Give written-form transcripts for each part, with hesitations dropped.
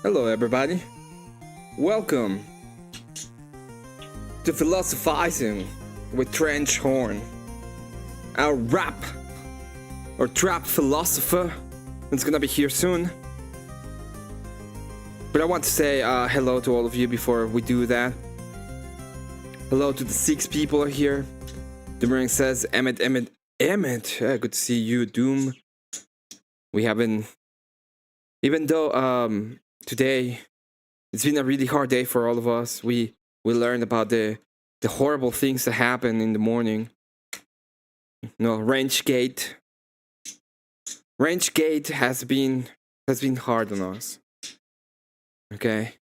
Hello, everybody. Welcome to Philosophizing with Trench Horn, our rap or trap philosopher. It's gonna be here soon. But I want to say hello to all of you before we do that. Hello to the 6 people here. Doomering says, Emmet. Good to see you, Doom. We haven't, even though today it's been a really hard day for all of us. We learned about the horrible things that happen in the morning. You know, Ranchgate has been hard on us. Okay.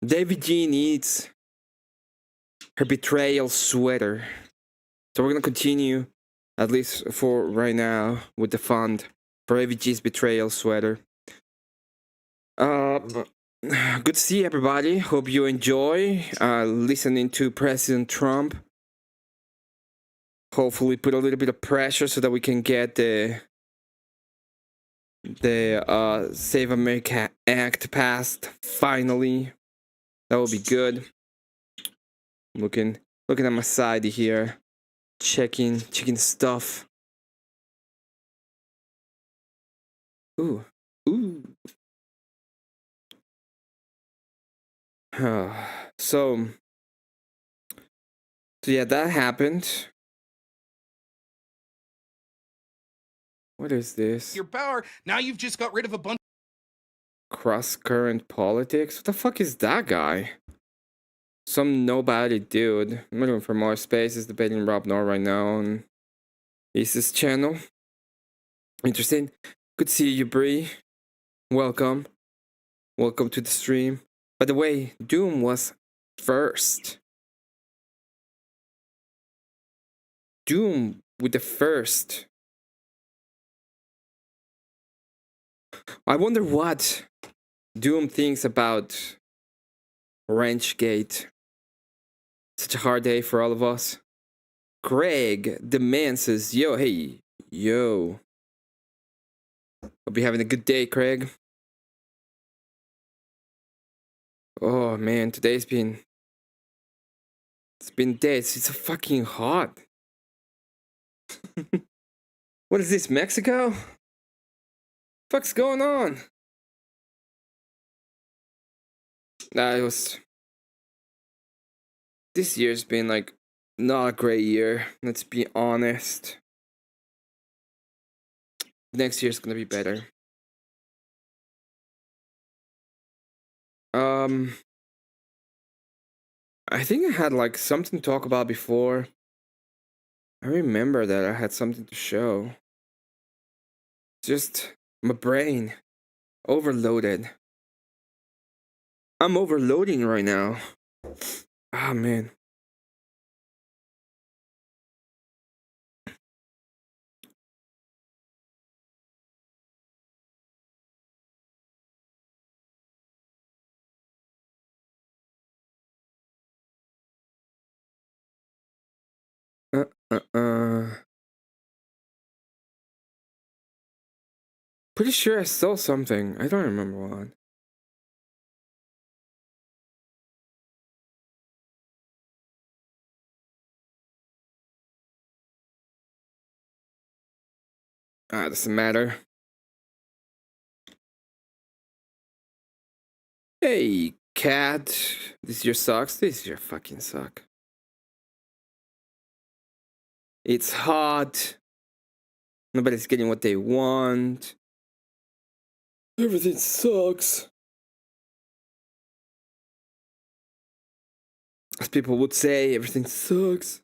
David G needs her betrayal sweater. So we're gonna continue, at least for right now, with the fund for AVG's betrayal sweater. Good to see everybody. Hope you enjoy listening to President Trump. Hopefully put a little bit of pressure so that we can get the Save America Act passed finally. That would be good. Looking at my side here, checking stuff. Ooh. So yeah, that happened. What is this? Your power. Now you've just got rid of a bunch. Cross-current politics? What the fuck is that guy? Some nobody dude. I'm looking for more space. Is debating Rob Nor right now on Isa's channel. Interesting. Good to see you, Bree. Welcome to the stream. By the way, Doom was first. Doom with the first. I wonder what Doom thinks about Ranchgate. Such a hard day for all of us. Craig, the man says, yo. Hope you're having a good day, Craig. Oh man, it's been days. It's so fucking hot. What is this, Mexico? Fuck's going on? This year's been like not a great year. Let's be honest. Next year's gonna be better. I think I had like something to talk about before. I remember that I had something to show. Just my brain overloaded. I'm overloading right now. Ah, man. Pretty sure I saw something. I don't remember what. Doesn't matter. Hey, cat. This is your socks? This is your fucking sock. It's hot. Nobody's getting what they want. Everything sucks. As people would say, everything sucks.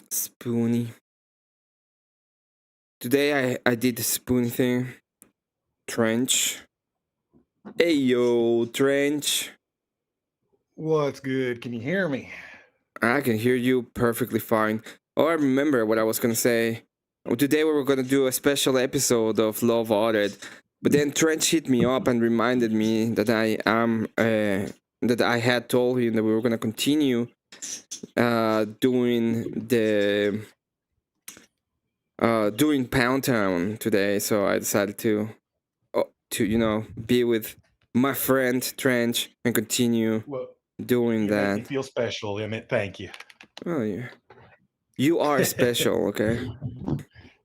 Spoony. Today I did the spoon thing. Trench. Hey yo, Trench. What's good? Can you hear me? I can hear you perfectly fine. Oh, I remember what I was gonna say. Today we were gonna do a special episode of Love Audit, but then Trench hit me up and reminded me that I had told him that we were gonna continue doing Poundtown today. So I decided to be with my friend Trench and continue Well, doing you make me that. feel special, Emmett. Thank you. Oh yeah. You are special, okay?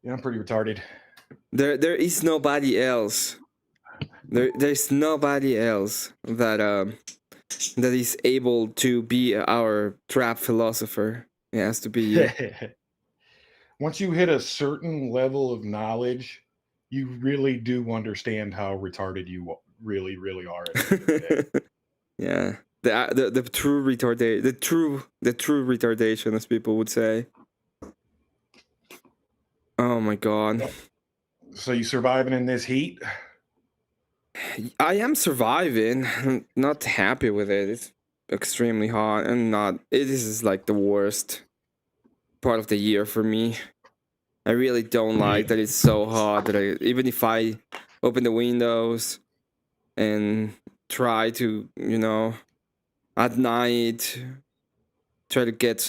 Yeah, I'm pretty retarded. There is nobody else. There's nobody else that is able to be our trap philosopher. It has to be you. Once you hit a certain level of knowledge, you really do understand how retarded you really, really are at the end of the day. Yeah. The true retardation, the true retardation, as people would say. Oh my god. So you surviving in this heat? I am surviving. I'm not happy with it. It's extremely hot and this is like the worst part of the year for me. I really don't like that it's so hot that even if I open the windows and try to, at night try to get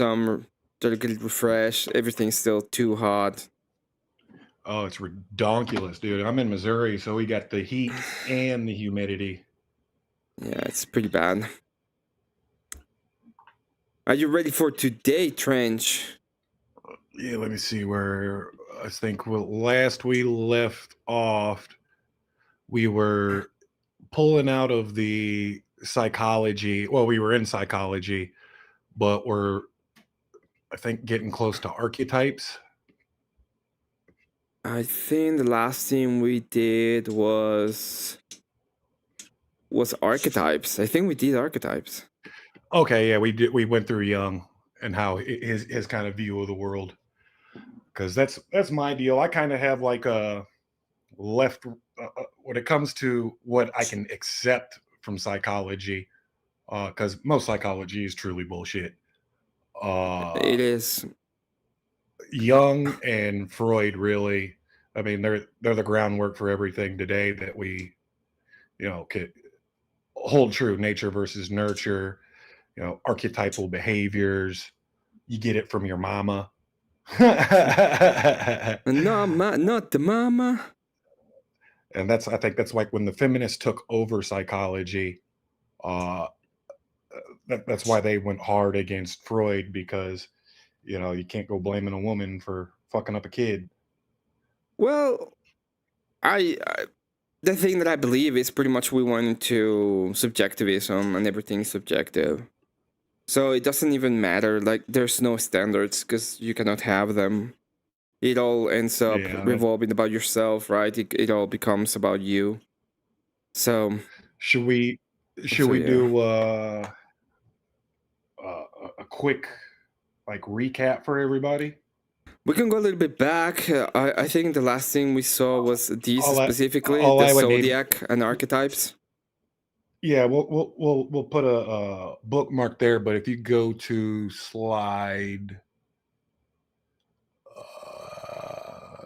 refreshed, everything's still too hot. Oh, it's redonkulous, dude. I'm in Missouri, so we got the heat and the humidity. Yeah, it's pretty bad. Are you ready for today, Trench? Yeah, let me see where I think last we left off, we were pulling out of the psychology. Well, we were in psychology, but we're, I think, getting close to archetypes. I think the last thing we did was archetypes. I think we did archetypes. Okay, yeah, we did. We went through Jung and how his kind of view of the world, because that's my deal. I kind of have like a left when it comes to what I can accept from psychology, because most psychology is truly bullshit. It is. Jung and Freud, really. I mean, they're the groundwork for everything today that we, could hold true. Nature versus nurture. Archetypal behaviors. You get it from your mama. No, not the mama. And I think that's like when the feminists took over psychology. That's why they went hard against Freud, because you can't go blaming a woman for fucking up a kid. Well, the thing that I believe is pretty much we went into subjectivism and everything is subjective. So it doesn't even matter. Like, there's no standards because you cannot have them. It all ends up revolving about yourself, right? It all becomes about you. So should we do a quick recap for everybody? We can go a little bit back. I think the last thing we saw was these specifically, the zodiac and archetypes. Yeah, we'll put a bookmark there. But if you go to slide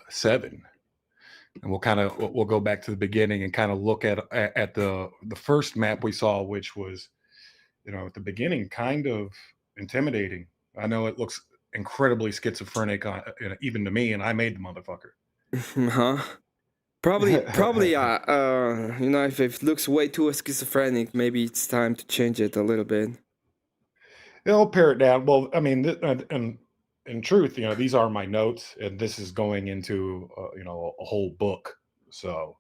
7, and we'll go back to the beginning and kind of look at the first map we saw, which was, at the beginning, kind of intimidating. I know it looks incredibly schizophrenic, even to me, and I made the motherfucker. Huh? Probably. If it looks way too schizophrenic, maybe it's time to change it a little bit. I'll pare it down. Well, I mean, and in truth, these are my notes, and this is going into a whole book. So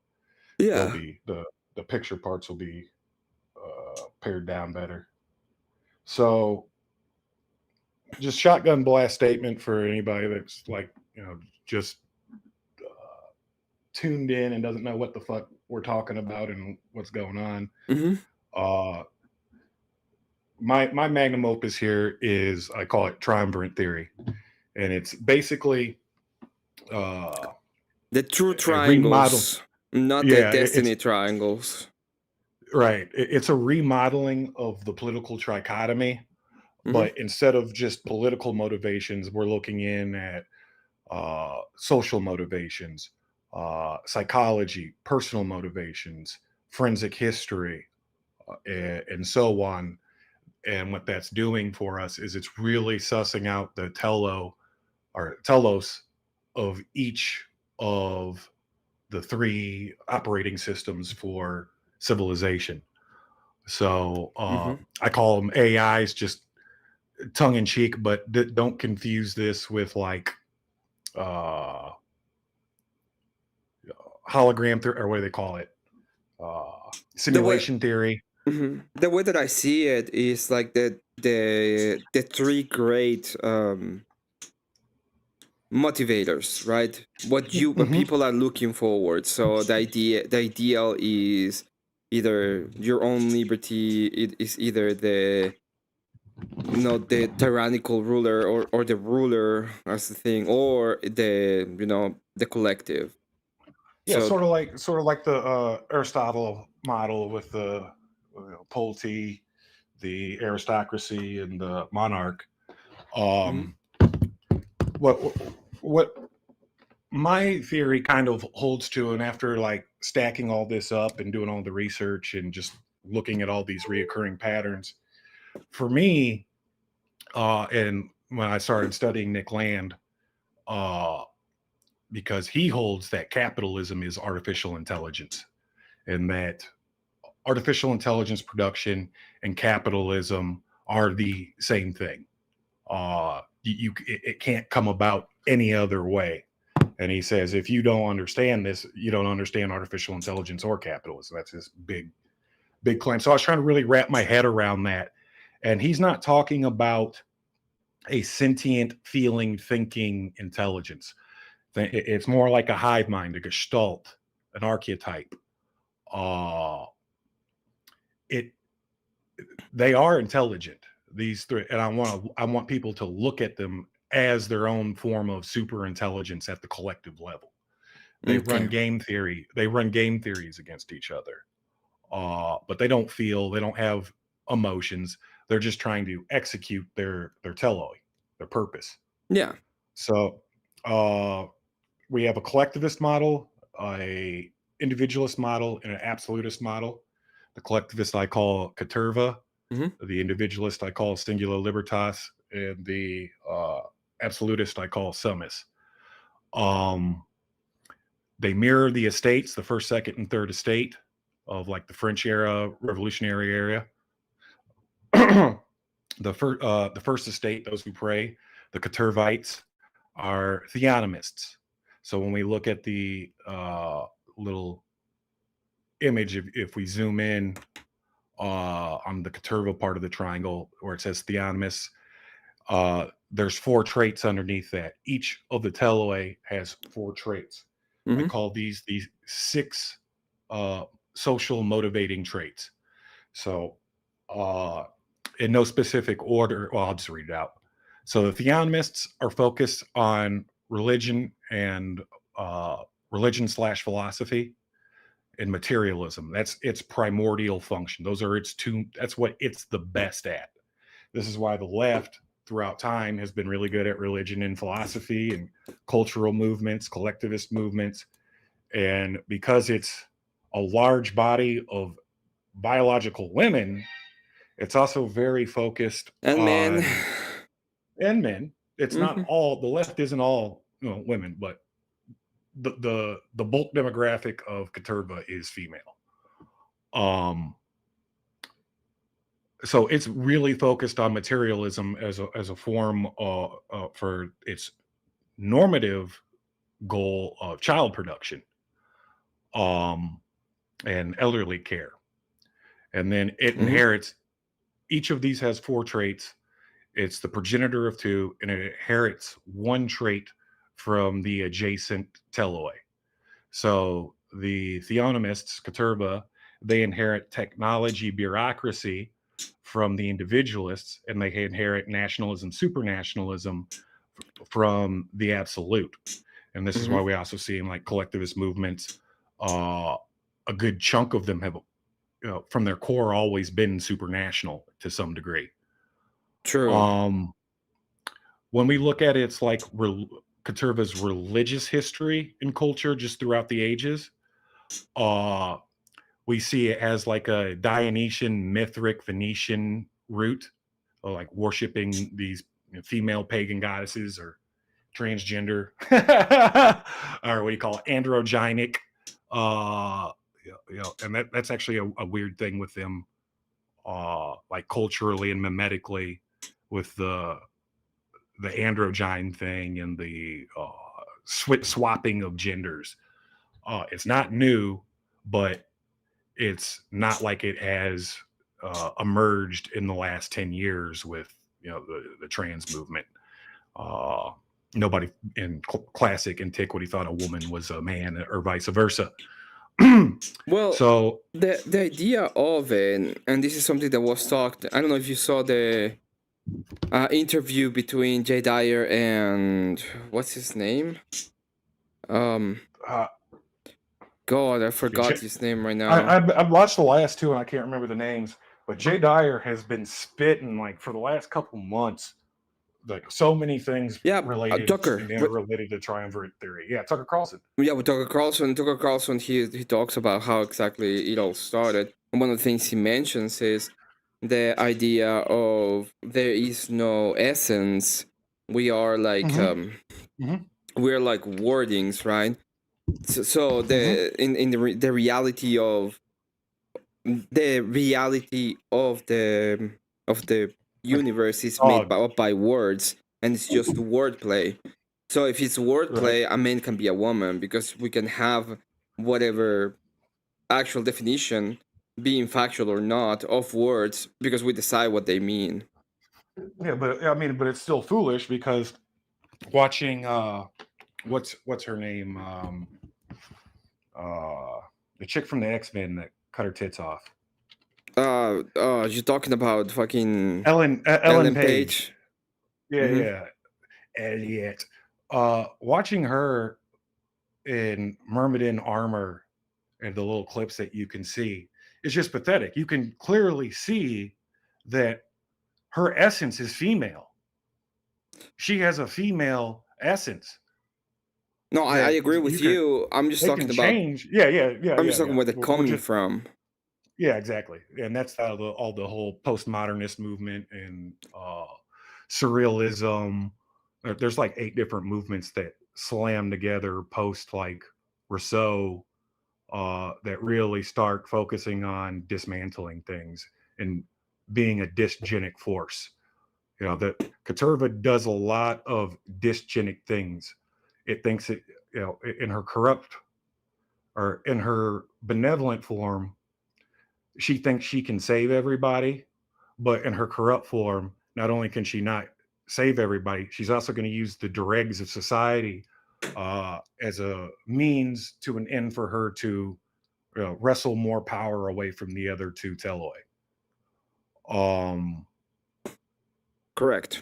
yeah, the picture parts will be pared down better. So just shotgun blast statement for anybody that's just tuned in and doesn't know what the fuck we're talking about and what's going on. Mm-hmm. My magnum opus here is, I call it triumvirate theory, and it's basically the true triangles, not the destiny triangles. Right. It's a remodeling of the political trichotomy Mm-hmm. But instead of just political motivations, we're looking in at social motivations, psychology, personal motivations, forensic history, and so on. And what that's doing for us is it's really sussing out the telos of each of the three operating systems for civilization. So Mm-hmm. I call them AIs, just tongue in cheek, but don't confuse this with like uh, hologram theory, or what do they call it? The way Simulation theory. the way that I see it is like the three great motivators, right? What Hmm. people are looking forward. So the ideal is either your own liberty. It is either the the tyrannical ruler or the ruler as the thing, or the collective. Yeah, So sort of like the Aristotle model with the polity, the aristocracy, and the monarch. mhm. Um, what what my theory kind of holds to, and after like stacking all this up and doing all the research and just looking at all these reoccurring patterns, for me, and when I started studying Nick Land, uh, because he holds that capitalism is artificial intelligence, and that artificial intelligence production and capitalism are the same thing. It can't come about any other way. And he says, if you don't understand this, you don't understand artificial intelligence or capitalism. That's his big claim. So I was trying to really wrap my head around that. And he's not talking about a sentient, feeling, thinking intelligence. It's more like a hive mind, a gestalt, an archetype. Uh, it They are intelligent, these three, and I want people to look at them as their own form of super intelligence at the collective level. Okay. They run game theories against each other, but they don't feel, they don't have emotions. They're just trying to execute their teloi, their purpose. Yeah. So uh, we have a collectivist model, a individualist model, and an absolutist model. The collectivist I call caterva, Hmm. the individualist I call Singular Libertas, and the absolutist I call Summus. Um, they mirror the estates, the first, second, and third estate of like the French era, Revolutionary era. The first estate, those who pray, the Catervites, are theonomists. So when we look at the little image, if we zoom in on the Caterva part of the triangle where it says theonomists, there's four traits underneath that. Each of the teloi has four traits. I Hmm. call these six uh, social motivating traits. So, uh, in no specific order, well, I'll just read it out. So, the theonomists are focused on uh, religion slash philosophy and materialism. That's its primordial function. Those are its two. That's what it's the best at. This is why the left throughout time has been really good at religion and philosophy and cultural movements, collectivist movements. And because it's a large body of biological women, it's also very focused And man. on, and men. It's not Hmm. all, the left isn't all women, but the bulk demographic of Caterva is female. Um, so it's really focused on materialism as a form for its normative goal of child production, um, and elderly care. And then it Hmm. inherits, each of these has four traits. It's the progenitor of two, and it inherits one trait from the adjacent teloi. So the theonomists, Caterva, they inherit technology bureaucracy from the individualists, and they inherit nationalism, supranationalism from the absolute. And this is why Hmm. we also see in like collectivist movements, uh, a good chunk of them have, from their core, always been supranational to some degree. True. Um, when we look at its like Katurba's religious history and culture just throughout the ages, uh, we see it as like a Dionysian, Mithric, Venetian root, like worshiping these female pagan goddesses or transgender, or what do you call it, androgynic. Uh, and that's actually a weird thing with them, like culturally and mimetically, with the androgyne thing and the swapping of genders. It's not new, but it's not like it has emerged in the last 10 years with the trans movement. Uh, Nobody in classic antiquity thought a woman was a man or vice versa. Well, So the idea of it, and this is something that was talked. I don't know if you saw the interview between Jay Dyer and what's his name? uh, God, I forgot his name right now. I've watched the last two and I can't remember the names, but Jay Dyer has been spitting like for the last couple months, like so many things Yeah, related Tucker. and interrelated to triumvirate theory. Yeah, Tucker Carlson. Yeah, with Tucker Carlson. Tucker Carlson, he talks about how exactly it all started. And one of the things he mentions is the idea of there is no essence. We are like Mhm. we're like wordings, right? So in the reality of the universe is made by words, and it's just wordplay. So if it's wordplay, a man can be a woman because we can have whatever actual definition, being factual or not, of words because we decide what they mean. Yeah, but I mean, but it's still foolish because watching what's her name? The chick from the X-Men that cut her tits off. You're talking about fucking Ellen Page. Yeah, Mhm. yeah. Elliot. Watching her in Myrmidon armor and the little clips that you can see is just pathetic. You can clearly see that her essence is female. She has a female essence. No, I agree with you. I'm just They talking can about. change. Yeah. I'm just talking where they're We're coming just, from. yeah, exactly. And that's how all the whole postmodernist movement and surrealism. There's like 8 different movements that slam together post like Rousseau, that really start focusing on dismantling things and being a dysgenic force. That Caterva does a lot of dysgenic things. It thinks it, in her corrupt or in her benevolent form, she thinks she can save everybody, but in her corrupt form, not only can she not save everybody, she's also going to use the dregs of society as a means to an end for her to wrestle more power away from the other two Teloi. Correct.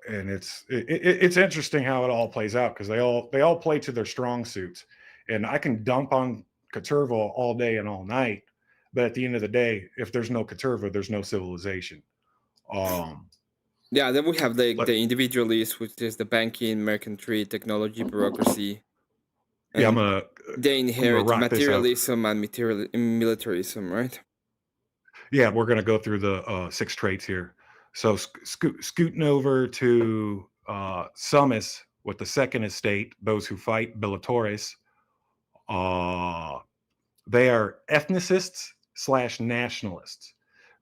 And it's interesting how it all plays out because they all play to their strong suits, and I can dump on Caterva all day and all night, but at the end of the day, if there's no Caterva, there's no civilization. Yeah, then we have the individualists, which is the banking, mercantry, technology, bureaucracy. And they inherit materialism and militarism, right? Yeah, we're gonna go through the 6 traits here. So scooting over to Summus with the second estate, those who fight Bellatorus. They are ethnicists / nationalists.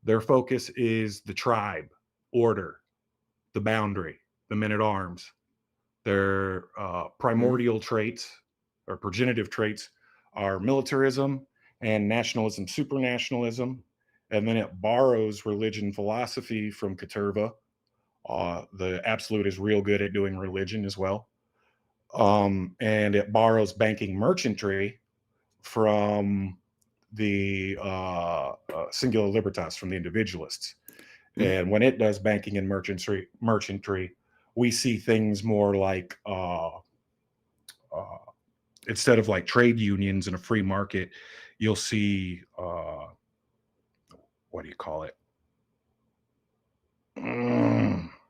Their focus is the tribe, order, the boundary, the men at arms. Their primordial traits or progenitive traits are militarism and nationalism, supranationalism. And then it borrows religion philosophy from Caterva. The absolute is real good at doing religion as well. And it borrows banking merchantry from the singular libertas, from the individualists. And when it does banking and merchantry, we see things more like instead of like trade unions and a free market, you'll see what do you call it?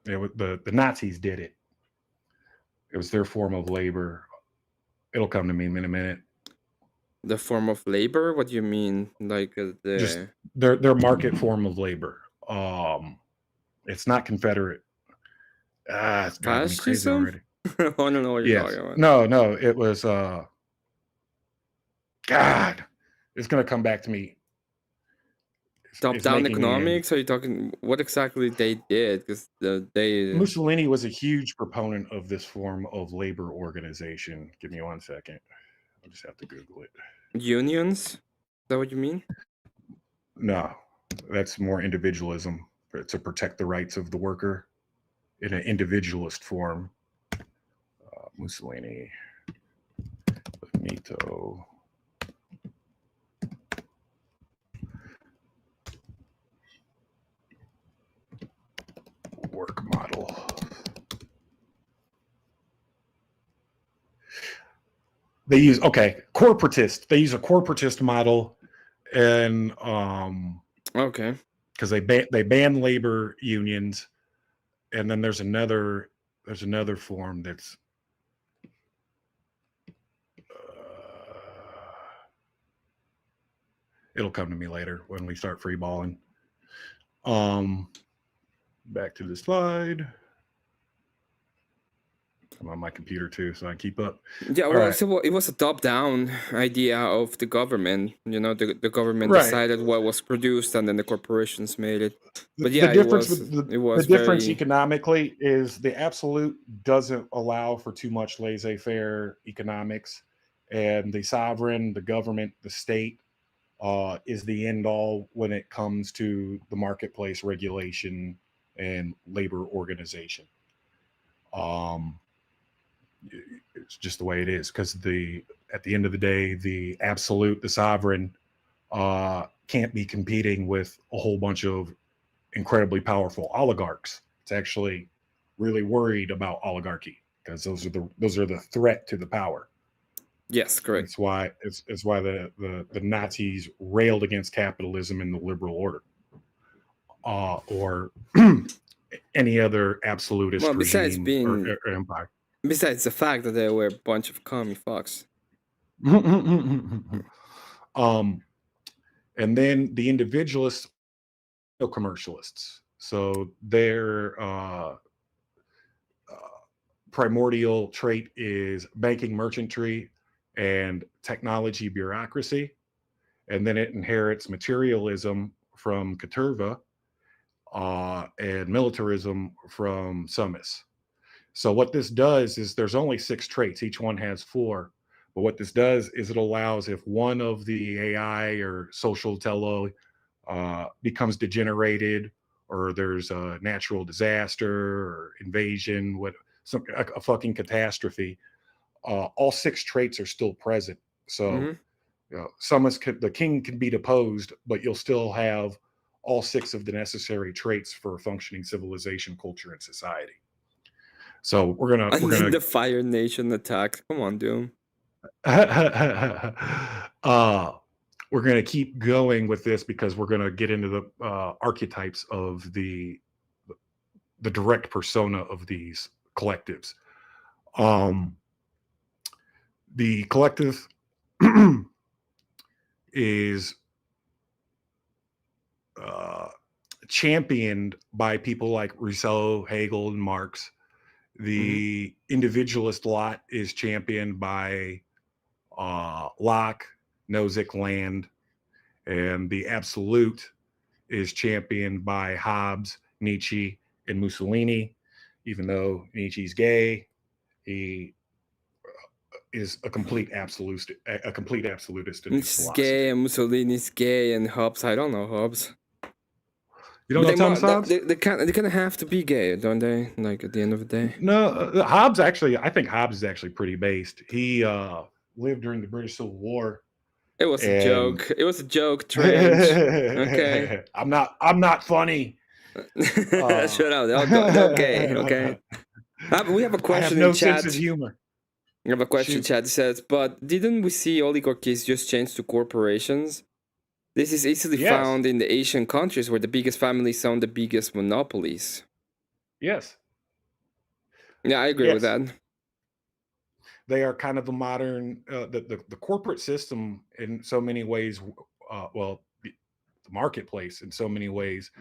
The Nazis did it. It was their form of labor. It'll come to me in a minute. The form of labor? What do you mean? Like Just their market form of labor. It's not Confederate. It's driving me crazy fascism? already. I don't know what you're Yes. talking about. No, it was God. It's gonna come back to me. It's Top-down making me angry. economics? Are you talking what exactly they did? Because they Mussolini was a huge proponent of this form of labor organization. Give me 1 second. I'll just have to Google it. unions? Is that what you mean? No, that's more individualism to protect the rights of the worker in an individualist form. Mussolini, Benito. Work model. They use corporatist. They use a corporatist model, and Okay. because they ban labor unions, and then there's another form that's it'll come to me later when we start free balling. Back to the slide. I'm on my computer too, so I keep up. Yeah, well, so it was a top-down idea of the government. You know, the government decided what was produced, and then the corporations made it. But yeah, the difference very economically is the absolute doesn't allow for too much laissez-faire economics, and the sovereign, the government, the state is the end all when it comes to the marketplace regulation and labor organization. It's just the way it is, because at the end of the day, the absolute, the sovereign, can't be competing with a whole bunch of incredibly powerful oligarchs. It's actually really worried about oligarchy, because those are the threat to the power. Yes, correct. It's why the Nazis railed against capitalism and the liberal order, or any other absolutist regime or empire. Besides the fact that they were a bunch of commie fucks. And then the individualists, commercialists. So their primordial trait is banking, merchantry, and technology bureaucracy. And then it inherits materialism from Caterva and militarism from Summus. So what this does is there's only 6 traits. Each one has 4. But what this does is it allows, if one of the AI or social tele becomes degenerated, or there's a natural disaster or invasion, a fucking catastrophe, all 6 traits are still present. So the king can be deposed, but you'll still have all 6 of the necessary traits for a functioning civilization, culture, and society. So we're gonna the Fire Nation attack. Come on, Doom. We're gonna keep going with this because we're gonna get into the archetypes of the direct persona of these collectives. The collective is championed by people like Rousseau, Hegel, and Marx. The individualist lot is championed by Locke, Nozick, Land, and the absolute is championed by Hobbes, Nietzsche, and Mussolini. Even though Nietzsche's gay, he is a complete absolutist in his philosophy. Gay, and Mussolini's gay, and Hobbes. I don't know Hobbes. You don't know Thomas Hobbes? They kind of have to be gay, don't they? Like at the end of the day. No, Hobbes actually. I think Hobbes is actually pretty based. He lived during the British Civil War. It was a joke. It was a joke, Trench. Okay. I'm not funny. Shut up. Okay. We have a question in chat. Sense of humor. We have a question in chat. It says, but didn't we see oligarchies just change to corporations? This is easily Yes. found in the Asian countries where the biggest families own the biggest monopolies. Yes. Yeah, I agree with Yes. that. They are kind of the modern, the corporate system in so many ways. Well, the marketplace in so many ways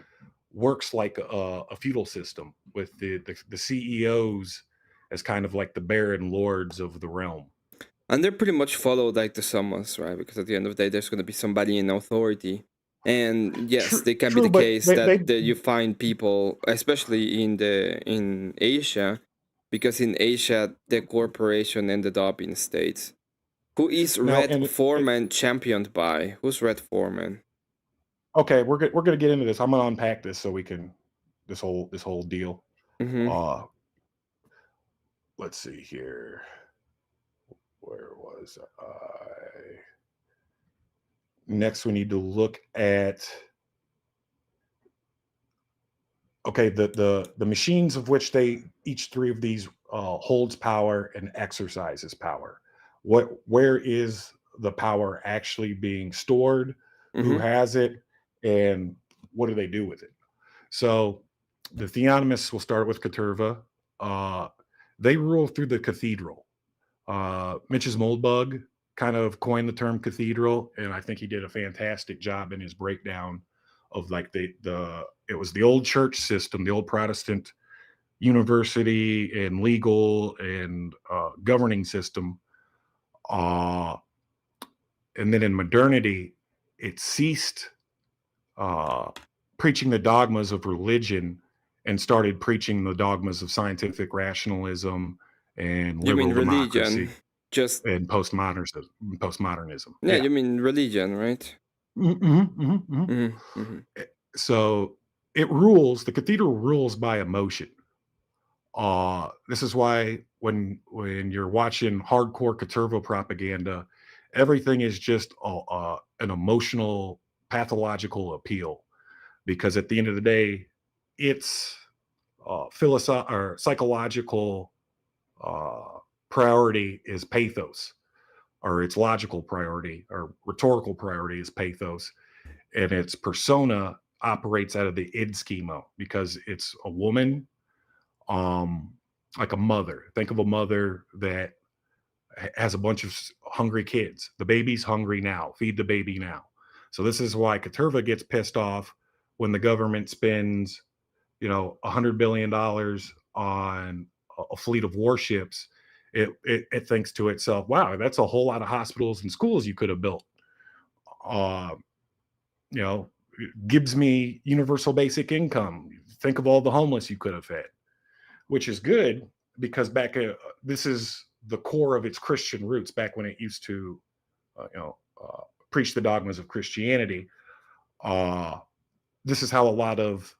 works like a feudal system with the CEOs as kind of like the baron lords of the realm. And they're pretty much followed like the summons, right? Because at the end of the day, there's going to be somebody in authority. And yes, True, they can be true, the but case that you find people, especially in Asia, because in Asia the corporation ended up in states. Who is now Red Foreman championed by? Who's Red Foreman? okay, we're gonna get into this. I'm gonna unpack this so we can this whole deal. Mm-hmm. Let's see here. Where was I? Next, we need to look at the machines of which each three of these holds power and exercises power. Where is the power actually being stored? Who Mm-hmm. has it, and what do they do with it? So the theonomists will start with Caterva. They rule through the cathedral. Mitch's Moldbug kind of coined the term cathedral, and I think he did a fantastic job in his breakdown of like it was the old church system, the old Protestant university and legal and governing system. And then in modernity, it ceased preaching the dogmas of religion and started preaching the dogmas of scientific rationalism and You mean liberal democracy religion? Just and postmodernism. yeah, you mean religion, right? Mm-hmm. Mm-hmm. Mm-hmm. So it rules. The cathedral rules by emotion. This is why when you're watching hardcore Caterva propaganda, everything is just an emotional, pathological appeal. Because at the end of the day, it's philosophical or psychological priority is pathos, or its logical priority or rhetorical priority is pathos, and its persona operates out of the id schema because it's a woman, um, like a mother. Think of a mother that has a bunch of hungry kids. The baby's hungry now. Feed the baby now. So this is why Caterva gets pissed off when the government spends, $100 billion on a fleet of warships. It thinks to itself, wow, that's a whole lot of hospitals and schools you could have built. Uh, you know, gives me universal basic income. Think of all the homeless you could have fed, which is good because this is the core of its Christian roots. Back when it used to, preach the dogmas of Christianity. This is how a lot of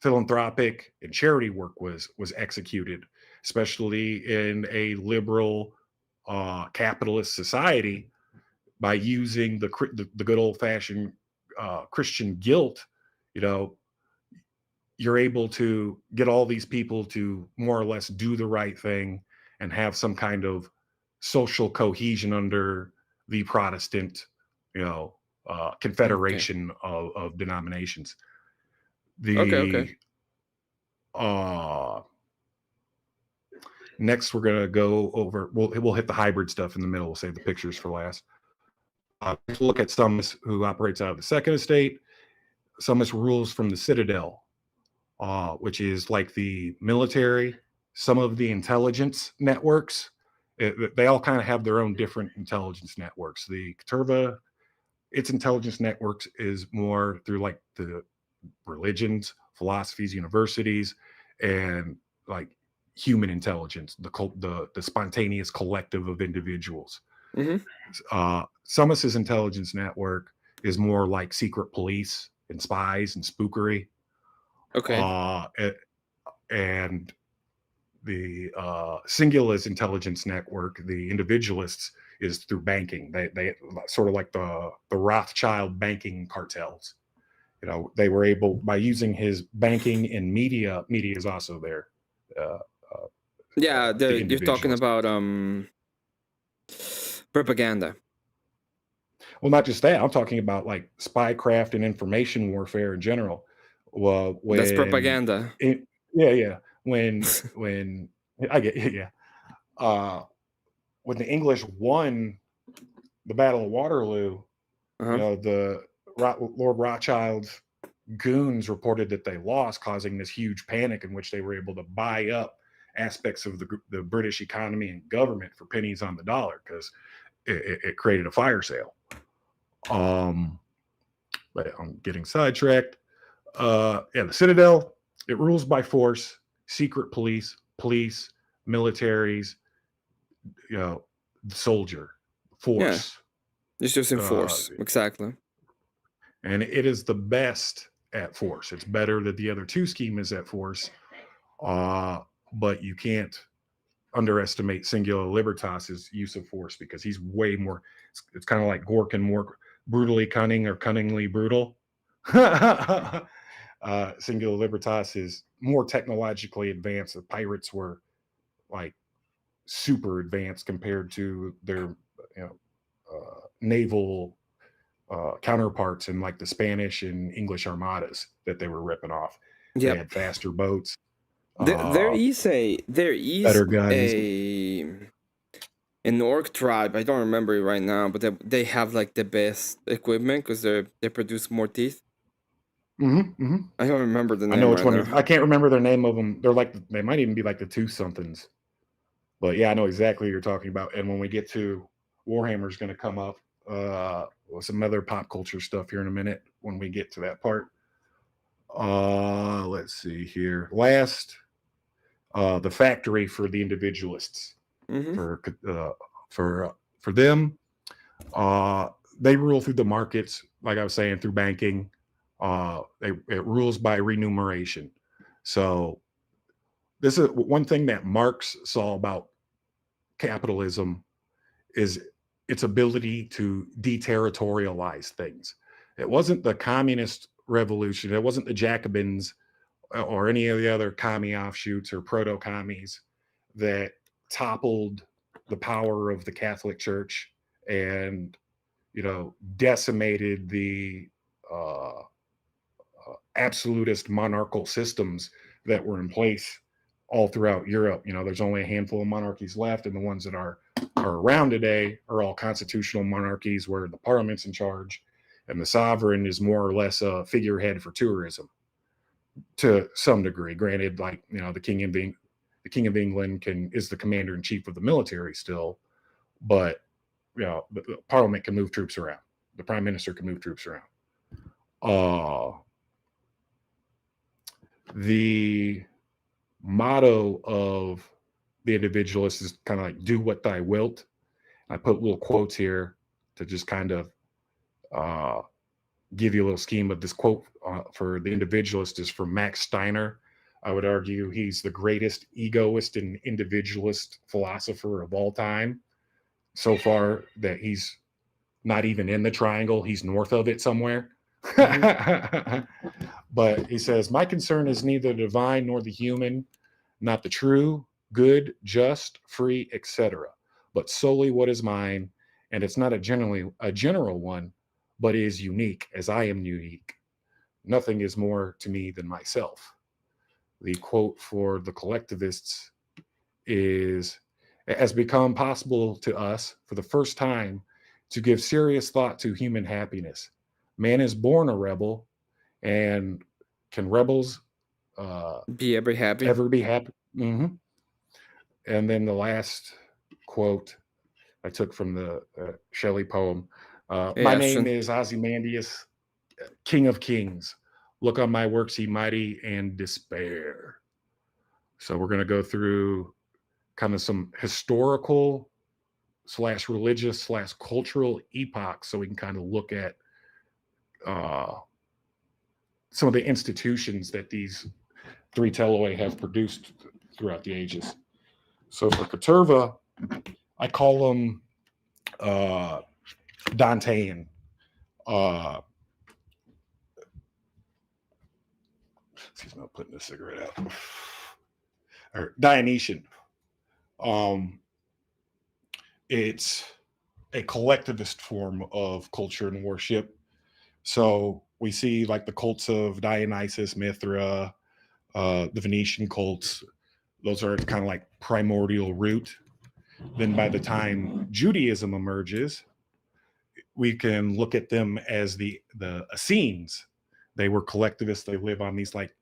philanthropic and charity work was executed, especially in a liberal capitalist society, by using the good old fashioned Christian guilt. You're able to get all these people to more or less do the right thing and have some kind of social cohesion under the Protestant, confederation of denominations. Okay. Uh Next we're gonna go over. We'll hit the hybrid stuff in the middle. We'll save the pictures for last. Look at Summus, who operates out of the second estate. Summus rules from the Citadel, which is like the military. Some of the intelligence networks, they all kind of have their own different intelligence networks. The Caterva, its intelligence networks is more through like the religions, philosophies, universities, and like human intelligence, the spontaneous collective of individuals. Summus's intelligence network is more like secret police and spies and spookery. Okay. And the Singula's intelligence network, the individualists, is through banking. They sort of like the Rothschild banking cartels. They were able, by using his banking and media is also there. You're talking about propaganda. Well, not just that. I'm talking about like spycraft and information warfare in general. Well, That's when propaganda. it, yeah, yeah, when I get yeah, uh, when the English won the Battle of Waterloo, Uh-huh. the Lord Rothschild's goons reported that they lost, causing this huge panic in which they were able to buy up aspects of the British economy and government for pennies on the dollar because it created a fire sale. But I'm getting sidetracked. Yeah, the Citadel, it rules by force, secret police, militaries, the soldier, Yeah, force. it's just in Uh, force. Exactly. and it is the best at force. It's better than the other two schemas at force. Uh, but you can't underestimate Singular Libertas's use of force because he's way more. It's kind of like Gork and more brutally cunning or cunningly brutal. Singular Libertas is more technologically advanced. The pirates were like super advanced compared to their naval counterparts in like the Spanish and English armadas that they were ripping off. They Yep. had faster boats, There is better guns. an orc tribe. I don't remember it right now, but they have like the best equipment because they produce more teeth. I don't remember the I know name which right one. now. I can't remember their name of them. They're like they might even be like the two somethings. But yeah, I know exactly what you're talking about. And when we get to Warhammer's going to come up with some other pop culture stuff here in a minute when we get to that part. Let's see here. Last, the factory for the individualists. Mm-hmm. For them, they rule through the markets, like I was saying, through banking. It rules by remuneration. So this is one thing that Marx saw about capitalism is its ability to deterritorialize things. It wasn't the communist revolution. It wasn't the Jacobins or any of the other commie offshoots or proto commies that toppled the power of the Catholic Church and decimated the absolutist monarchical systems that were in place all throughout Europe. There's only a handful of monarchies left, and the ones that are around today are all constitutional monarchies where the parliament's in charge and the sovereign is more or less a figurehead for tourism to some degree. Granted, like the King of England is the commander in chief of the military still, but the parliament can move troops around. The prime minister can move troops around. The motto of the individualist is kind of like do what thou wilt. I put little quotes here to just kind of give you a little scheme of this quote for the individualist is from Max Steiner. I would argue he's the greatest egoist and individualist philosopher of all time. So far that he's not even in the triangle, he's north of it somewhere. Mm-hmm. But he says, my concern is neither the divine nor the human, not the true, good, just, free, etc., but solely what is mine, and it's not a general one, but is unique as I am unique. Nothing is more to me than myself. The quote for the collectivists is, it has become possible to us for the first time to give serious thought to human happiness. Man is born a rebel, and can rebels Be ever happy? ever be happy? Mm-hmm. And then the last quote I took from the Shelley poem. My name is Ozymandias, King of Kings. Look on my works, ye mighty, and despair. So we're going to go through kind of some historical / religious / cultural epochs so we can kind of look at some of the institutions that these three tellaway have produced throughout the ages. So for Caterva, I call them Dantean. Excuse me, I'm putting this cigarette out. Or Dionysian. It's a collectivist form of culture and worship. So we see like the cults of Dionysus, Mithra, the Venetian cults. Those are kind of like primordial root. Then by the time Judaism emerges, we can look at them as the Essenes. They were collectivists. They live on these like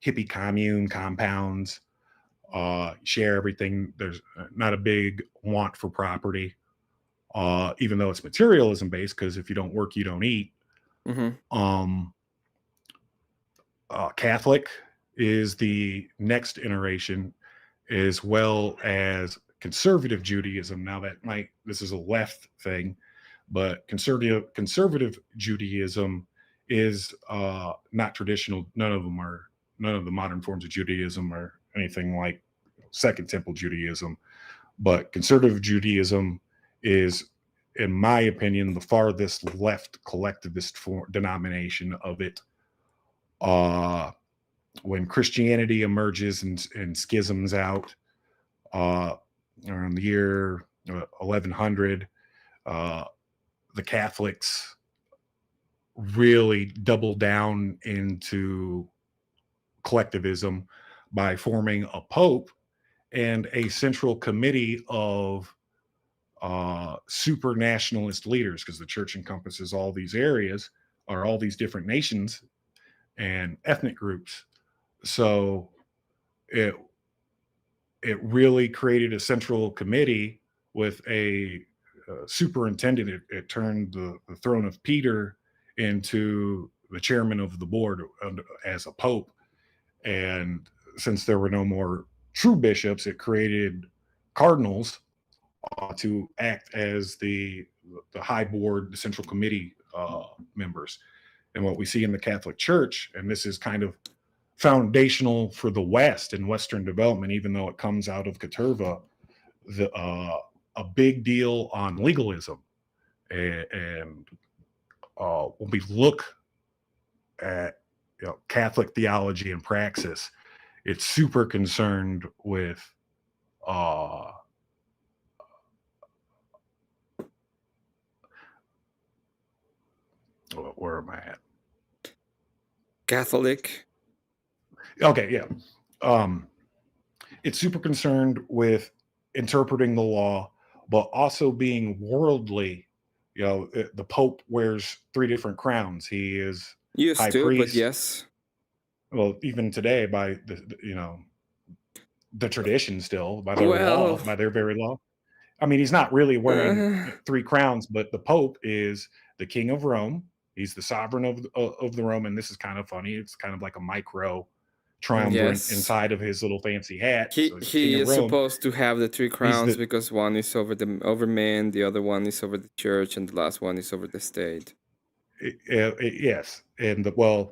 hippie commune compounds, share everything. There's not a big want for property, even though it's materialism based, because if you don't work, you don't eat. Mm-hmm. Catholic is the next iteration, as well as conservative Judaism. Now this is a left thing, but conservative Judaism is not traditional. None of the modern forms of Judaism are anything like Second Temple Judaism. But conservative Judaism is, in my opinion, the farthest left collectivist denomination of it. When Christianity emerges and schisms out around the year 1100, the Catholics really double down into collectivism by forming a pope and a central committee of super nationalist leaders, because the church encompasses all these areas or all these different nations and ethnic groups. So it really created a central committee with a superintendent. It turned the throne of Peter into the chairman of the board as a pope. And since there were no more true bishops, it created cardinals to act as the high board, the central committee members. And what we see in the Catholic Church, and this is kind of foundational for the West and Western development, even though it comes out of Caterva, a big deal on legalism. And when we look at Catholic theology and praxis, it's super concerned with where am I at? Catholic. Okay, yeah. It's super concerned with interpreting the law, but also being worldly. The Pope wears 3 different crowns. He is Used high to, priest. but yes. Well, even today, by the tradition, still by their law, by their very law. I mean, he's not really wearing 3 crowns, but the Pope is the King of Rome. He's the sovereign of the Rome, and this is kind of funny. It's kind of like a micro triumvirate inside of his little fancy hat. He So he's he is supposed to have the 3 crowns because one is over man, the other one is over the church, and the last one is over the state. Yes, and the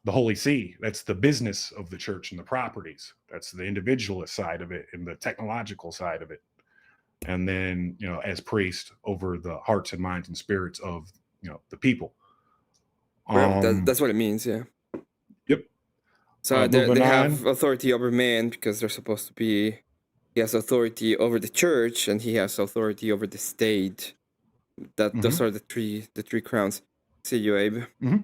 Holy See, that's the business of the church and the properties. That's the individualist side of it and the technological side of it. And then, as priest, over the hearts and minds and spirits of, the people. That's what it means, yeah. Yep. So they have authority over man because they're supposed to be. He has authority over the church and he has authority over the state. Those are the three crowns. See you, Abe. Mm-hmm.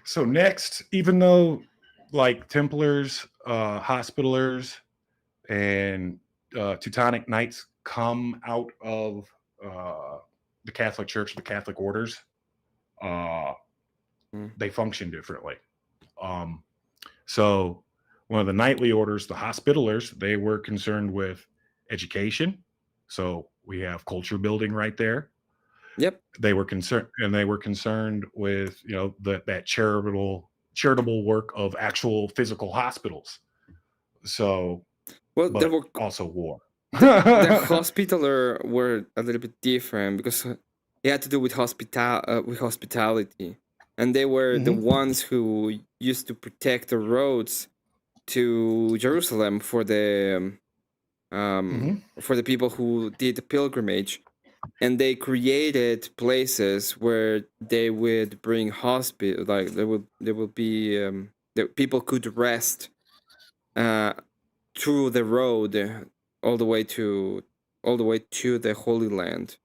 So next, even though like Templars, Hospitallers, and Teutonic Knights come out of the Catholic Church, the Catholic orders, they function differently. So one of the knightly orders, the Hospitallers, they were concerned with education. So we have culture building right there. Yep. They were concerned with that charitable work of actual physical hospitals. So, there were also war. The Hospitaller were a little bit different because it had to do with hospitality, and they were the ones who used to protect the roads to Jerusalem for the people who did the pilgrimage. And they created places where they would bring like there will be that people could rest through the road all the way to all the way to the Holy Land.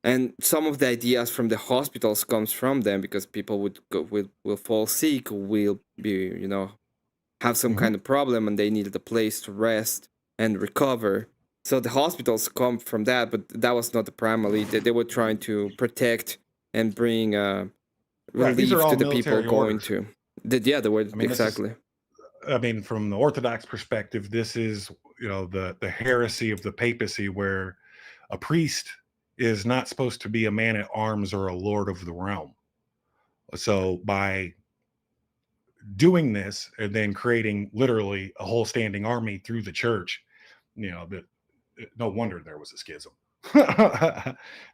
And some of the ideas from the hospitals comes from them, because people would go will fall sick, will be have some Mhm. kind of problem, and they needed a place to rest and recover. So the hospitals come from that, but that was not the primary. They were trying to protect and bring Right. These are relief to all the people military going orders. to. The word I mean, this is, exactly. I mean, from the Orthodox perspective, this is, the heresy of the papacy, where a priest is not supposed to be a man at arms or a lord of the realm. So by doing this and then creating literally a whole standing army through the church, that no wonder there was a schism.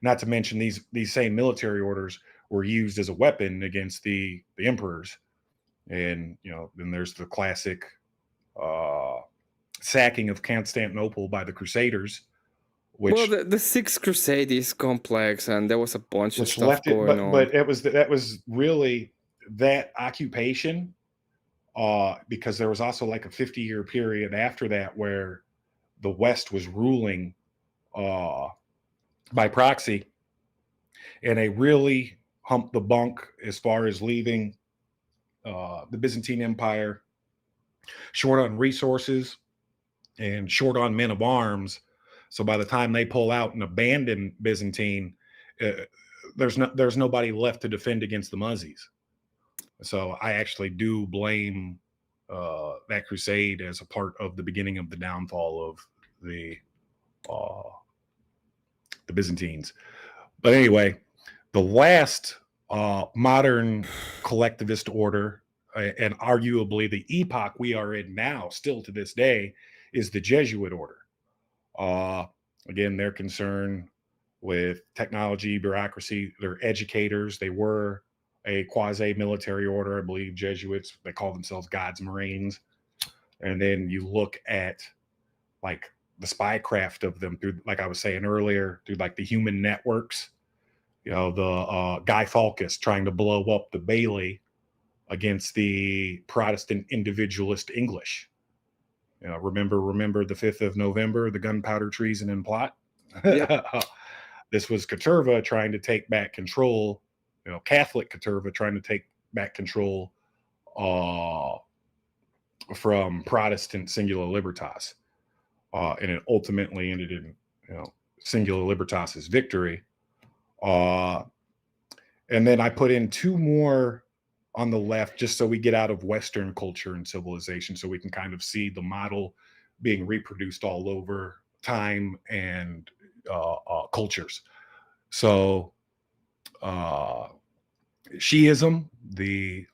Not to mention these same military orders were used as a weapon against the emperors, and then there's the classic uh, sacking of Constantinople by the Crusaders, Well, which the Sixth Crusade is complex, and there was a bunch of which stuff left it, going on. but it was that was really that occupation, because there was also like a 50-year period after that where the West was ruling uh, by proxy, and they really humped the bunk as far as leaving the Byzantine Empire short on resources and short on men of arms. So by the time they pull out and abandon Byzantine, uh, there's nobody left to defend against the Muzzies. So I actually do blame that crusade as a part of the beginning of the downfall of the uh, the Byzantines. But anyway, the last modern collectivist order, and arguably the epoch we are in now, still to this day, is the Jesuit order. Uh, Again, they're concerned with technology, bureaucracy. They're educators. They were a quasi-military order, I believe. Jesuits. They call themselves God's Marines. And then you look at like the spycraft of them through, like I was saying earlier, through like the human networks. The Guy Fawkes trying to blow up the Bailey against the Protestant individualist English. Remember the 5th of November, the gunpowder treason and plot. Yep. This was Caterva trying to take back control, Catholic Caterva trying to take back control uh, from Protestant Singular Libertas. And it ultimately ended in, Singular Libertas's victory. And then I put in two more on the left, just so we get out of Western culture and civilization, so we can kind of see the model being reproduced all over time and cultures. So Shiism, the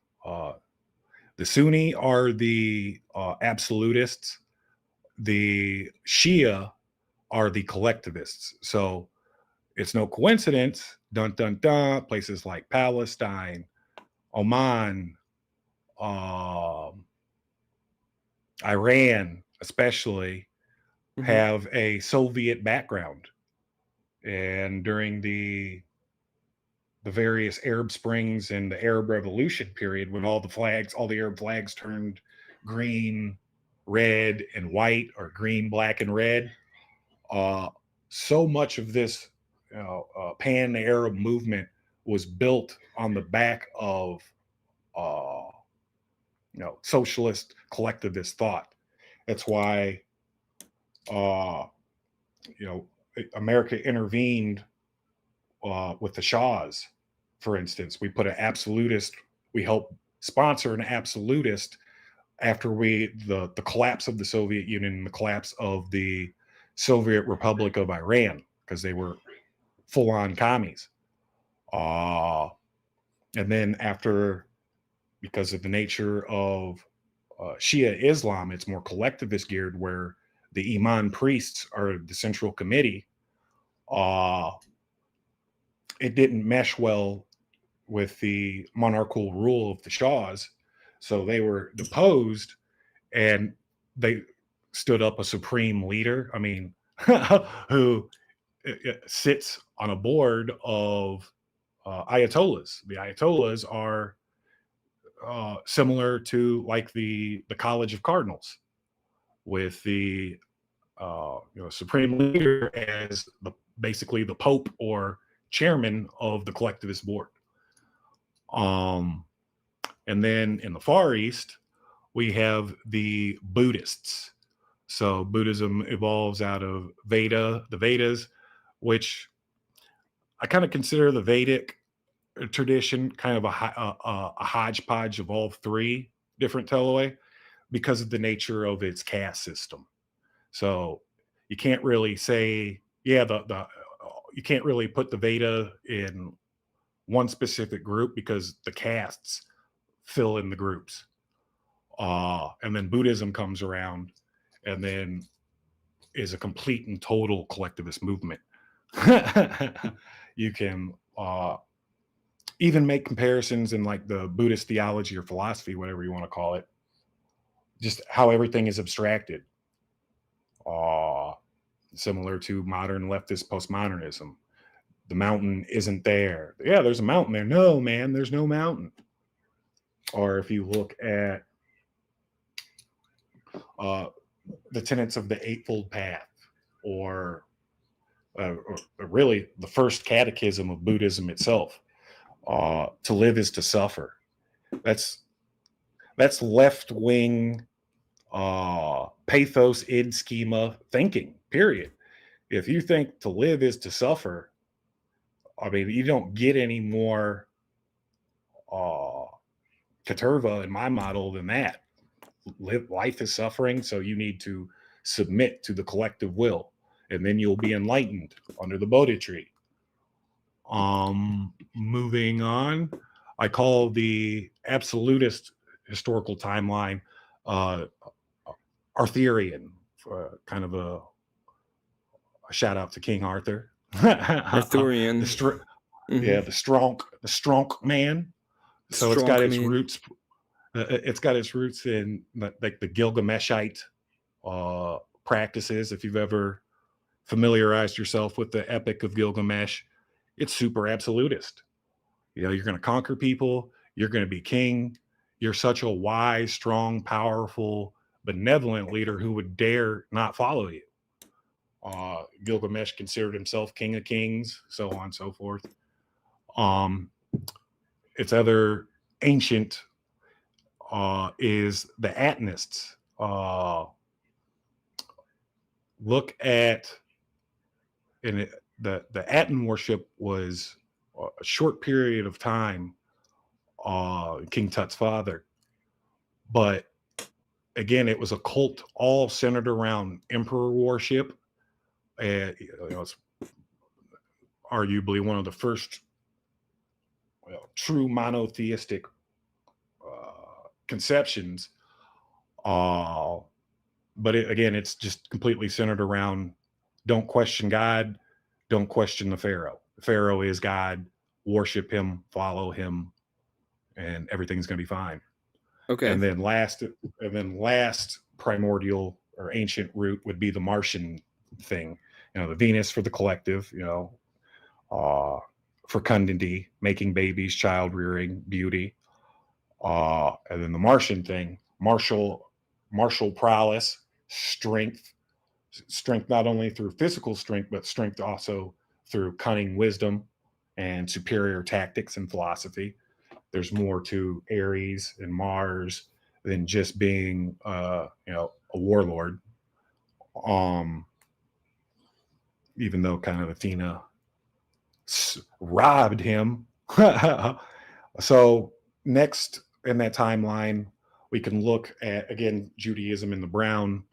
Sunni are the absolutists. The Shia are the collectivists. So it's no coincidence, dun dun dun, places like Palestine, Oman, Iran, especially, Hmm. have a Soviet background. And during the various Arab Springs and the Arab Revolution period, when all the Arab flags turned green, red, and white, or green, black, and red, uh, so much of this pan-Arab movement was built on the back of uh, socialist collectivist thought. That's why uh, you know America intervened with the Shahs, for instance. We put an absolutist. We helped sponsor an absolutist after the collapse of the Soviet Union and the collapse of the Soviet Republic of Iran, because they were full on commies. Uh, and then after, because of the nature of Shia Islam, it's more collectivist geared, where the Imam priests are the central committee. Uh, it didn't mesh well with the monarchical rule of the Shahs. So they were deposed, and they stood up a supreme leader. I mean, who sits on a board of ayatollahs. The ayatollahs are similar to like the College of Cardinals, with the supreme leader as basically the Pope or chairman of the collectivist board. And then in the Far East, we have the Buddhists. So Buddhism evolves out of the Vedas, which I kind of consider the Vedic tradition kind of a hodgepodge of all three different Teloi because of the nature of its caste system. So you can't really say, yeah, you can't really put the Veda in one specific group because the castes fill in the groups. And then Buddhism comes around and then is a complete and total collectivist movement. You can even make comparisons in like the Buddhist theology or philosophy, whatever you want to call it, just how everything is abstracted. Similar to modern leftist postmodernism. The mountain isn't there. Yeah, there's a mountain there. No, man, there's no mountain. Or if you look at the tenets of the Eightfold Path, or really the first catechism of Buddhism itself, to live is to suffer. That's left-wing pathos id schema thinking, period. If you think to live is to suffer, I mean, you don't get any more caterva in my model than that. Life is suffering, so you need to submit to the collective will, and then you'll be enlightened under the Bodhi tree. Moving on, I call the absolutist historical timeline Arthurian, kind of a shout out to King Arthur. Arthurian. Yeah, the strong man. So it's got its roots. It's got its roots in like the Gilgameshite practices. If you've ever familiarized yourself with the Epic of Gilgamesh, it's super absolutist. You know, you're going to conquer people. You're going to be king. You're such a wise, strong, powerful, benevolent leader who would dare not follow you. Gilgamesh considered himself king of kings, so on and so forth. Its other ancient is the Atenists. Look at the Aten worship was a short period of time, King Tut's father, but again, it was a cult all centered around emperor worship. It's arguably one of the first true monotheistic conceptions. But again, it's just completely centered around don't question God, don't question the Pharaoh. The Pharaoh is God, worship him, follow him, and everything's going to be fine. Okay. And then last primordial or ancient root would be the Martian thing. You know, the Venus for the collective, fecundity, making babies, child rearing, beauty. And then the Martian thing, martial prowess, strength not only through physical strength, but strength also through cunning, wisdom, and superior tactics and philosophy. There's more to Aries and Mars than just being, a warlord. Even though kind of Athena robbed him. So next in that timeline, we can look at, again, Judaism in the brown.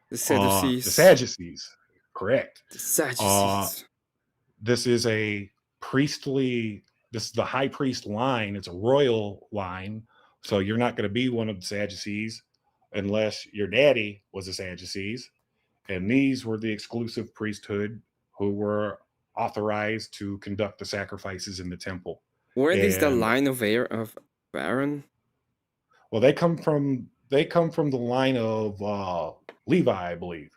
The Sadducees. The Sadducees, correct. The Sadducees. This is the high priest line. It's a royal line. So you're not going to be one of the Sadducees unless your daddy was a Sadducees. And these were the exclusive priesthood who were authorized to conduct the sacrifices in the temple. Weren't these the line of Aaron? Well, they come from the line of Levi, I believe.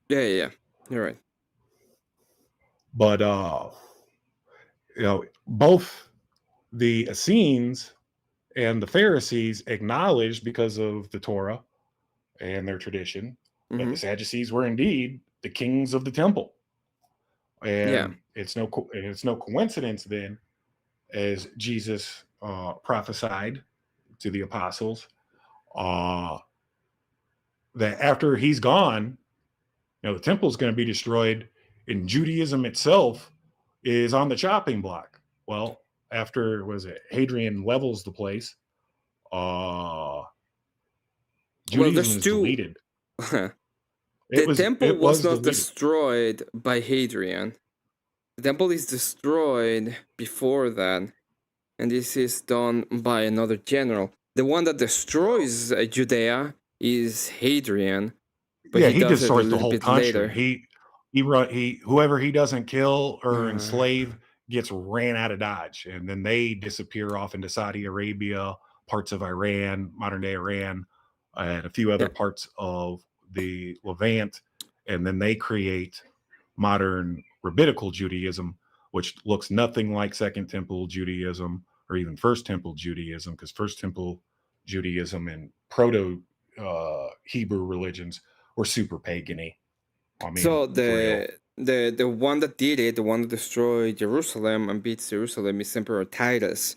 Yeah. You're right. But both the Essenes and the Pharisees acknowledged, because of the Torah and their tradition that Mm-hmm. the Sadducees were indeed the kings of the temple. Yeah. And it's no coincidence then, as Jesus prophesied to the apostles, uh, that after he's gone, the temple is going to be destroyed, and Judaism itself is on the chopping block. Well, after Hadrian levels the place, uh, Well, Judaism there's is two. deleted. The temple It was was not deleted. destroyed by Hadrian. The temple is destroyed before that, and this is done by another general. The one that destroys Judea is Hadrian, but Yeah, he he does it a destroys the little whole bit country. later. He whoever he doesn't kill or Uh, enslave gets ran out of Dodge, and then they disappear off into Saudi Arabia, parts of Iran, modern day Iran, and a few other yeah. parts of the Levant, and then they create modern rabbinical Judaism, which looks nothing like Second Temple Judaism or even First Temple Judaism, because First Temple Judaism and proto Hebrew religions were super pagany. I mean, So for real. the one that did it, the one that destroyed Jerusalem and beats Jerusalem, is Emperor Titus,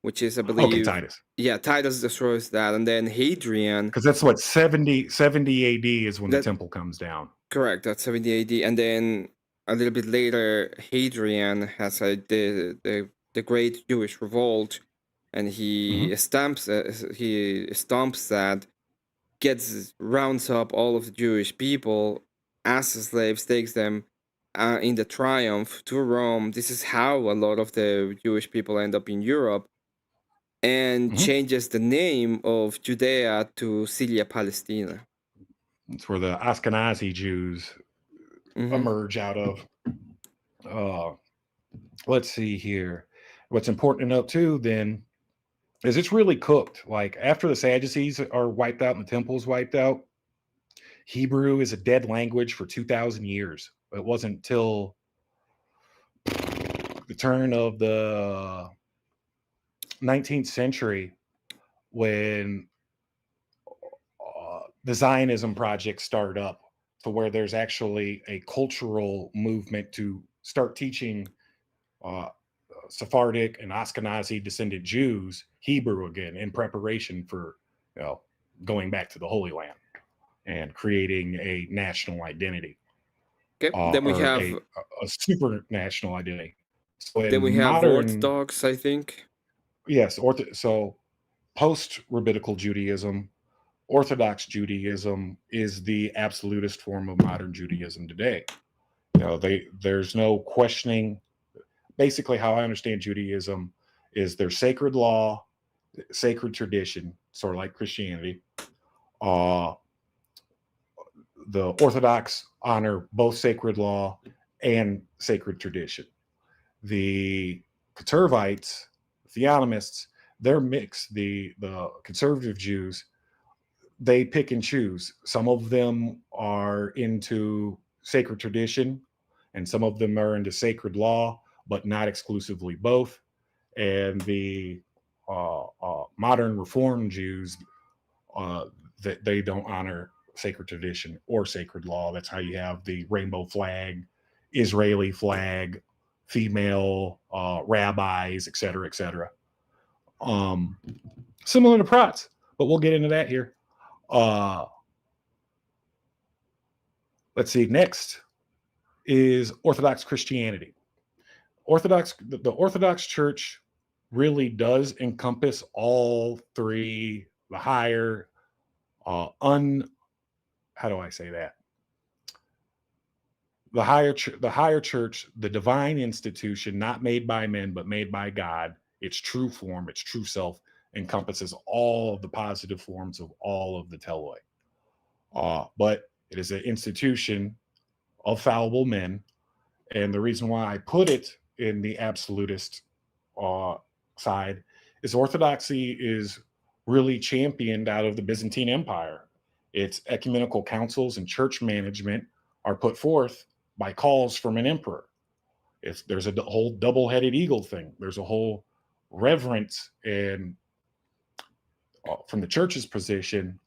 which is, I Okay, believe, Titus. yeah, Titus destroys that, and then Hadrian. Because that's what 70 AD is when the That temple comes down. correct. That's 70 AD, and then a little bit later, Hadrian has the Great Jewish Revolt, and he stomps that, rounds up all of the Jewish people as slaves, takes them in the triumph to Rome. This is how a lot of the Jewish people end up in Europe, and Mhm. changes the name of Judea to Syria Palestina. It's where the Ashkenazi Jews Mm-hmm. emerge out of. Uh, let's see here. What's important to note too, then, is it's really cooked. Like after the Sadducees are wiped out and the temple is wiped out, Hebrew is a dead language for 2,000 years. It wasn't until the turn of the 19th century when the Zionism project started up, to where there's actually a cultural movement to start teaching uh, Sephardic and Ashkenazi descendant Jews Hebrew again in preparation for you know, going back to the Holy Land and creating a national identity, Okay. Then we or have a super national identity. So in then we have modern, Orthodox, I think. yes, so post rabbinical Judaism, Orthodox Judaism is the absolutist form of modern Judaism today. There's no questioning. Basically, how I understand Judaism is their sacred law, sacred tradition, sort of like Christianity. Uh, the Orthodox honor both sacred law and sacred tradition. The Conservites, Theonomists, they're mixed. The conservative Jews, they pick and choose. Some of them are into sacred tradition, and some of them are into sacred law, but not exclusively both. And the modern Reform Jews, that they don't honor sacred tradition or sacred law. That's how you have the rainbow flag, Israeli flag, female rabbis, et cetera, et cetera. Um, Similar to Prots, but we'll get into that here. Let's see. Next is Orthodox Christianity. The Orthodox Church really does encompass all three. The higher, how do I say that? The higher church, the divine institution, not made by men but made by God. Its true form, its true self, encompasses all of the positive forms of all of the teloi. But it is an institution of fallible men. And the reason why I put it in the absolutist uh, side is orthodoxy is really championed out of the Byzantine Empire. Its ecumenical councils and church management are put forth by calls from an emperor. There's a whole double-headed eagle thing. There's a whole reverence and from the church's position,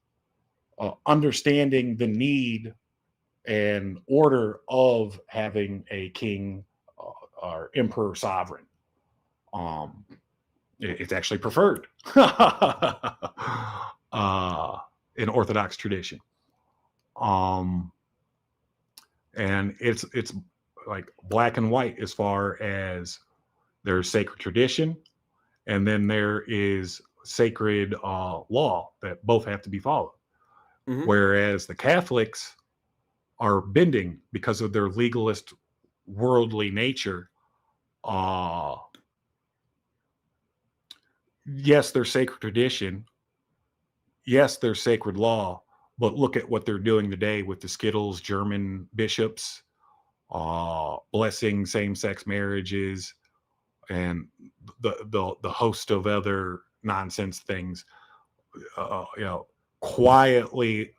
understanding the need and order of having a king or emperor sovereign. It's actually preferred in Orthodox tradition. And it's like black and white as far as there's sacred tradition, and then there is sacred law that both have to be followed. Mhm. Whereas the Catholics are bending because of their legalist, worldly nature. Yes, there's sacred tradition. Yes, there's sacred law. But look at what they're doing today with the Skittles, German bishops, blessing same-sex marriages, and the host of other nonsense things. Quietly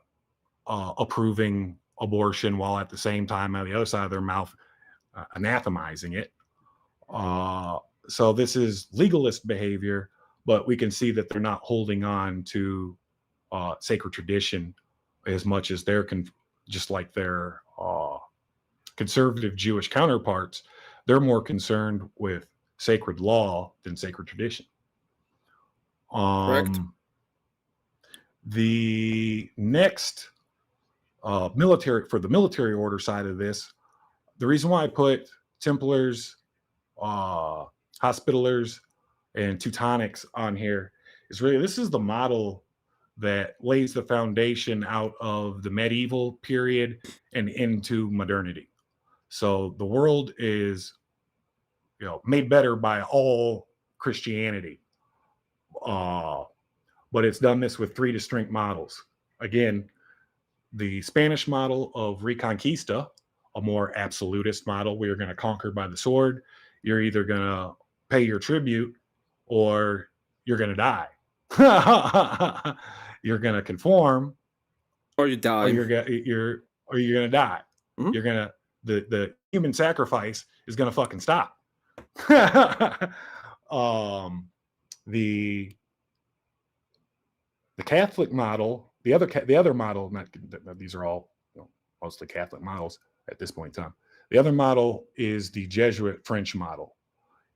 approving abortion while at the same time on the other side of their mouth anathemizing it. So this is legalist behavior, but we can see that they're not holding on to sacred tradition as much as they're just like their conservative Jewish counterparts. They're more concerned with sacred law than sacred tradition. Correct. The next military order side of this, the reason why I put Templars, Hospitallers, and Teutonics on here is really this is the model that lays the foundation out of the medieval period and into modernity. So the world is, made better by all Christianity, but it's done this with three distinct models. Again, the Spanish model of Reconquista, a more absolutist model. We are going to conquer by the sword. You're either going to pay your tribute or you're going to die. You're going to conform, or you die, or you're going to die. Mhm. You're going to the human sacrifice is going to fucking stop. The Catholic model, the other model, these are all mostly Catholic models at this point in time. The other model is the Jesuit French model.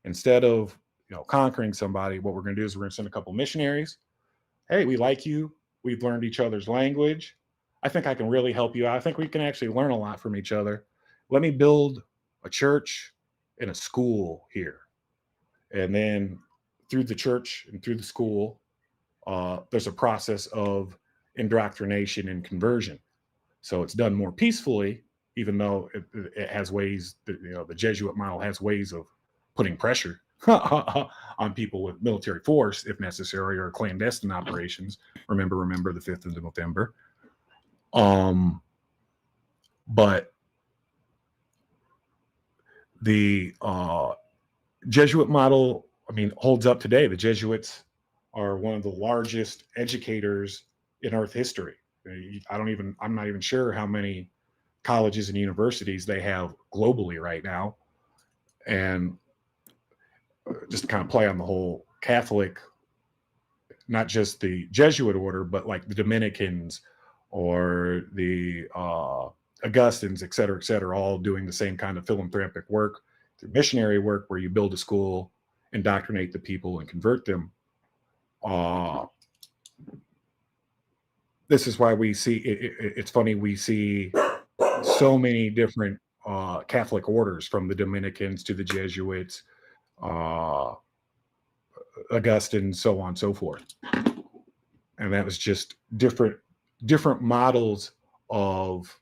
Instead of conquering somebody, what we're going to do is we're going to send a couple missionaries. Hey, we like you. We've learned each other's language. I think I can really help you out. I think we can actually learn a lot from each other. Let me build a church and a school here. And then through the church and through the school, there's a process of indoctrination and conversion. So it's done more peacefully, even though it has ways that, the Jesuit model has ways of putting pressure on people with military force, if necessary, or clandestine operations. Remember the 5th of November. But the Jesuit model, holds up today. The Jesuits are one of the largest educators in Earth history. I'm not even sure how many colleges and universities they have globally right now. And just to kind of play on the whole Catholic, not just the Jesuit order, but like the Dominicans or the Augustines, et cetera, all doing the same kind of philanthropic work, through missionary work, where you build a school, indoctrinate the people, and convert them. This is why we see it's funny, we see so many different Catholic orders, from the Dominicans to the Jesuits, Augustine, so on and so forth. And that was just different models of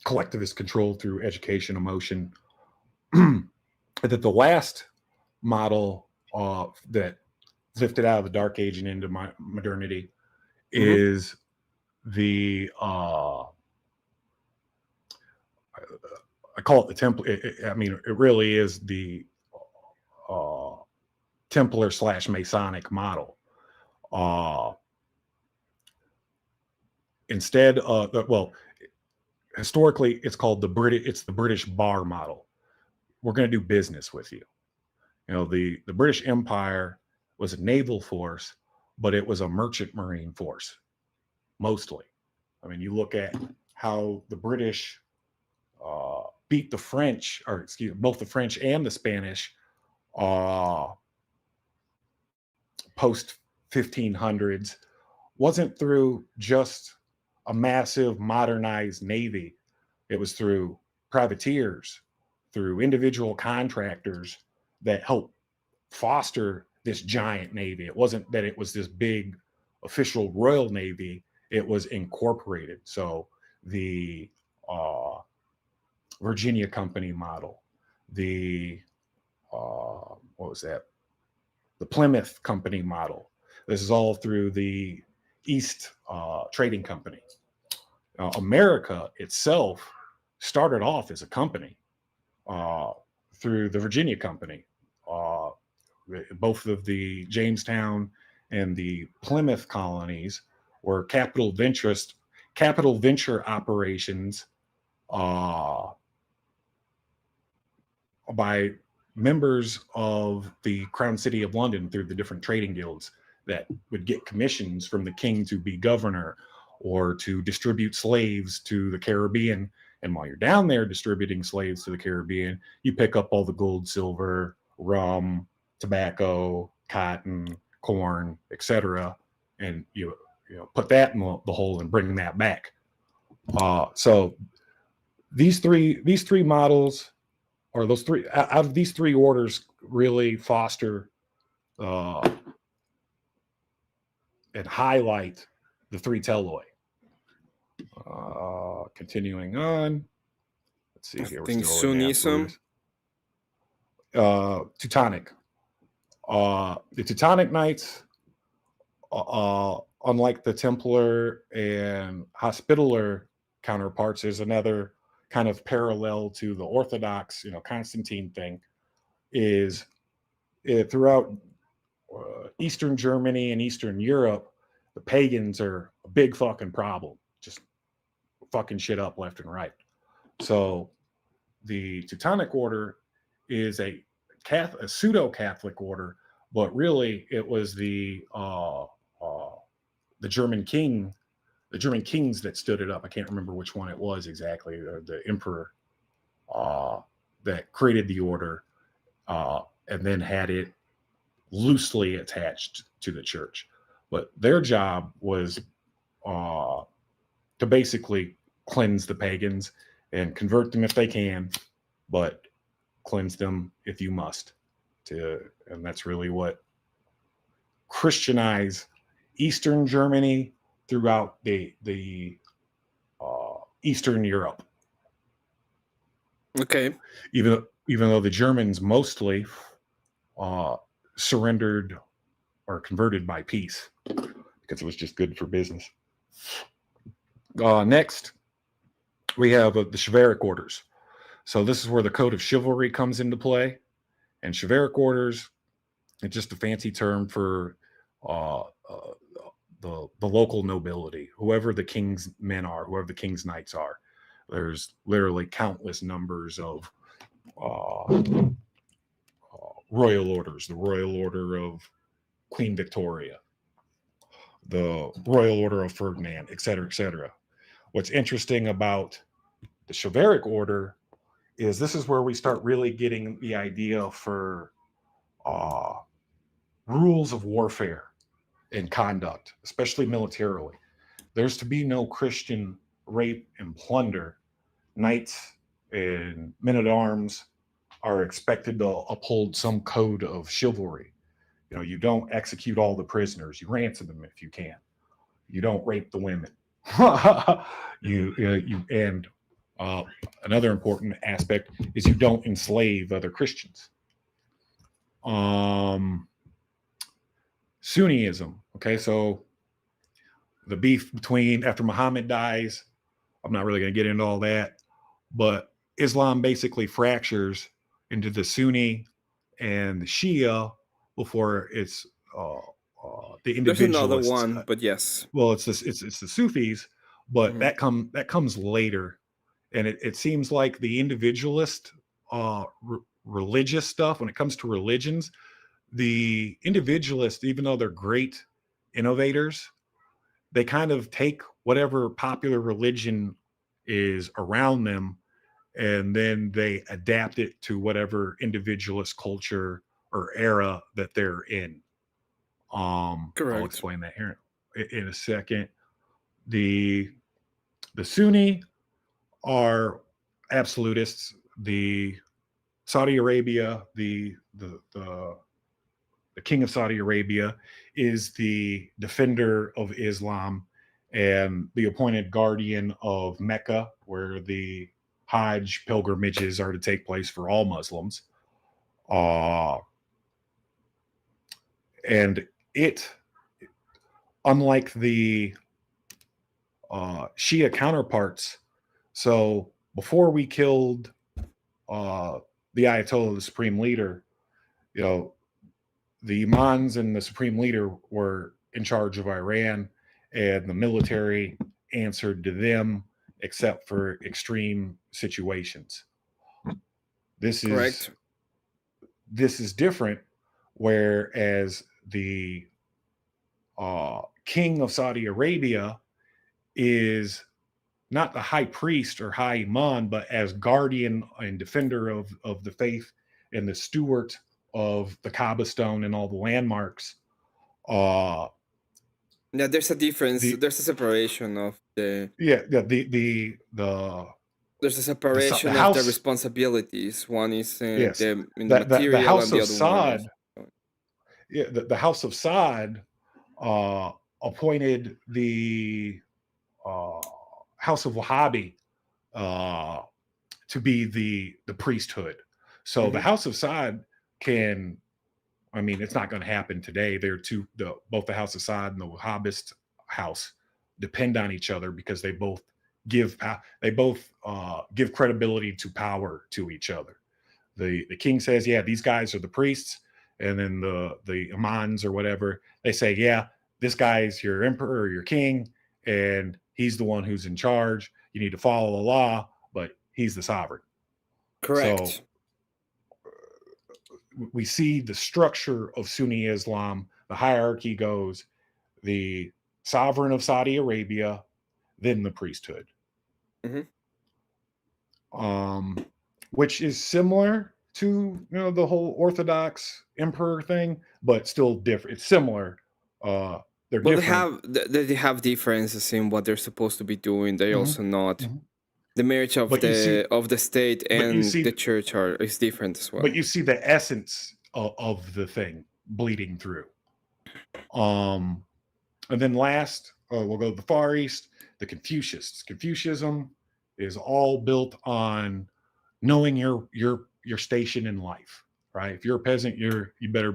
collectivist control through education, emotion. That the last model that lifted out of the Dark Age and into modernity is the I call it the Templar. It really is the Templar / Masonic model. Instead of historically it's called the British Bar model. We're going to do business with you. The British Empire was a naval force, but it was a merchant marine force, mostly. I mean, you look at how the British beat the French, or excuse me, both the French and the Spanish post 1500s, wasn't through just a massive modernized navy. It was through privateers, through individual contractors that helped foster this giant navy. It wasn't that it was this big official Royal Navy, it was incorporated. So the Virginia Company model, the what was that? The Plymouth Company model. This is all through the East Trading Company. America itself started off as a company through the Virginia Company. Both of the Jamestown and the Plymouth colonies were capital venture operations by members of the Crown City of London through the different trading guilds that would get commissions from the king to be governor or to distribute slaves to the Caribbean. And while you're down there distributing slaves to the Caribbean, you pick up all the gold, silver, rum, tobacco, cotton, corn, etc., and you put that in the hole and bring that back. So these three models, or those three out of these three orders, really foster and highlight the three telloi. Continuing on, let's see here. I think Sunnism. Teutonic. The Teutonic Knights, unlike the Templar and Hospitaller counterparts, is another kind of parallel to the Orthodox, Constantine thing, is throughout Eastern Germany and Eastern Europe, the pagans are a big fucking problem, just fucking shit up left and right. So the Teutonic Order is a pseudo-Catholic order, but really it was the German kings that stood it up. I can't remember which one it was exactly, the emperor that created the order and then had it loosely attached to the church. But their job was to basically cleanse the pagans and convert them if they can, but cleanse them if you must. And that's really what Christianized Eastern Germany throughout the Eastern Europe. Okay. Even though the Germans mostly surrendered or converted by peace, because it was just good for business. Next, we have the chivalric orders. So this is where the code of chivalry comes into play. And chivalric orders, it's just a fancy term for the local nobility, whoever the king's men are, whoever the king's knights are. There's literally countless numbers of royal orders. The Royal Order of Queen Victoria, the Royal Order of Ferdinand, etc., etc. What's interesting about the chivalric order is this is where we start really getting the idea for rules of warfare and conduct, especially militarily. There's to be no Christian rape and plunder. Knights and men-at-arms are expected to uphold some code of chivalry. You don't execute all the prisoners. You ransom them if you can. You don't rape the women. And another important aspect is you don't enslave other Christians. Sunnism. Okay, so the beef between after Muhammad dies, I'm not really going to get into all that, but Islam basically fractures into the Sunni and the Shia before it's the individualists. There's another one, but yes. Well, it's the Sufis, but that comes later, and it seems like the individualist religious stuff, when it comes to religions, the individualists, even though they're great innovators. They kind of take whatever popular religion is around them, and then they adapt it to whatever individualist culture or era that they're in. I'll Correct. explain that here in a second. The Sunni are absolutists. The Saudi Arabia, the king of Saudi Arabia, is the defender of Islam and the appointed guardian of Mecca, where the Hajj pilgrimages are to take place for all Muslims. And it, unlike the Shia counterparts, so before we killed the Ayatollah, the supreme leader, you know, the imams and the supreme leader were in charge of Iran, and the military answered to them, except for extreme situations. This Correct. is different, whereas the king of Saudi Arabia is not the high priest or high imam, but as guardian and defender of the faith and the steward of the Kaaba stone and all the landmarks. Yeah, there's a difference. The There's a separation of the. yeah, There's a the separation of the house. responsibilities. One is Yes, the in the the material, and house the of other one is. Saad. Yeah, the house of Saad appointed the house of Wahhabi to be the priesthood. So the house of Saad can, I mean, it's not going to happen today. They're both the house of Saad and the Wahhabist house depend on each other because they both give credibility to power to each other. The king says, yeah, these guys are the priests, and then the imams or whatever, they say, yeah, this guy's your emperor or your king, and he's the one who's in charge. You need to follow the law, but he's the sovereign. Correct. So we see the structure of Sunni Islam. The hierarchy goes the sovereign of Saudi Arabia, then the priesthood. Which is similar to the whole Orthodox emperor thing, but still different. It's similar. They're different. They have differences in what they're supposed to be doing. They also not. The marriage of the state and the church is different as well. But you see the essence of the thing bleeding through. And then last, we'll go to the Far East, the Confucianists. Confucianism is all built on knowing your station in life, right? If you're a peasant, you better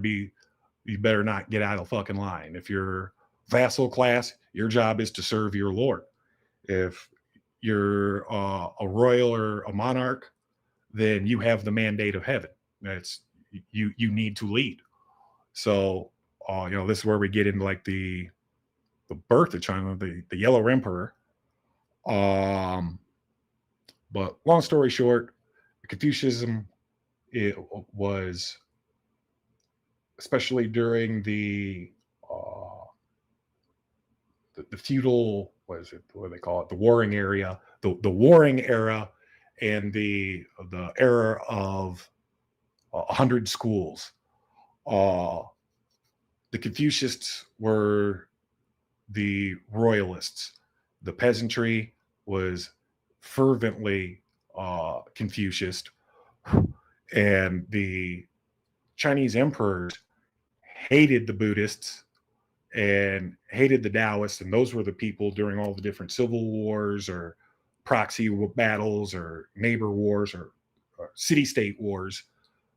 not get out of the fucking line. If you're vassal class, your job is to serve your lord. If you're a royal or a monarch, then you have the mandate of heaven. That's you need to lead. So this is where we get into like the birth of China, the Yellow Emperor. But long story short, Confucianism, it was, especially during the feudal, what do they call it? The warring area, the warring era, and the era of 100 schools. The Confucianists were the royalists. The peasantry was fervently Confucianist, and the Chinese emperors hated the Buddhists and hated the Taoists, and those were the people during all the different civil wars or proxy battles or neighbor wars or city-state wars.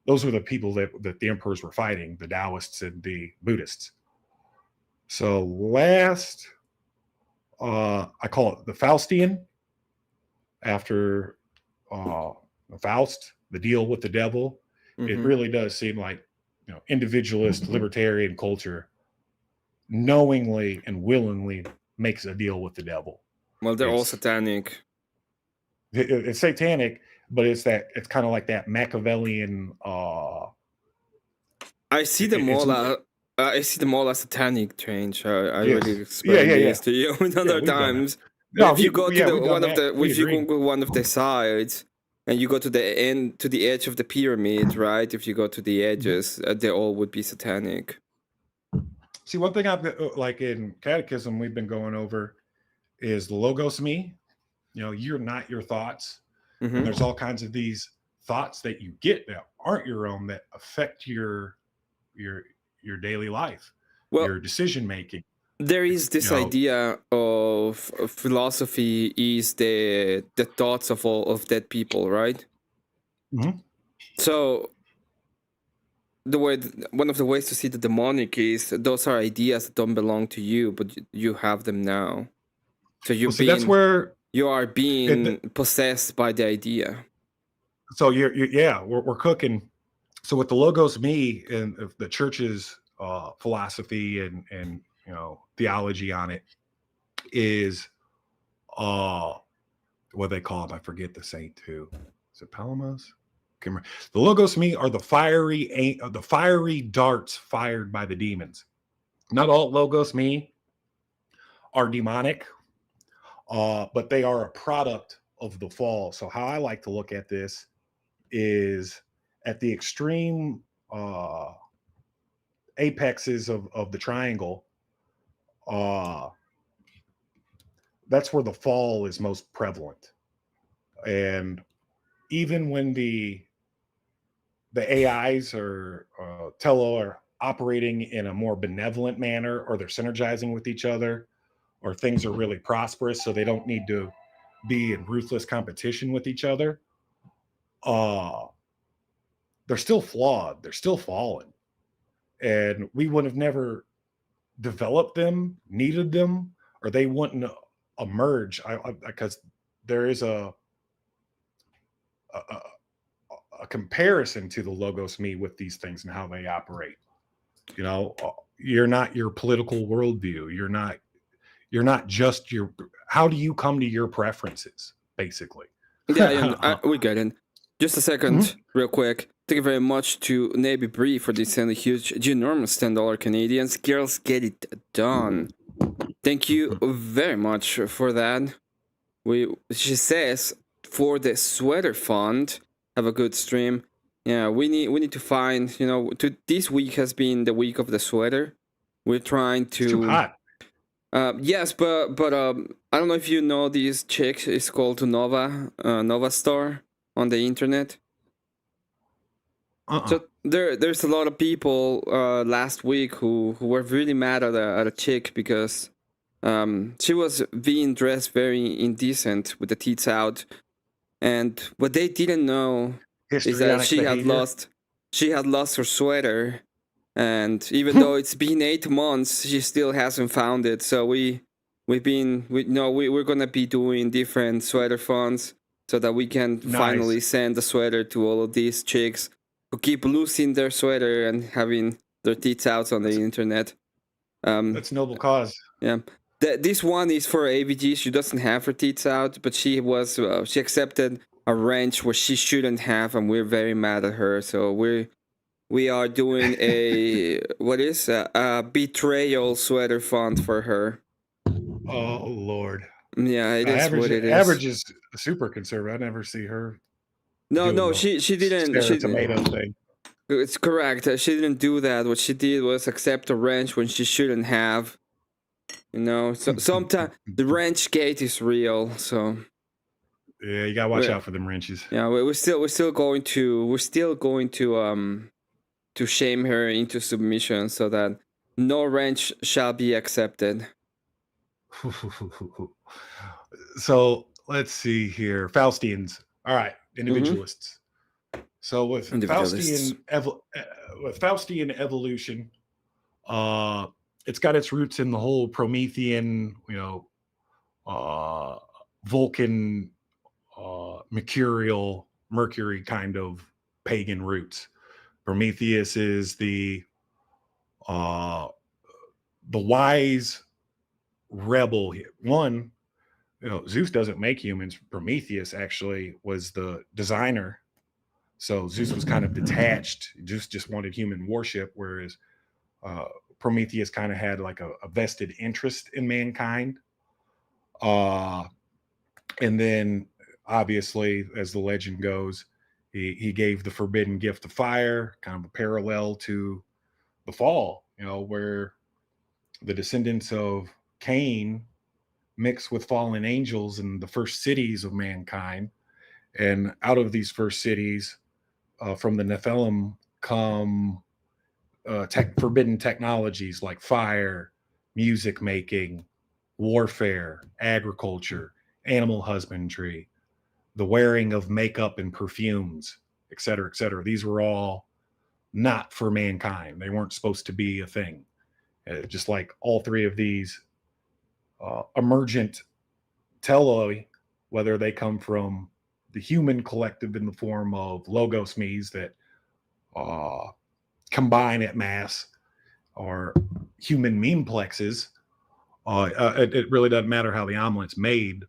Those were the people that the emperors were fighting, the Taoists and the Buddhists. So last, I call it the Faustian, after Faust, the deal with the devil. It really does seem like individualist libertarian culture knowingly and willingly makes a deal with the devil. Well, they're all satanic. It's satanic, but it's kind of like that Machiavellian. I see them all. I see them all as satanic change. I Yes. already Yeah, explained yeah, yeah. this to you Yeah, other we've done that. times. No, If you go to yeah, the we've done one of that. the We if you agree. go to one of the sides and you go to the end to the edge of the pyramid, right? If you go to the edges, they all would be satanic. See, one thing I've like in catechism we've been going over is the logos me. You know, you're not your thoughts, and Hmm. there's all kinds of these thoughts that you get that aren't your own that affect your your daily life, Well, your decision making. there is You this know, idea of philosophy is the thoughts of all of dead people, right? Mhm. So the way one of the ways to see the demonic is those are ideas that don't belong to you, but you have them now. So Well, see, that's where you are being it. possessed by the idea. So yeah, we're cooking. So with the logos me and the church's philosophy and you know theology on it is uh what they call them. I forget the saint too. Is it Palamas? Can't remember. The logos me are the fiery darts fired by the demons. Not all logos me are demonic, but they are a product of the fall. So how I like to look at this is at the extreme apexes of the triangle. Uh, that's where the fall is most prevalent, and even when the AIs or Tello are operating in a more benevolent manner, or they're synergizing with each other, or things are really prosperous, so they don't need to be in ruthless competition with each other. Uh, they're still flawed. They're still fallen, and we would have never developed them, needed them, or they wouldn't emerge. Because there is a a comparison to the logos me with these things and how they operate. You know, you're not your political worldview. You're not just your. How do you come to your preferences, basically? Yeah, we get it. Just a second, Mhm. real quick. Thank you very much to Navy Bree for this and a huge, ginormous $10 Canadians. Girls get it done. Thank you very much for that. She says for the sweater fund, have a good stream. Yeah, we need to find, this week has been the week of the sweater. We're trying It's too to hot. yes, but I don't know if you know this chick. It's called Nova Star on the internet. Uh-uh. So there's a lot of people last week who were really mad at a chick because she was being dressed very indecent with the teeth out, and what they didn't know is that Histrionic behavior. she had lost her sweater, and even though it's been 8 months, she still hasn't found it. So we're gonna be doing different sweater funds so that we can Nice. finally send the sweater to all of these chicks who keep losing their sweater and having their teeth out on the internet. Um, That's noble cause. yeah. This one is for AVG. She doesn't have her teeth out, but she accepted a wrench where she shouldn't have, and we're very mad at her. So we are doing a betrayal sweater font for her. Oh Lord. Yeah, it is Average what it is. average is super conservative. I never see her No, doing no, the she didn't. Sarah tomato thing. It's correct. She didn't do that. What she did was accept a wrench when she shouldn't have. So sometimes the wrench gate is real. So Yeah, you gotta watch we out for them wrenches. yeah, we're still going to shame her into submission so that no wrench shall be accepted. So let's see here. Faustians. All right, Mm-hmm. individualists. So Individualists. With Faustian evolution, uh, it's got its roots in the whole Promethean, uh, Vulcan, Mercury kind of pagan roots. Prometheus is uh, the wise rebel. One, Zeus doesn't make humans. Prometheus actually was the designer. So Zeus was kind of detached. Zeus just wanted human worship, whereas Prometheus kind of had like a vested interest in mankind. And then obviously, as the legend goes, he gave the forbidden gift of fire, kind of a parallel to the fall, where the descendants of Cain mix with fallen angels in the first cities of mankind. And out of these first cities, from the Nephilim, come forbidden technologies like fire, music making, warfare, agriculture, animal husbandry, the wearing of makeup and perfumes, et cetera, et cetera. These were all not for mankind. They weren't supposed to be a thing. Just like all three of these emergent teloi, whether they come from the human collective in the form of logos me's that combine at mass, or human memeplexes, it really doesn't matter how the omelet's made.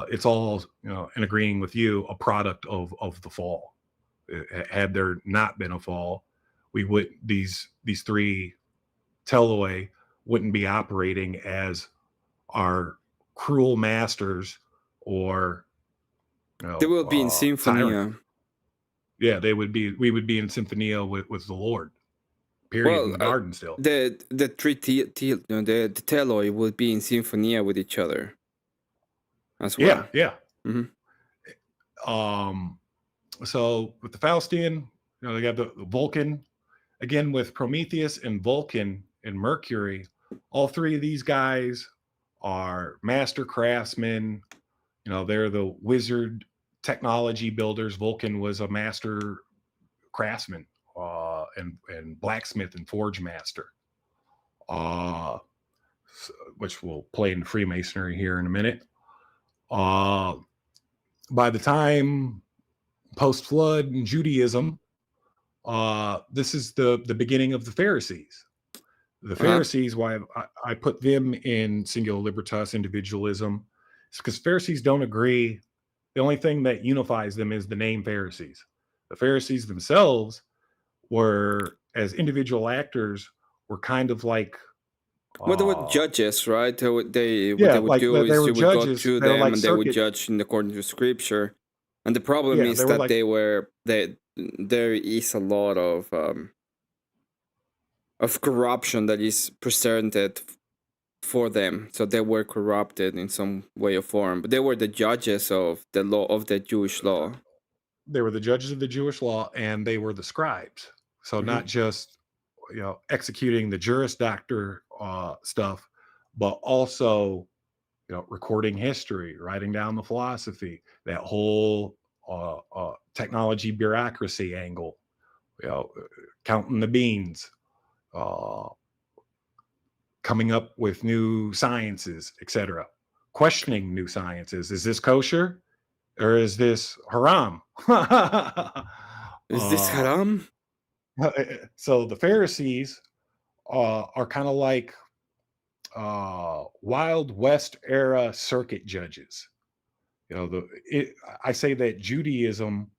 It's all, in agreeing with you, a product of the fall. Had there not been a fall, we would these three teloi wouldn't be operating as our cruel masters, or They will be in Symphonia. tyrant. Yeah, we would be in Symphonia with the Lord. Period. In the garden still. The three the teloi will be in Symphonia with each other as well. Yeah. Mm-hmm. So with the Faustian, they got the Vulcan, again with Prometheus and Vulcan and Mercury. All three of these guys are master craftsmen. They're the wizard technology builders. Vulcan was a master craftsman, and blacksmith and forge master, which will play in Freemasonry here in a minute. By the time post-flood and Judaism, this is the beginning of the Pharisees. The Pharisees, why I put them in singular libertas, individualism, is because Pharisees don't agree. The only thing that unifies them is the name Pharisees. The Pharisees themselves were, as individual actors, were kind of like well, they were judges, right? They would do is you would go through them, and they would judge in according to scripture. And the problem is that there is a lot of corruption that is presented for them. So they were corrupted in some way or form. But they were the judges of the law, of the Jewish law. They were the judges of the Jewish law, and they were the scribes. So not just executing the Juris Doctor stuff, but also recording history, writing down the philosophy, that whole technology bureaucracy angle, counting the beans, coming up with new sciences, etc., questioning new sciences. Is this kosher or is this haram? Is this haram? So the Pharisees are kind of like Wild West era circuit judges. I say that Judaism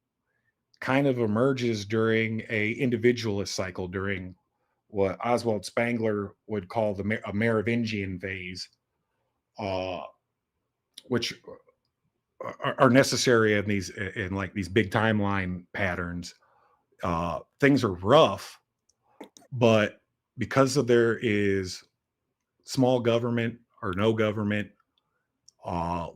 kind of emerges during a individualist cycle, during what Oswald Spengler would call a Merovingian phase, which are necessary in these big timeline patterns. Things are rough, but because there is small government or no government,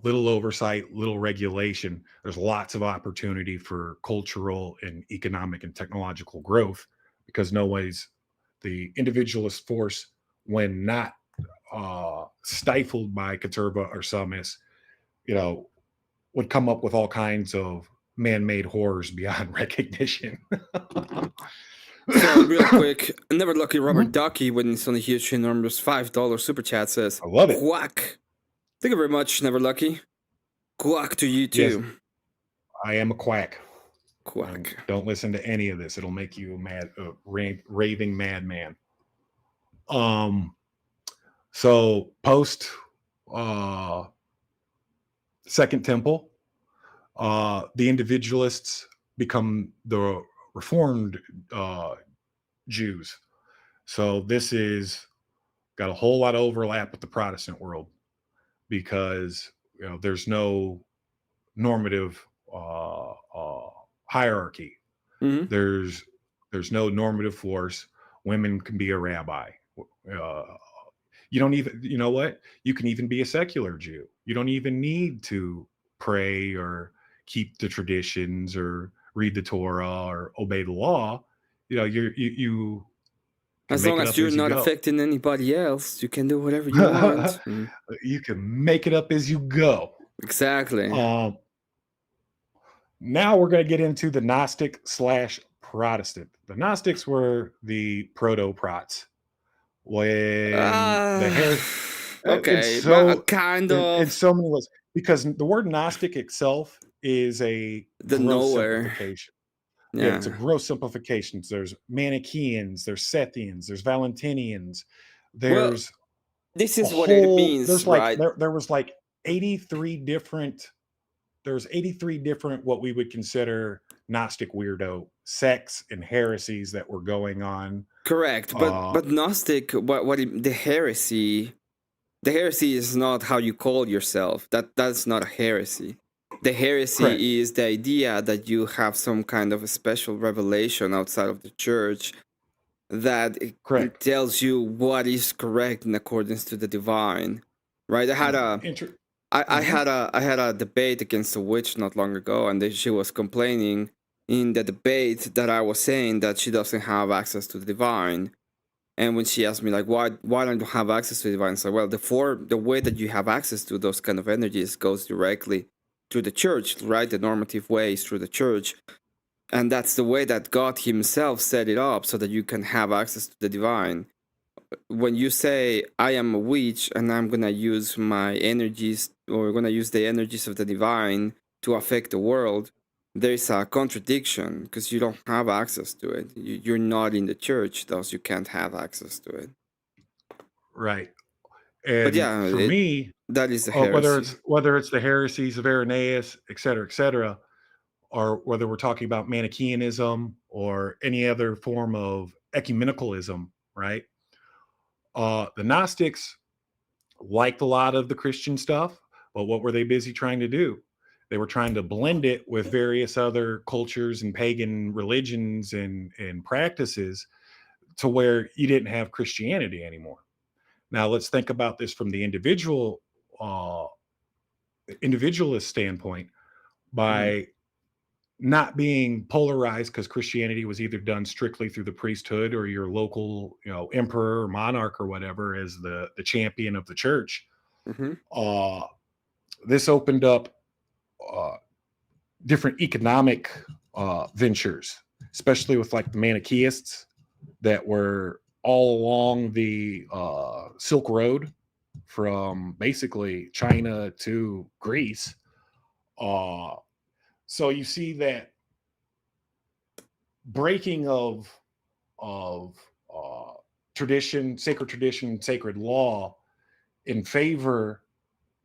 little oversight, little regulation, there's lots of opportunity for cultural and economic and technological growth, because the individualist force, when not stifled by Caterva or Summers, would come up with all kinds of man-made horrors beyond recognition. So real quick, Never Lucky Robert Ducky, when it's on a huge enormous $5 super chat, says, I love it. Quack. Thank you very much, Never Lucky. Quack to you too. Yes, I am a quack. Quack. And don't listen to any of this. It'll make you a raving madman. So post Second Temple, the individualists become the Reformed Jews. So this is got a whole lot of overlap with the Protestant world because there's no normative hierarchy. Hmm. There's no normative force. Women can be a rabbi. Uh, you don't even, you know what? You can even be a secular Jew. You don't even need to pray or keep the traditions or read the Torah or obey the law. You can As make long it as up you're as you not go. affecting anybody else, you can do whatever you want. Mm. You can make it up as you go. Exactly. Um, Now we're going to get into the Gnostic slash Protestant. The Gnostics were the proto-prots when the Uh, hair. It's okay, so kind in of so many ways because the word Gnostic itself is a the gross nowhere. simplification. Yeah, it's a Yeah. gross simplification. There's Manichaeans, there's Sethians, there's Valentinians, Well, there's this a is what it whole. means, There's like right? there was like 83 different there's 83 different what we would consider Gnostic weirdo sects and heresies that were going on. Correct. Uh, But Gnostic, the heresy is not how you call yourself. That's not a heresy. The Correct, heresy is the idea that you have some kind of a special revelation outside of the church that it correct. tells you what is correct in accordance to the divine. Right? Inter- I mhm. had a debate against a witch not long ago, and she was complaining in the debate that I was saying that she doesn't have access to the divine. And when she asked me like why don't you have access to the divine, I said, well, the way that you have access to those kind of energies goes directly through the church, right? The normative way is through the church, and that's the way that God Himself set it up so that you can have access to the divine. When you say I am a witch and I'm gonna use my energies or gonna use the energies of the divine to affect the world, there's a contradiction because you don't have access to it. You're not in the church, thus you can't have access to it. Right. But And yeah, for me, that is a whether heresy. it's the heresies of Irenaeus, et cetera, or whether we're talking about Manichaeanism or any other form of ecumenicalism, right? The Gnostics liked a lot of the Christian stuff, but what were they busy trying to do? They were trying to blend it with various other cultures and pagan religions and practices to where you didn't have Christianity anymore. Now let's think about this from the uh, individualist standpoint. Mhm. By not being polarized because Christianity was either done strictly through the priesthood or your local, emperor or monarch or whatever as the champion of the church. Mhm. Uh, this opened up uh, different economic ventures, especially with like the Manichaeists that were all along the Silk Road from basically China to Greece. Uh, so you see that breaking of tradition, sacred law in favor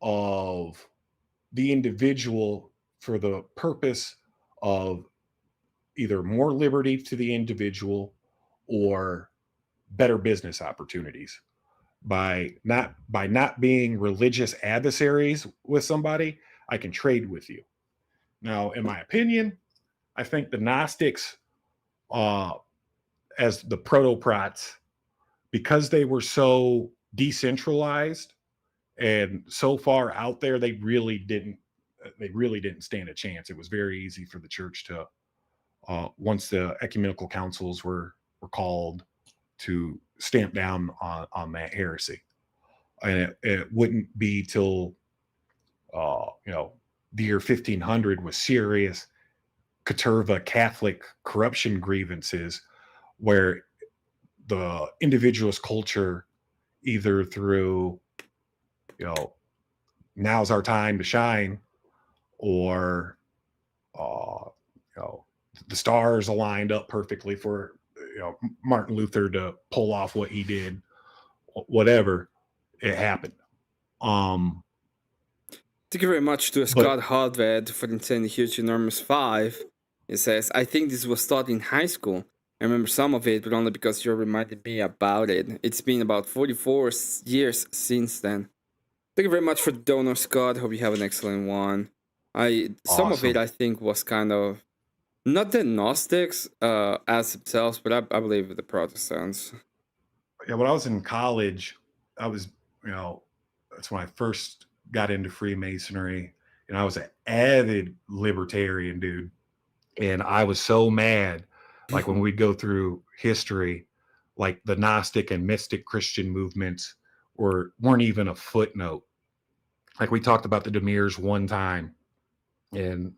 of the individual for the purpose of either more liberty to the individual or better business opportunities by not being religious adversaries with somebody. I can trade with you. Now in my opinion, I think the Gnostics uh as the proto-prots, because they were so decentralized and so far out there, they really didn't stand a chance. It was very easy for the church to once the ecumenical councils were called to stamp down on that heresy. And it wouldn't be till the year 1500 with serious caterva Catholic corruption grievances where the individualist culture, either through you know now's our time to shine, or uh, you know the stars aligned up perfectly for Martin Luther to pull off what he did, whatever, it happened. um Thank you very much to but Scott Hardwed for the Insane Huge Enormous 5. It says, I think this was taught in high school. I remember some of it, but only because you reminded me about it. It's been about 44 years since then. Thank you very much for the donor, Scott. Hope you have an excellent one. Some of it Awesome. I think was kind of not the Gnostics as themselves, but I believe the Protestants. Yeah, when I was in college, I was, you know, that's when I first got into Freemasonry, and I was an avid libertarian, dude. And I was so mad, like when we'd go through history, like the Gnostic and mystic Christian movements weren't even a footnote. Like we talked about the Demirs one time, and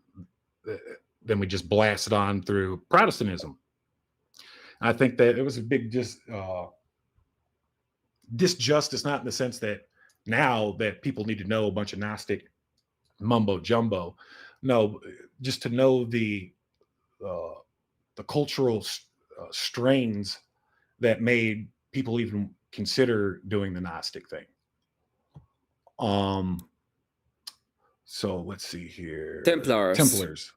uh, then we just blasted on through Protestantism. And I think that it was a big disjustice, not in the sense that now that people need to know a bunch of Gnostic mumbo jumbo. No, just to know uh, the cultural strains that made people even consider doing the Gnostic thing. So let's see here. Templars. Templars.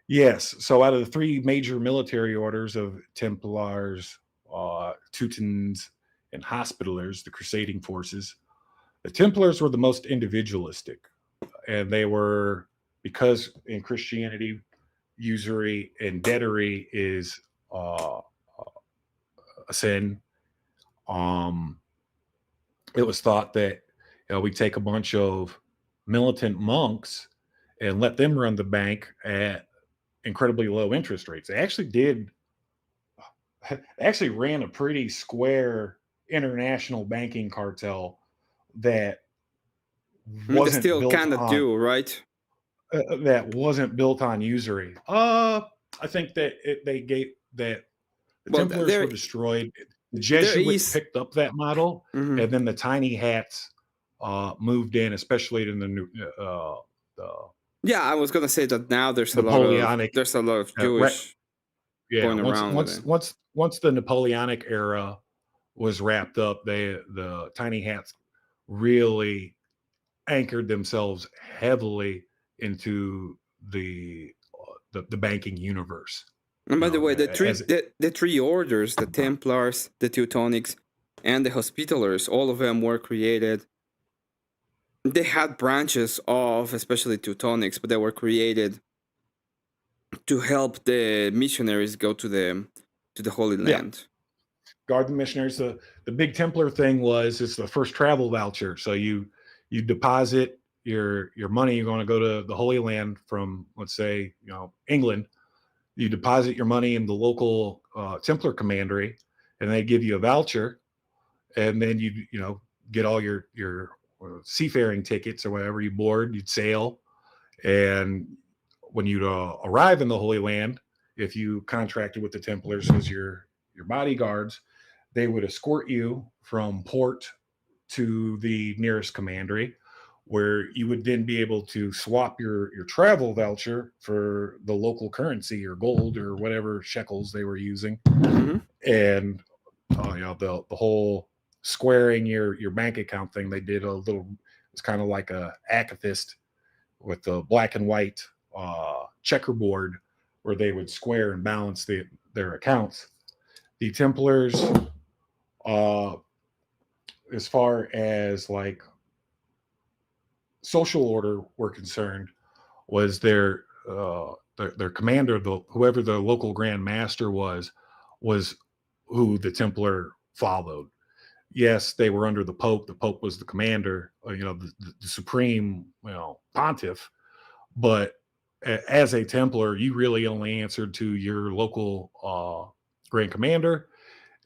Yes. So out of the three major military orders of Templars, Teutons, and Hospitallers, the crusading forces, the Templars were the most individualistic. And they were, because in Christianity, usury and debtory is a sin. It was thought that we take a bunch of militant monks and let them run the bank at incredibly low interest rates. They actually did. They actually ran a pretty square international banking cartel that They wasn't still built kind of on do, right? usury. I think that they gave that the Well, Templars were destroyed. The there Jesuits is. picked up that model, Mhm. and then the tiny hats moved in, especially in the Yeah, I was gonna say that now Napoleonic. there's a lot of Uh, re- Jewish yeah, going around with it. once the Napoleonic era was wrapped up, the tiny hats really anchored themselves heavily into the banking universe. And by the way, As the three orders, the Templars, the Teutonics, and the Hospitallers, all of them were created. They had branches of, especially Teutonics, but they were created to help the missionaries go to the Holy yeah, Land. garden missionaries. The big Templar thing was it's the first travel voucher. So you deposit your money. You're going to go to the Holy Land from, let's say, England. You deposit your money in the local Templar commandery, and they give you a voucher, and then you get all your seafaring tickets or whatever. You board, you'd sail, and when you'd arrive in the Holy Land, if you contracted with the Templars as your bodyguards, they would escort you from port to the nearest commandery, where you would then be able to swap your travel voucher for the local currency or gold or whatever shekels they were using. Mm-hmm. And the whole squaring your bank account thing, they did a little. It's kind of like a akathist with the black and white checkerboard, where they would square and balance their accounts. The Templars, uh, as far as like social order were concerned, was their commander, whoever the local grand master was who the Templar followed. Yes, they were under the Pope. The Pope was the commander, the supreme, pontiff. But as a Templar, you really only answered to your local grand commander,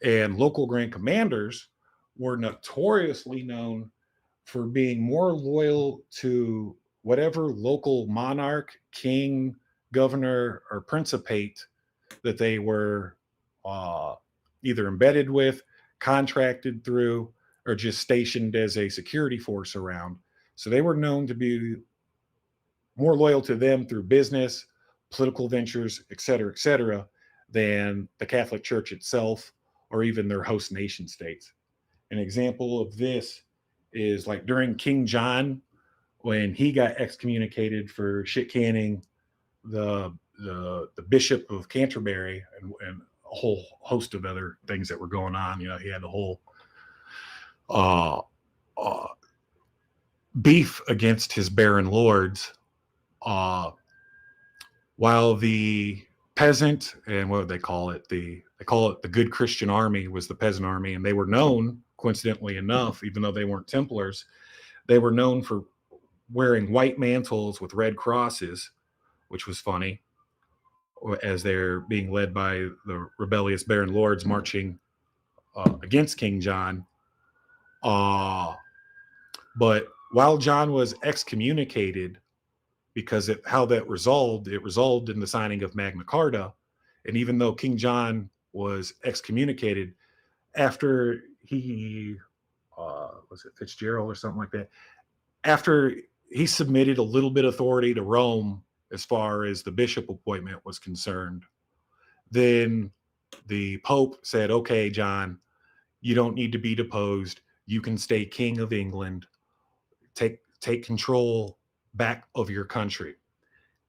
and local grand commanders were notoriously known for being more loyal to whatever local monarch, king, governor, or principate that they were either embedded with, contracted through, or just stationed as a security force around. So they were known to be more loyal to them through business, political ventures, et cetera, than the Catholic Church itself or even their host nation states. An example of this is like during King John, when he got excommunicated for shit canning the Bishop of Canterbury and whole host of other things that were going on. You know, he had the whole uh, uh, beef against his baron lords, while the peasant, and what would they call it? They call it the Good Christian Army, was the peasant army, and they were known, coincidentally enough, even though they weren't Templars, they were known for wearing white mantles with red crosses, which was funny, as they're being led by the rebellious baron lords marching against King John. But while John was excommunicated, because how that resolved, it resolved in the signing of Magna Carta. And even though King John was excommunicated, after he, was it Fitzgerald or something like that, after he submitted a little bit of authority to Rome as far as the bishop appointment was concerned, then the Pope said, okay, John, you don't need to be deposed. You can stay king of England. Take control back of your country.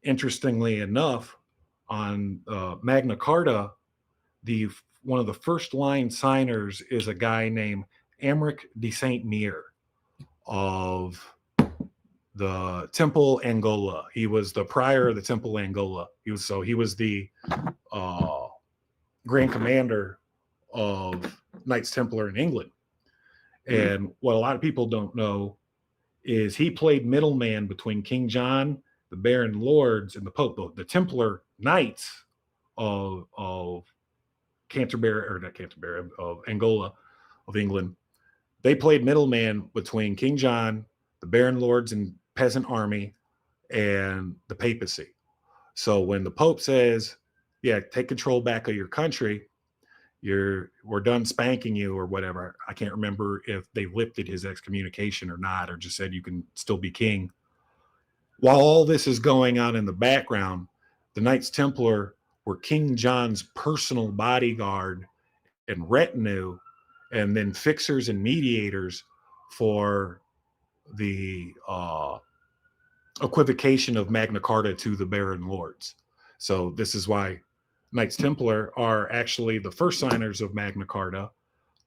Interestingly enough, on Magna Carta, one of the first line signers is a guy named Emmerich de Saint Mere of the Temple Angola. He was the prior of the Temple Angola. He was the Grand Commander of Knights Templar in England. And what a lot of people don't know is he played middleman between King John, the Baron Lords, and the Pope. The Templar Knights of Canterbury, or not Canterbury, of Angola, of England, they played middleman between King John, the Baron Lords and peasant army, and the papacy. So when the Pope says, yeah, take control back of your country, we're done spanking you or whatever. I can't remember if they lifted his excommunication or not, or just said you can still be king. While all this is going on in the background, the Knights Templar were King John's personal bodyguard and retinue, and then fixers and mediators for the equivocation of Magna Carta to the Baron Lords. So this is why Knights Templar are actually the first signers of Magna Carta,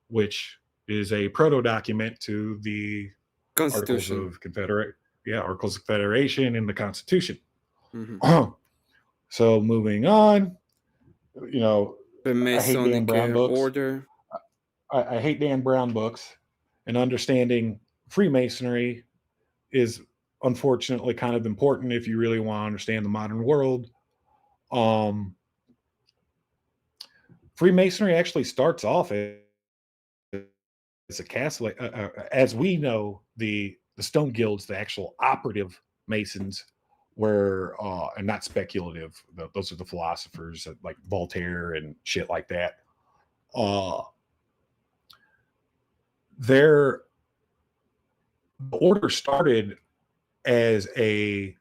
which is a proto-document to the Constitution. Articles of Confederation and the Constitution. Mm-hmm. So moving on, you know, The Masonic order. I hate Dan Brown books, and understanding Freemasonry is unfortunately kind of important if you really want to understand the modern world. Freemasonry actually starts off as a Catholic, as we know, the Stone Guilds, the actual operative Masons, were, and not speculative. Those are the philosophers like Voltaire and shit like that. The order started as a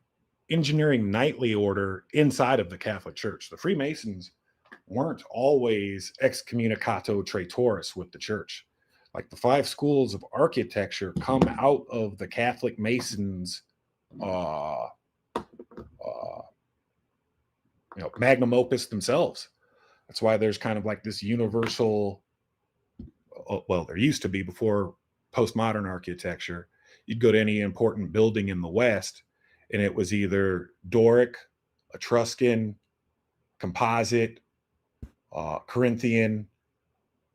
engineering knightly order inside of the Catholic Church. The Freemasons weren't always excommunicato traitoris with the church. Like the 5 schools of architecture come out of the Catholic Masons, magnum opus themselves. That's why there's kind of like this universal, well, there used to be before postmodern architecture. You'd go to any important building in the West, and it was either Doric, Etruscan, composite, Corinthian,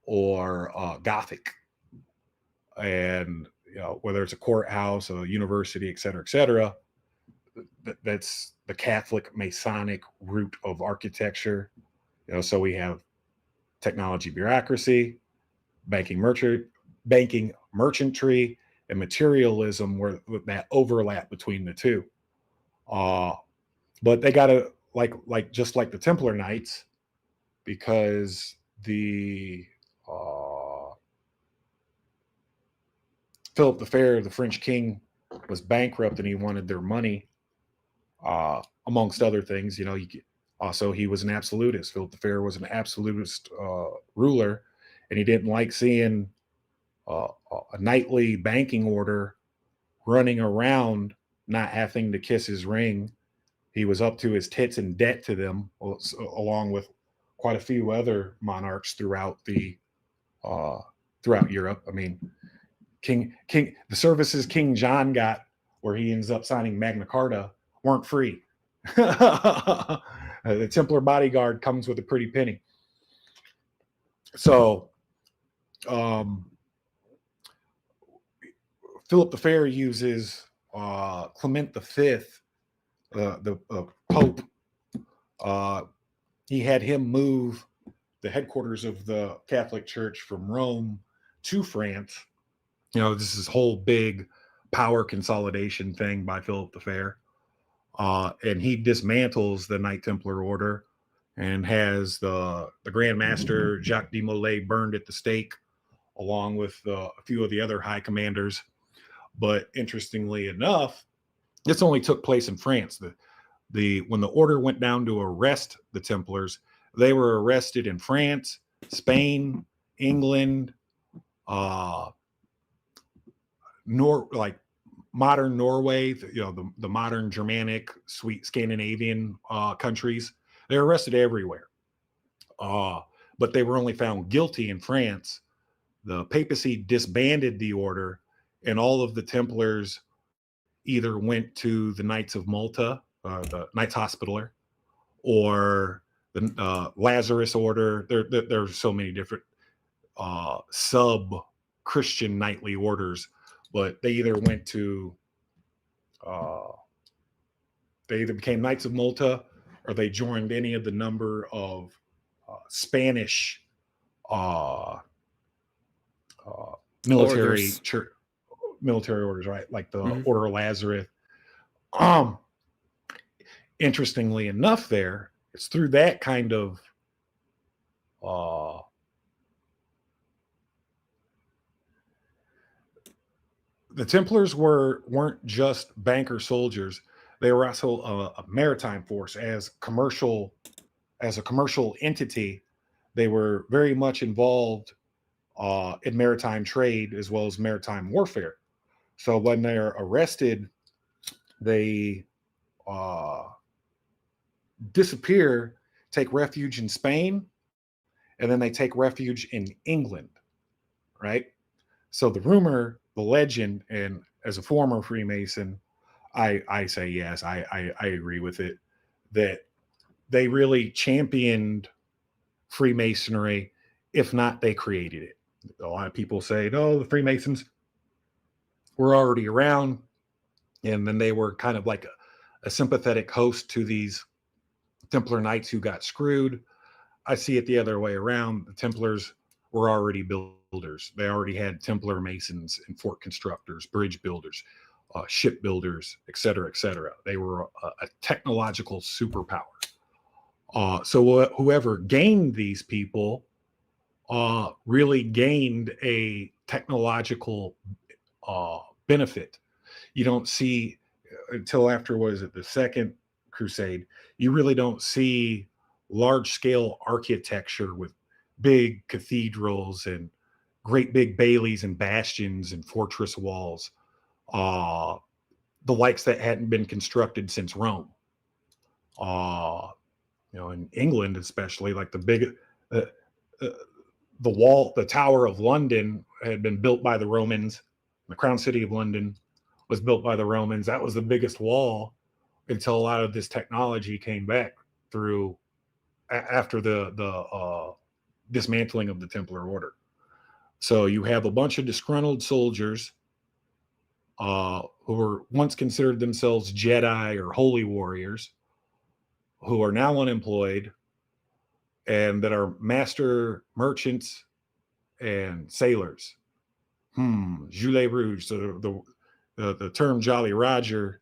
or Gothic. And whether it's a courthouse, a university, et cetera, that's the Catholic Masonic root of architecture. So we have technology, bureaucracy, banking, merchantry, and materialism, where that overlap between the two. But they got to just like the Templar Knights, because the Philip the Fair, the French king, was bankrupt and he wanted their money, amongst other things. Also, he was an absolutist. Philip the Fair was an absolutist ruler, and he didn't like seeing a knightly banking order running around not having to kiss his ring. He was up to his tits in debt to them, along with quite a few other monarchs throughout throughout Europe. I mean, the services King John got, where he ends up signing Magna Carta, weren't free. The Templar bodyguard comes with a pretty penny. So, Philip the Fair uses Clement V, the Pope. He had him move the headquarters of the Catholic Church from Rome to France. You know, this is whole big power consolidation thing by Philip the Fair. And he dismantles the Knight Templar Order and has the Grand Master Jacques de Molay burned at the stake, along with a few of the other high commanders. But interestingly enough, this only took place in France. When the order went down to arrest the Templars, they were arrested in France, Spain, England, like modern Norway, you know, the modern Germanic, sweet Scandinavian countries. They were arrested everywhere. But they were only found guilty in France. The papacy disbanded the order, and all of the Templars either went to the Knights of Malta, the Knights Hospitaller, or the Lazarus Order. There's so many different sub-Christian knightly orders, but they either went to, they either became Knights of Malta, or they joined any of the number of Spanish military orders, right? Like the Order of Lazarus. Interestingly enough, it's through that kind of the Templars weren't just banker soldiers. They were also a maritime force. As a commercial entity, they were very much involved in maritime trade as well as maritime warfare. So when they're arrested, they disappear, take refuge in Spain, and then they take refuge in England, right? So the rumor, the legend, and as a former Freemason, I say yes, I agree with it, that they really championed Freemasonry. If not, they created it. A lot of people say, no, the Freemasons were already around, and then they were kind of like a sympathetic host to these Templar Knights who got screwed. I see it the other way around. The Templars were already builders. They already had Templar masons and fort constructors, bridge builders, ship builders, et cetera, et cetera. They were a technological superpower. So whoever gained these people really gained a technological benefit. You don't see until after, what is it, the Second Crusade, you really don't see large scale architecture with big cathedrals and great big baileys and bastions and fortress walls, the likes that hadn't been constructed since Rome. You know, in England especially, like the wall, the Tower of London had been built by the Romans. The Crown City of London was built by the Romans. That was the biggest wall until a lot of this technology came back through after the dismantling of the Templar Order. So you have a bunch of disgruntled soldiers who were once considered themselves Jedi or holy warriors, who are now unemployed and that are master merchants and sailors. Gilet Rouge. So the term Jolly Roger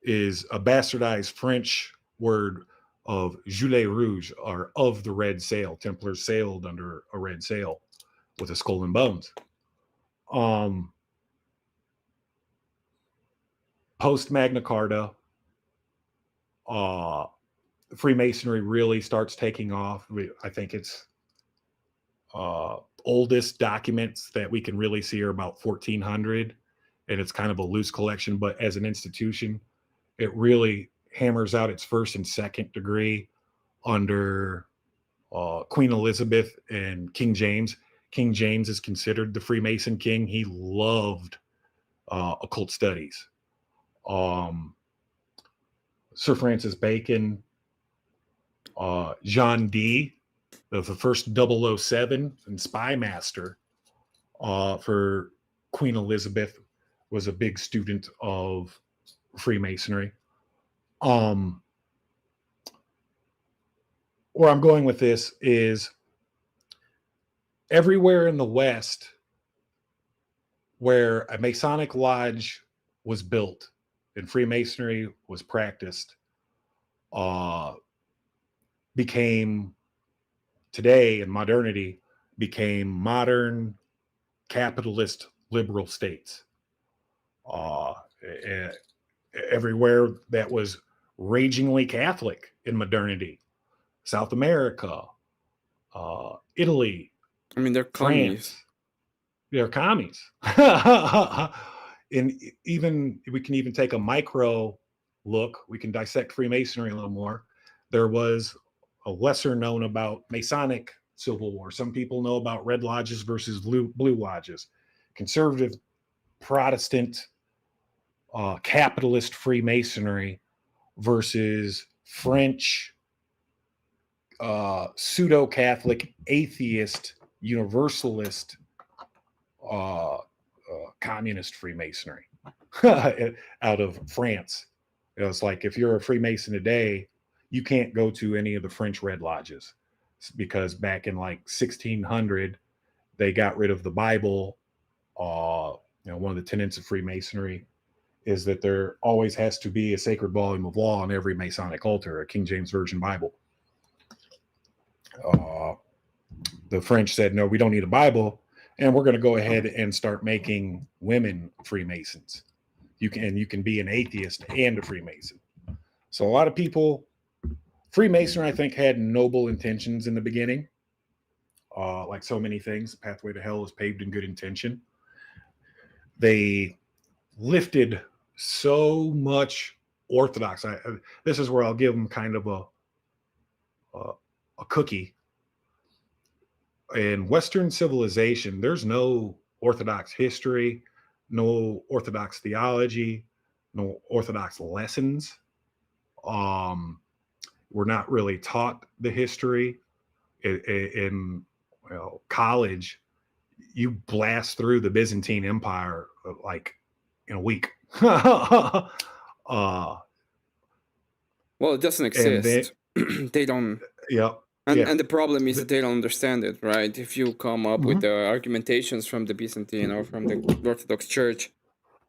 is a bastardized French word of Gilet Rouge, or of the red sail. Templars sailed under a red sail with a skull and bones. Post Magna Carta, Freemasonry really starts taking off. I think it's oldest documents that we can really see are about 1400, and it's kind of a loose collection, but as an institution, it really hammers out its first and second degree under Queen Elizabeth and King James. King James is considered the Freemason king. He loved occult studies. Sir Francis Bacon, John Dee, the first 007 and spy master for Queen Elizabeth, was a big student of Freemasonry. Where I'm going with this is everywhere in the West where a Masonic lodge was built and Freemasonry was practiced, became today in modernity, became modern capitalist liberal states. Everywhere that was ragingly Catholic in modernity, South America, Italy, I mean, they're commies. France, they're commies. And even we can even take a micro look. We can dissect Freemasonry a little more. There was a lesser known about Masonic Civil War. Some people know about red lodges versus blue lodges. Conservative Protestant capitalist Freemasonry versus French pseudo-Catholic atheist universalist communist Freemasonry out of France. It's like if you're a Freemason today, you can't go to any of the French red lodges because back in like 1600 they got rid of the Bible. One of the tenets of Freemasonry is that there always has to be a sacred volume of law on every Masonic altar, a King James Version Bible. The French said, no, we don't need a Bible, and we're going to go ahead and start making women Freemasons. You can be an atheist and a Freemason. So a lot of people, Freemasonry, I think, had noble intentions in the beginning. Like so many things, the pathway to hell is paved in good intention. They lifted so much orthodox. This is where I'll give them kind of a cookie. In Western civilization, there's no orthodox history, no orthodox theology, no orthodox lessons. We're not really taught the history. In college, you blast through the Byzantine Empire like in a week. Well, it doesn't exist. They don't. Yeah. And the problem is that they don't understand it, right? If you come up with the argumentations from the Byzantine or from the Orthodox Church,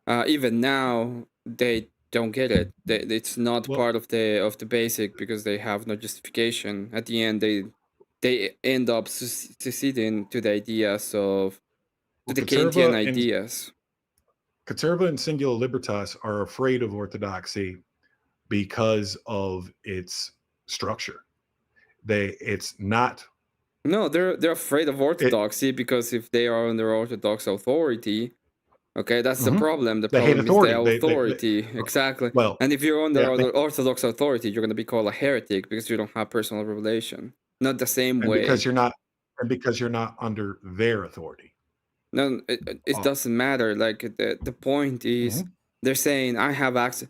even now they don't get it. It's not part of the basic because they have no justification. At the end, they end up succeeding to the ideas of the Kantian ideas. Conserva and Singular Libertas are afraid of orthodoxy because of its structure. It's not. No, they're afraid of orthodoxy because if they are under Orthodox authority, okay, that's the problem. The problem is the authority. Exactly. Well, and if you're under Orthodox authority, you're going to be called a heretic because you don't have personal revelation. Not the same way. Because you're not under their authority. No, it doesn't matter. Like the point is, they're saying I have access.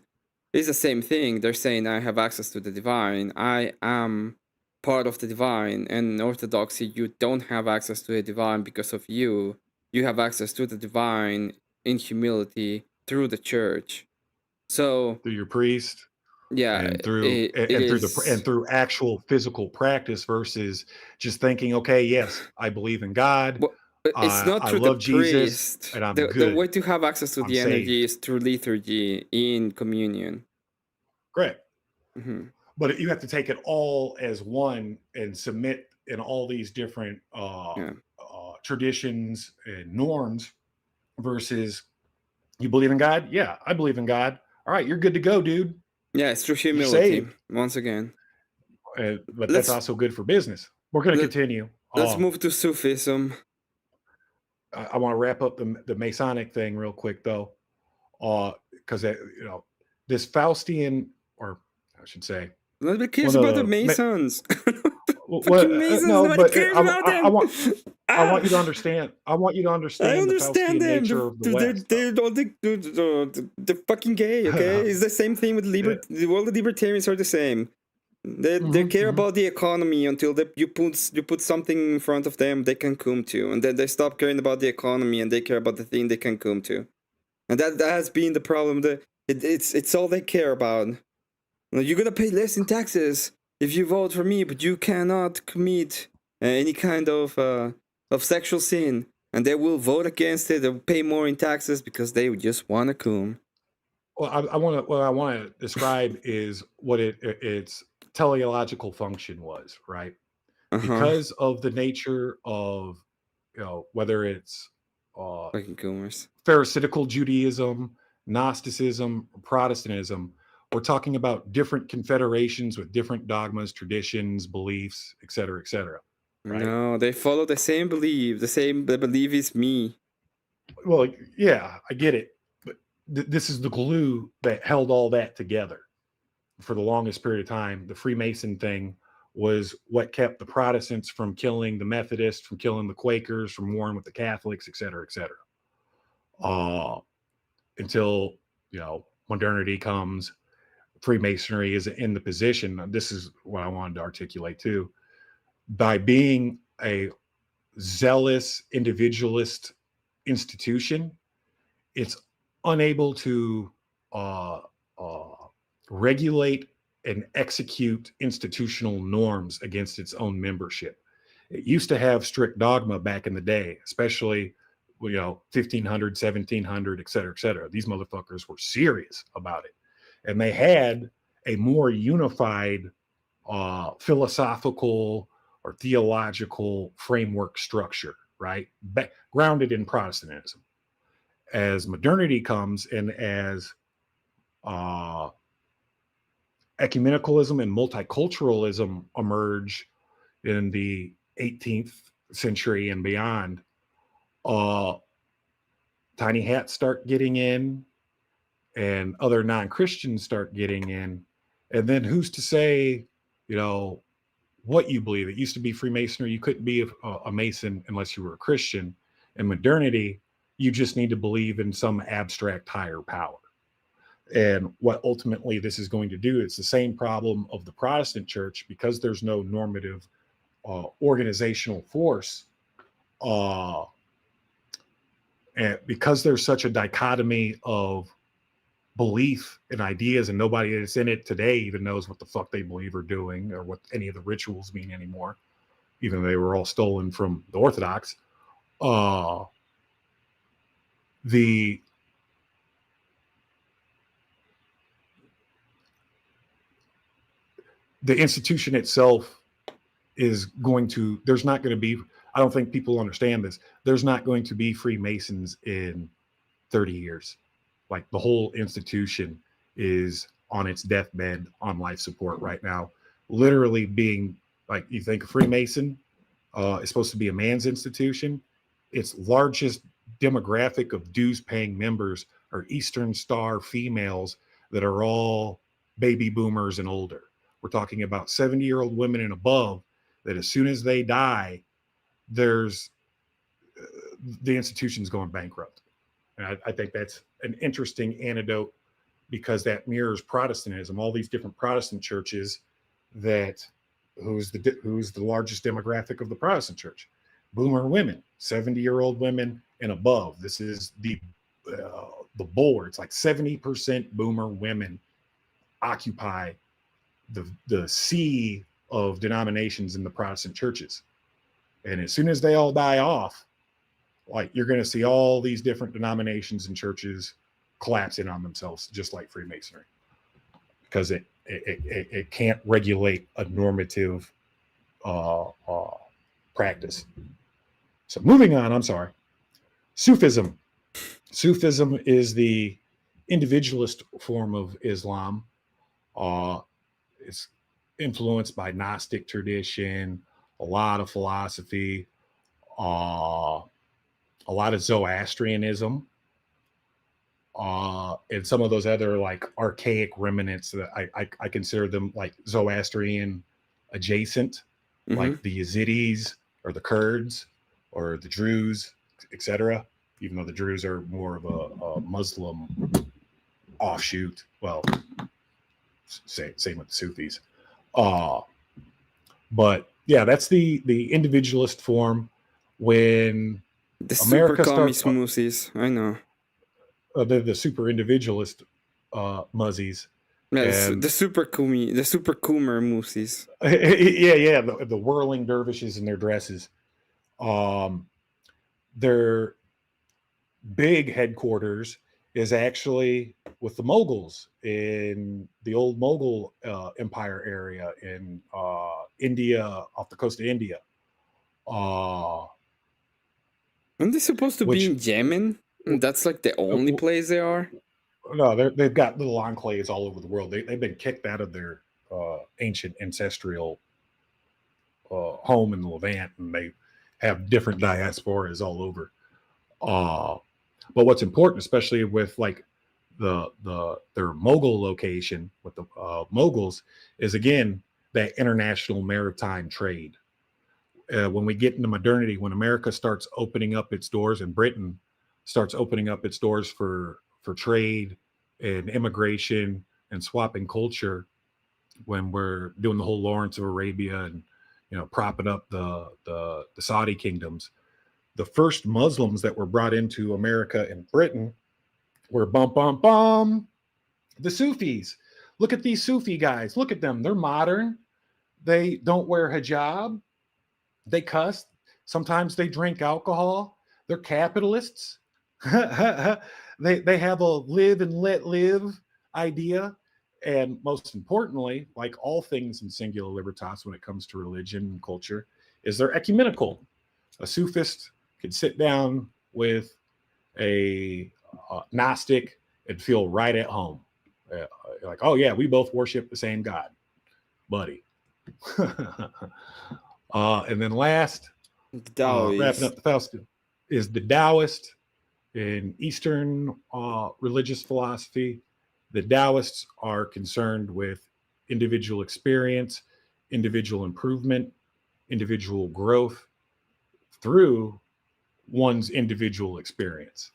It's the same thing. They're saying I have access to the divine. I am part of the divine. And in Orthodoxy, you don't have access to the divine because of you. You have access to the divine in humility through the church. So through your priest. Yeah, and through actual physical practice versus just thinking, okay, yes, I believe in God. Well, it's not through the priest. And I'm good. The way to have access to the energy is through liturgy in communion. Great. But you have to take it all as one and submit in all these different traditions and norms versus you believe in God? Yeah, I believe in God. All right, you're good to go, dude. Yeah, it's through humility, once again. But that's also good for business. We're going to continue. Let's move to Sufism. I want to wrap up the Masonic thing real quick, though, because this Faustian or I should say. Nobody cares One about the of the Masons. Well, Fucking Masons. no, Nobody but cares about them. I Ah, want you to understand. I want you to I understand the understand Faustian them. nature of the They're, West, they're, all they're fucking gay, okay? though. It's the same thing with Yeah. all the libertarians are the same. They care about the economy until you put something in front of them they can come to, and then they stop caring about the economy and they care about the thing they can come to, and that has been the problem. It's all they care about. You're gonna pay less in taxes if you vote for me, but you cannot commit any kind of sexual sin, and they will vote against it. They'll pay more in taxes because they just wanna come. Well, what I want to describe is what its teleological function was, right? Uh-huh. Because of the nature of, whether it's Fucking coomers. Pharisaical Judaism, Gnosticism, Protestantism, we're talking about different confederations with different dogmas, traditions, beliefs, et cetera, right? No, they follow the same belief. The belief is me. Well, yeah, I get it, but this is the glue that held all that together for the longest period of time. The Freemason thing was what kept the Protestants from killing the Methodists, from killing the Quakers, from warring with the Catholics, et cetera, et cetera. Until modernity comes, Freemasonry is in the position. This is what I wanted to articulate too. By being a zealous individualist institution, it's unable to uh, uh, regulate and execute institutional norms against its own membership. It used to have strict dogma back in the day, especially 1500, 1700, et cetera, et cetera. These motherfuckers were serious about it, and they had a more unified philosophical or theological framework structure, right? Grounded in Protestantism. As modernity comes and as ecumenicalism and multiculturalism emerge in the 18th century and beyond, tiny hats start getting in and other non-Christians start getting in. And then who's to say, what you believe? It used to be Freemasonry. You couldn't be a Mason unless you were a Christian. In modernity, you just need to believe in some abstract higher power. And what ultimately this is going to do, it's the same problem of the Protestant church, because there's no normative organizational force, and because there's such a dichotomy of belief and ideas, and nobody that's in it today even knows what the fuck they believe or doing, or what any of the rituals mean anymore, even though they were all stolen from the Orthodox. The institution itself is going to, there's not going to be, I don't think people understand this, there's not going to be Freemasons in 30 years. Like, the whole institution is on its deathbed, on life support right now, literally being, like, you think a Freemason is supposed to be a man's institution. Its largest demographic of dues paying members are Eastern Star females that are all baby boomers and older. We're talking about 70-year-old women and above, that as soon as they die, there's the institution's going bankrupt. And I think that's an interesting anecdote, because that mirrors Protestantism. All these different Protestant churches, that who's the largest demographic of the Protestant church? Boomer women, 70-year-old women and above. This is the bulwark. It's like 70% boomer women occupy the sea of denominations in the Protestant churches. And as soon as they all die off, like, you're going to see all these different denominations and churches collapsing on themselves, just like Freemasonry, because it can't regulate a normative practice. So moving on, I'm sorry. Sufism. Sufism is the individualist form of Islam. It's influenced by Gnostic tradition, a lot of philosophy, a lot of Zoroastrianism. and some of those other like archaic remnants that I consider them like Zoroastrian adjacent, Mm-hmm. like the Yazidis or the Kurds or the Druze, etc. Even though the Druze are more of a Muslim offshoot. Well, same with the Sufis. Uh, but yeah, that's the individualist form. When The super America commie starts smoothies. I know. the super individualist muzzies, Yeah, and the super commie, the super coomer moosies. yeah, the whirling dervishes in their dresses. Um, their big headquarters is actually with the Moguls in the old Mughal Empire area in India, off the coast of India, uh, Aren't they supposed to be which in Yemen? And that's like the only place they are. no, they've got little enclaves all over the world. They've been kicked out of their ancient ancestral home in the Levant, and they have different diasporas all over. Uh, but what's important, especially with like their Mogul location with the Moguls, is again that international maritime trade. When we get into modernity, when America starts opening up its doors, and Britain starts opening up its doors for trade and immigration and swapping culture, when we're doing the whole Lawrence of Arabia and propping up the Saudi kingdoms, the first Muslims that were brought into America and Britain were the Sufis. Look at these Sufi guys. Look at them. They're modern. They don't wear hijab. They cuss. Sometimes they drink alcohol. They're capitalists. they have a live and let live idea. And most importantly, like all things in singular libertas when it comes to religion and culture, is they're ecumenical. A Sufist could sit down with a Gnostic and feel right at home. Like, oh yeah, we both worship the same God, buddy. And then last, The wrapping Taoist. up the Faust, is the Taoist in Eastern religious philosophy. The Taoists are concerned with individual experience, individual improvement, individual growth through one's individual experience.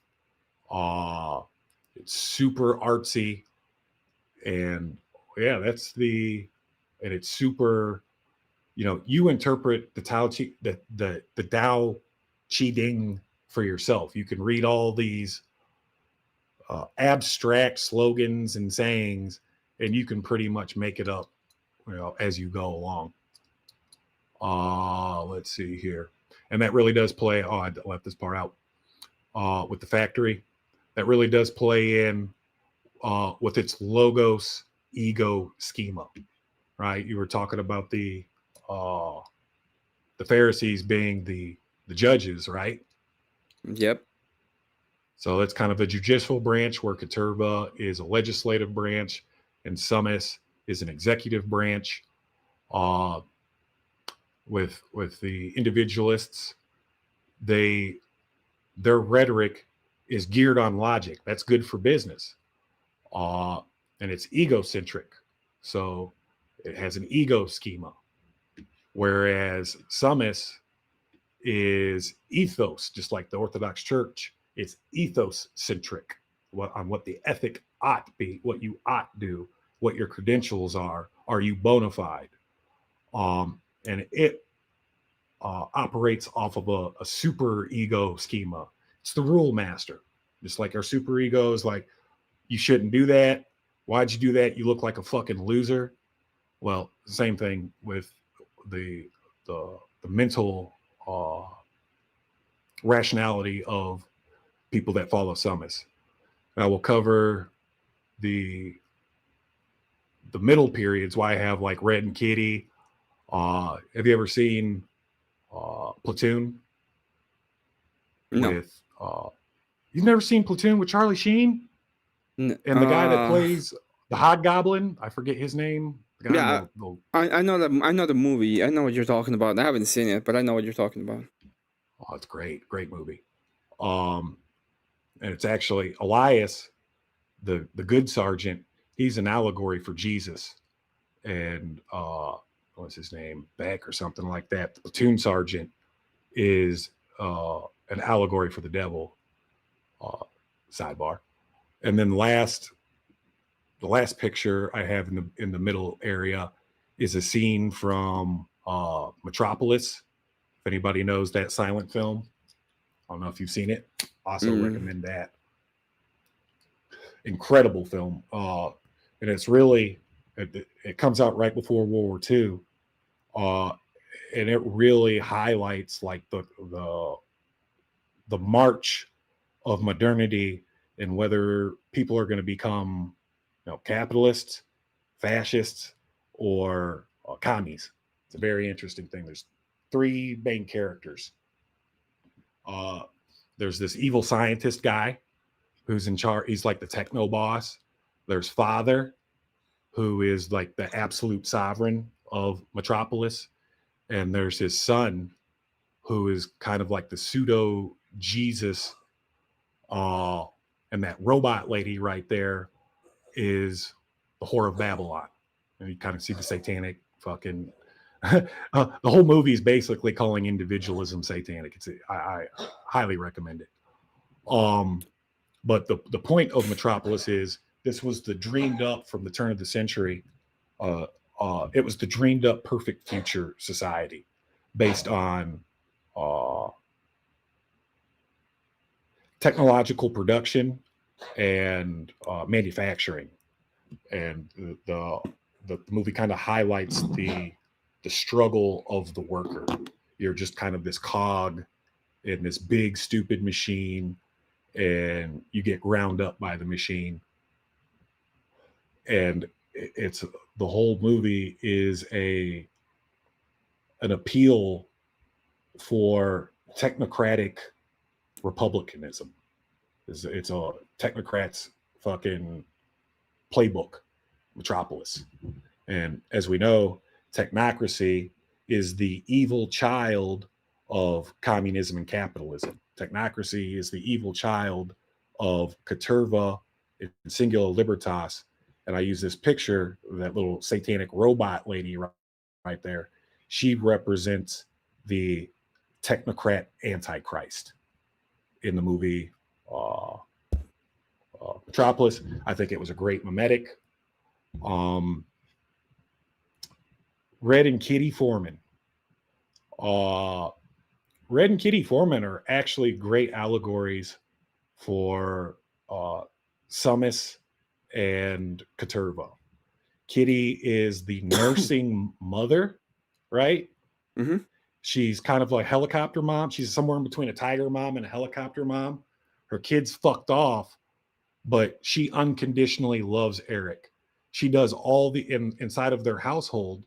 It's super artsy, and yeah, and it's super. You interpret the Tao Chi, the Tao Chi Ding for yourself. You can read all these abstract slogans and sayings, and you can pretty much make it up, as you go along. Let's see here, and that really does play. Oh, I left this part out. With the factory, that really does play in with its logos ego schema, right? You were talking about the Pharisees being the judges, right? Yep. So that's kind of a judicial branch, where Keturba is a legislative branch and Sumis is an executive branch. Uh, with the individualists, their rhetoric is geared on logic. That's good for business. And it's egocentric. So it has an ego schema. Whereas Sumis is ethos, just like the Orthodox Church. It's ethos centric on what the ethic ought be, what you ought do, what your credentials are. Are you bona fide? And it operates off of a super ego schema. It's the rule master. Just like our super ego is like, you shouldn't do that. Why'd you do that? You look like a fucking loser. Well, same thing with the mental rationality of people that follow Sumis. I will cover the middle periods, why I have like Red and Kitty. Have you ever seen Platoon? No. With you've never seen Platoon with Charlie Sheen? And the guy that plays the Hobgoblin, I forget his name. The guy Yeah, I know that. I know the movie. I know what you're talking about. I haven't seen it, but I know what you're talking about. Oh, it's great movie. And it's actually Elias the good sergeant, he's an allegory for Jesus, and what's his name, Beck or something like that. The platoon sergeant is an allegory for the devil. Sidebar. And then the last picture I have in the middle area is a scene from Metropolis. If anybody knows that silent film, I don't know if you've seen it. Also recommend that. Incredible film. And it's really, it comes out right before World War II. And it really highlights like the march of modernity and whether people are going to become, capitalists, fascists, or commies. It's a very interesting thing. There's three main characters. There's this evil scientist guy who's in charge. He's like the techno boss. There's Father, who is like the absolute sovereign of Metropolis. And there's his son, who is kind of like the pseudo Jesus. And that robot lady right there is the whore of Babylon. And you kind of see the satanic fucking the whole movie is basically calling individualism satanic. I highly recommend it. But the point of Metropolis is this was the dreamed up from the turn of the century. It was the dreamed up perfect future society based on technological production and manufacturing. And the movie kind of highlights the struggle of the worker. You're just kind of this cog in this big stupid machine, and you get ground up by the machine. And it's the whole movie is an appeal for technocratic republicanism. It's a technocrats fucking playbook, Metropolis. And as we know, technocracy is the evil child of communism and capitalism. Technocracy is the evil child of Caterva and Singular Libertas. And I use this picture, that little satanic robot lady right there. She represents the technocrat antichrist in the movie Metropolis. I think it was a great mimetic. Red and Kitty Foreman. Red and Kitty Foreman are actually great allegories for Summers and Caterva. Kitty is the nursing mother, right? Mm-hmm. She's kind of like a helicopter mom. She's somewhere in between a tiger mom and a helicopter mom. Her kid's fucked off, but she unconditionally loves Eric. She does all the inside of their household.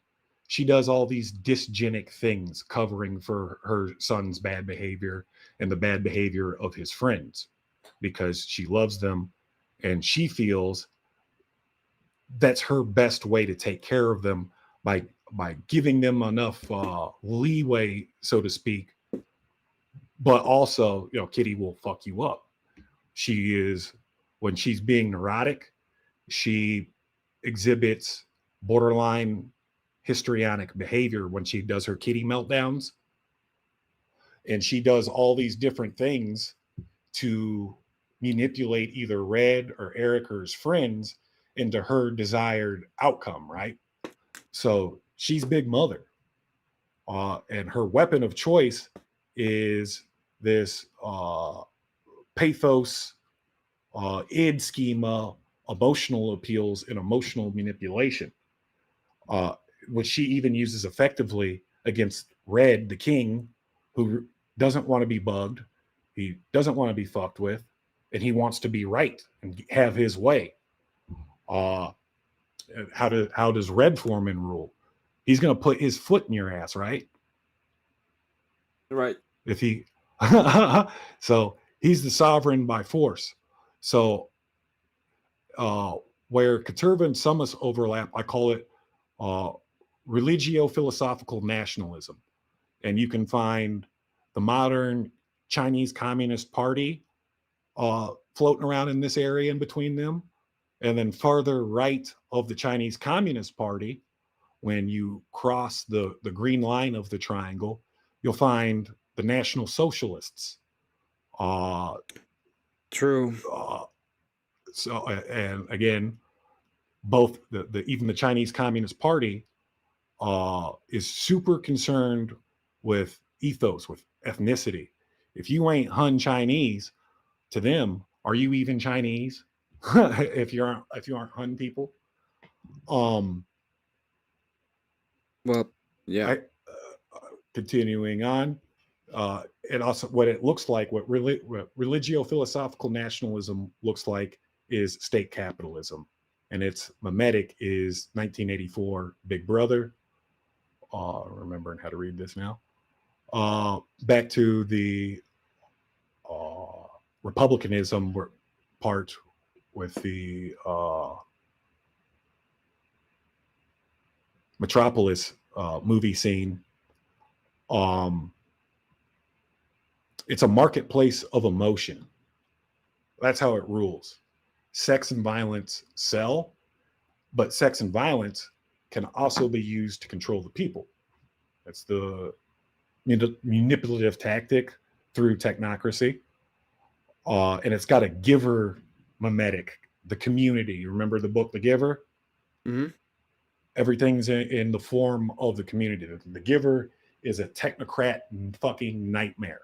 She does all these dysgenic things covering for her son's bad behavior and the bad behavior of his friends because she loves them and she feels that's her best way to take care of them by giving them enough leeway, so to speak. But also, Kitty will fuck you up. She is, when she's being neurotic, she exhibits borderline histrionic behavior when she does her Kitty meltdowns. And she does all these different things to manipulate either Red or Eric or his friends into her desired outcome, right? So she's Big Mother. And her weapon of choice is this pathos, id schema, emotional appeals, and emotional manipulation, which she even uses effectively against Red, the king, who doesn't want to be bugged. He doesn't want to be fucked with, and he wants to be right and have his way. How does Red Foreman rule? He's going to put his foot in your ass, right? Right. If he, so he's the sovereign by force. So where Caterva and Summers overlap, I call it religio-philosophical nationalism. And you can find the modern Chinese Communist Party floating around in this area in between them, And then farther right of the Chinese Communist Party, when you cross the green line of the triangle, you'll find the National Socialists. Uh, True. and again, both the even the Chinese Communist Party is super concerned with ethos, with ethnicity. If you ain't Hun Chinese, to them, are you even Chinese? if you aren't Hun people. Well, yeah. Continuing on, and also what it looks like, what religio-philosophical nationalism looks like is state capitalism, and its mimetic is 1984 Big Brother. Remembering how to read this now. Back to the republicanism part with the Metropolis movie scene. It's a marketplace of emotion. That's how it rules. Sex and violence sell, but sex and violence can also be used to control the people. That's the manipulative tactic through technocracy. And it's got a giver mimetic, the community. You remember the book, The Giver? Mm-hmm. Everything's in the form of the community. The giver is a technocrat fucking nightmare.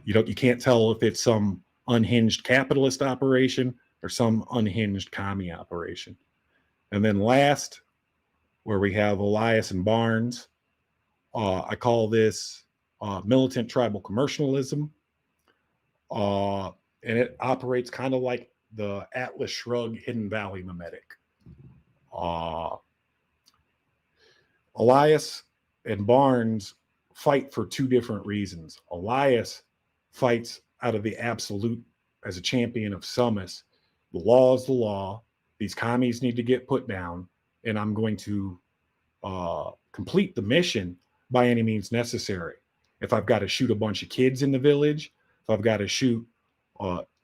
You can't tell if it's some unhinged capitalist operation or some unhinged commie operation. And then last, where we have Elias and Barnes, I call this militant tribal commercialism. And it operates kind of like the Atlas Shrugged Hidden Valley mimetic. Elias and Barnes fight for two different reasons. Elias fights out of the absolute as a champion of summus. The law is the law. These commies need to get put down, and I'm going to complete the mission by any means necessary. If I've got to shoot a bunch of kids in the village, if I've got to shoot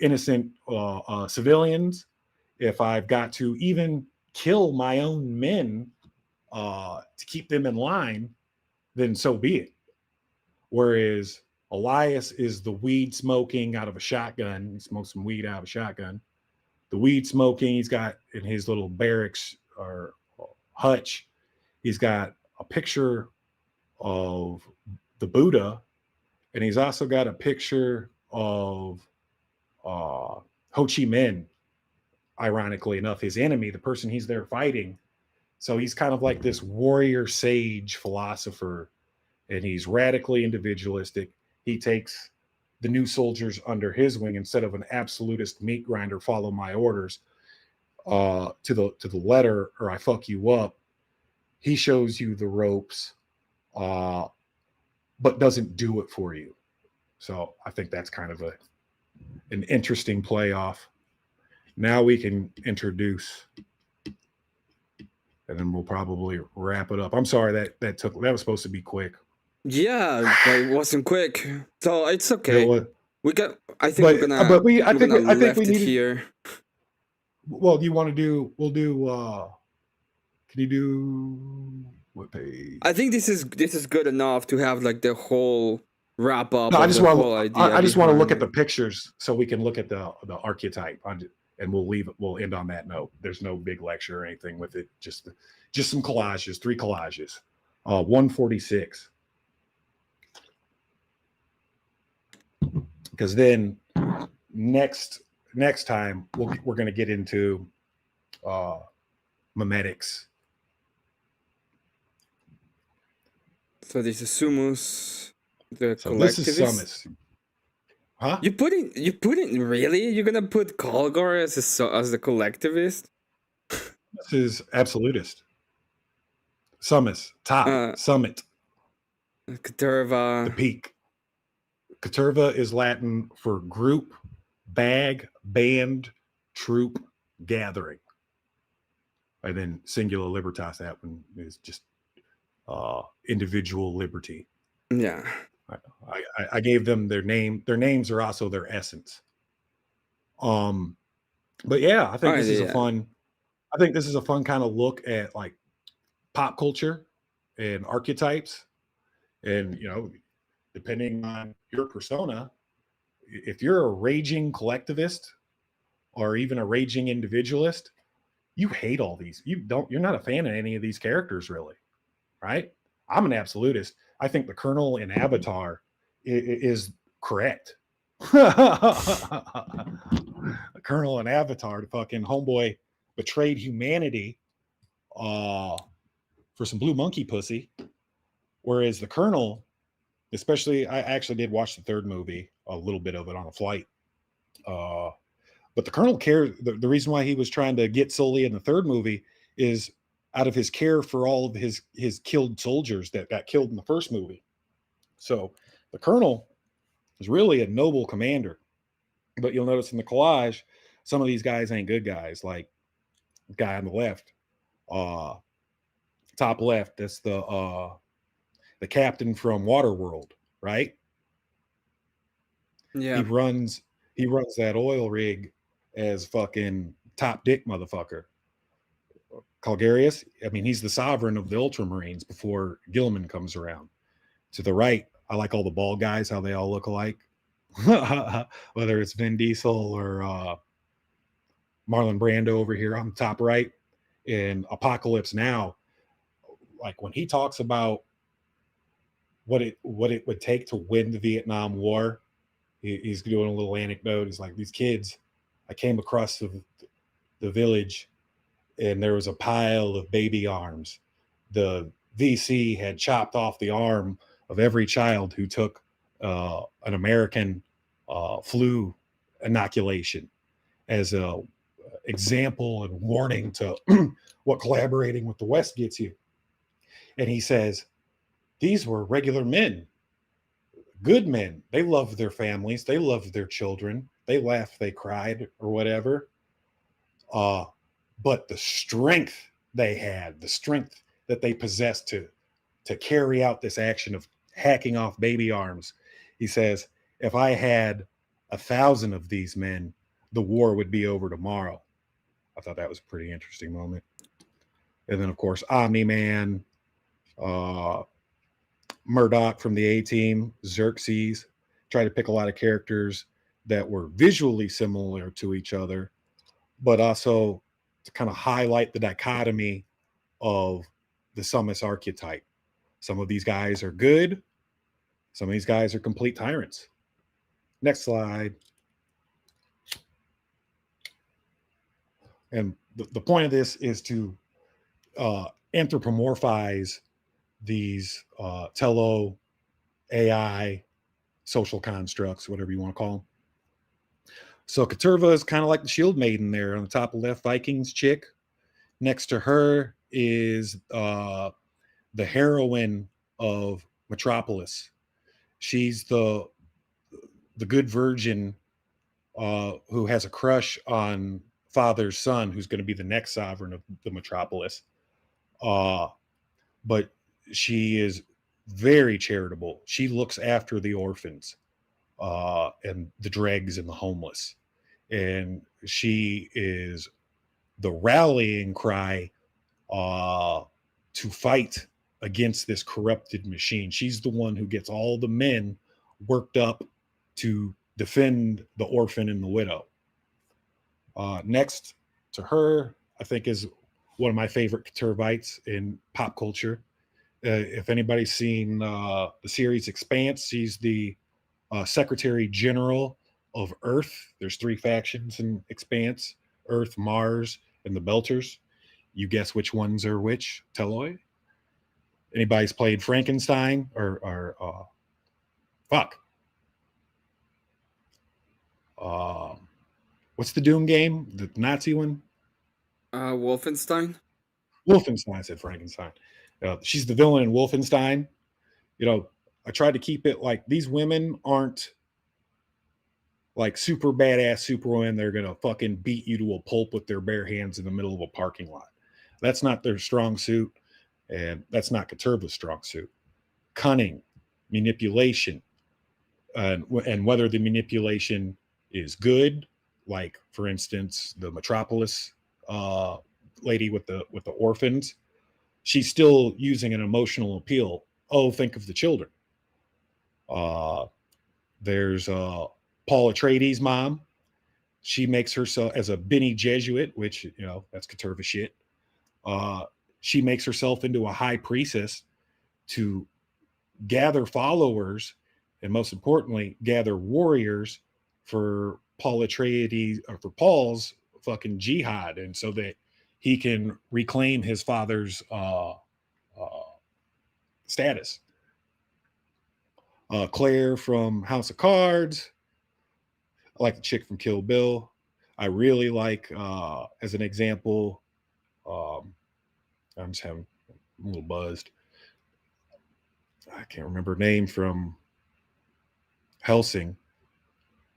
innocent civilians, if I've got to even kill my own men to keep them in line, then so be it. Whereas Elias is the weed smoking out of a shotgun. He smokes some weed out of a shotgun. The weed smoking, he's got in his little barracks or hutch, he's got a picture of the Buddha, and he's also got a picture of Ho Chi Minh, ironically enough, his enemy, the person he's there fighting. So he's kind of like this warrior sage philosopher, and he's radically individualistic. He takes the new soldiers under his wing instead of an absolutist meat grinder, follow my orders to the letter, or I fuck you up. He shows you the ropes, but doesn't do it for you. So I think that's kind of an interesting playoff. Now we can introduce, and then we'll probably wrap it up. I'm sorry that was supposed to be quick. Yeah, but it wasn't quick, so it's okay. We got. I think we're gonna. I think we need it here. Well, do you want to do? We'll do. Can you do what page? I think this is good enough to have like the whole wrap up. No, I just want to look at the pictures so we can look at the archetype, and we'll leave it. We'll end on that note. There's no big lecture or anything with it. Just some collages, 3 collages. 146. Because then next time we're going to get into mimetics. So this is Sumus, the collectivist. This is Sumus. Huh? You put in really? You're gonna put Kolgor as the collectivist? This is absolutist. Sumus, top, summit. Caterva. The peak. Caterva is Latin for group, bag, band, troop, gathering. And then singular libertas, that one is just individual liberty. Yeah. I gave them their name. Their names are also their essence. But yeah, I think Oh this is a yeah, fun. I think this is a fun kind of look at like pop culture and archetypes, and depending on your persona, if you're a raging collectivist or even a raging individualist, you hate all these. You're not a fan of any of these characters, really, right? I'm an absolutist. I think the Colonel in Avatar is correct. The Colonel in Avatar, the fucking homeboy betrayed humanity for some blue monkey pussy. Whereas the Colonel, especially, I actually did watch the third movie, a little bit of it on a flight. But the Colonel cared. The reason why he was trying to get Sully in the third movie is out of his care for all of his killed soldiers that got killed in the first movie. So the Colonel is really a noble commander. But you'll notice in the collage, some of these guys ain't good guys. Like the guy on the left, uh, top left, that's the captain from Waterworld, right? He yeah, runs he runs that oil rig as fucking top dick motherfucker. Calgarius, I mean, he's the sovereign of the Ultramarines before Gilman comes around. To the right, I like all the bald guys, how they all look alike. Whether it's Vin Diesel or Marlon Brando over here on the top right. In Apocalypse Now, like when he talks about what it would take to win the Vietnam War, he's doing a little anecdote. He's like, these kids, I came across the village and there was a pile of baby arms. The VC had chopped off the arm of every child who took an American flu inoculation as a example and warning to what collaborating with the West gets you. And he says, these were regular men, good men. They loved their families. They loved their children. They laughed, they cried, or whatever. But the strength they had, the strength that they possessed to carry out this action of hacking off baby arms. He says, if I had 1,000 of these men, the war would be over tomorrow. I thought that was a pretty interesting moment. And then, of course, Omni Man, Murdoch from the A-Team, Xerxes. Tried to pick a lot of characters that were visually similar to each other, but also to kind of highlight the dichotomy of the Summus archetype. Some of these guys are good. Some of these guys are complete tyrants. Next slide. And the point of this is to anthropomorphize these Tello AI social constructs, whatever you want to call them. So Katurva is kind of like the shield maiden there on the top left, Vikings chick. Next to her is the heroine of Metropolis. She's the good virgin who has a crush on father's son, who's going to be the next sovereign of the Metropolis. But she is very charitable. She looks after the orphans and the dregs and the homeless. And she is the rallying cry to fight against this corrupted machine. She's the one who gets all the men worked up to defend the orphan and the widow. Next to her, I think, is one of my favorite Keturbites in pop culture. If anybody's seen the series Expanse, she's the Secretary General of Earth. There's 3 factions in Expanse: Earth, Mars, and the Belters. You guess which ones are which, Telloy? Anybody's played Frankenstein or fuck. What's the Doom game? The Nazi one? Wolfenstein. Wolfenstein. I said Frankenstein. She's the villain in Wolfenstein. I tried to keep it like these women aren't like super badass superwomen. They're gonna fucking beat you to a pulp with their bare hands in the middle of a parking lot. That's not their strong suit, and that's not Katurba's strong suit. Cunning, manipulation, and whether the manipulation is good, like for instance, the Metropolis lady with the orphans, she's still using an emotional appeal. Oh, think of the children. There's Paul Atreides' mom. She makes herself as a Bene Jesuit, which, you know, that's Katurva shit. She makes herself into a high priestess to gather followers and, most importantly, gather warriors for Paul Atreides, or for Paul's fucking jihad, and so that he can reclaim his father's status. Claire from House of Cards. I like the chick from Kill Bill. I really like, as an example, I'm just having a little buzzed. I can't remember her name from Helsing,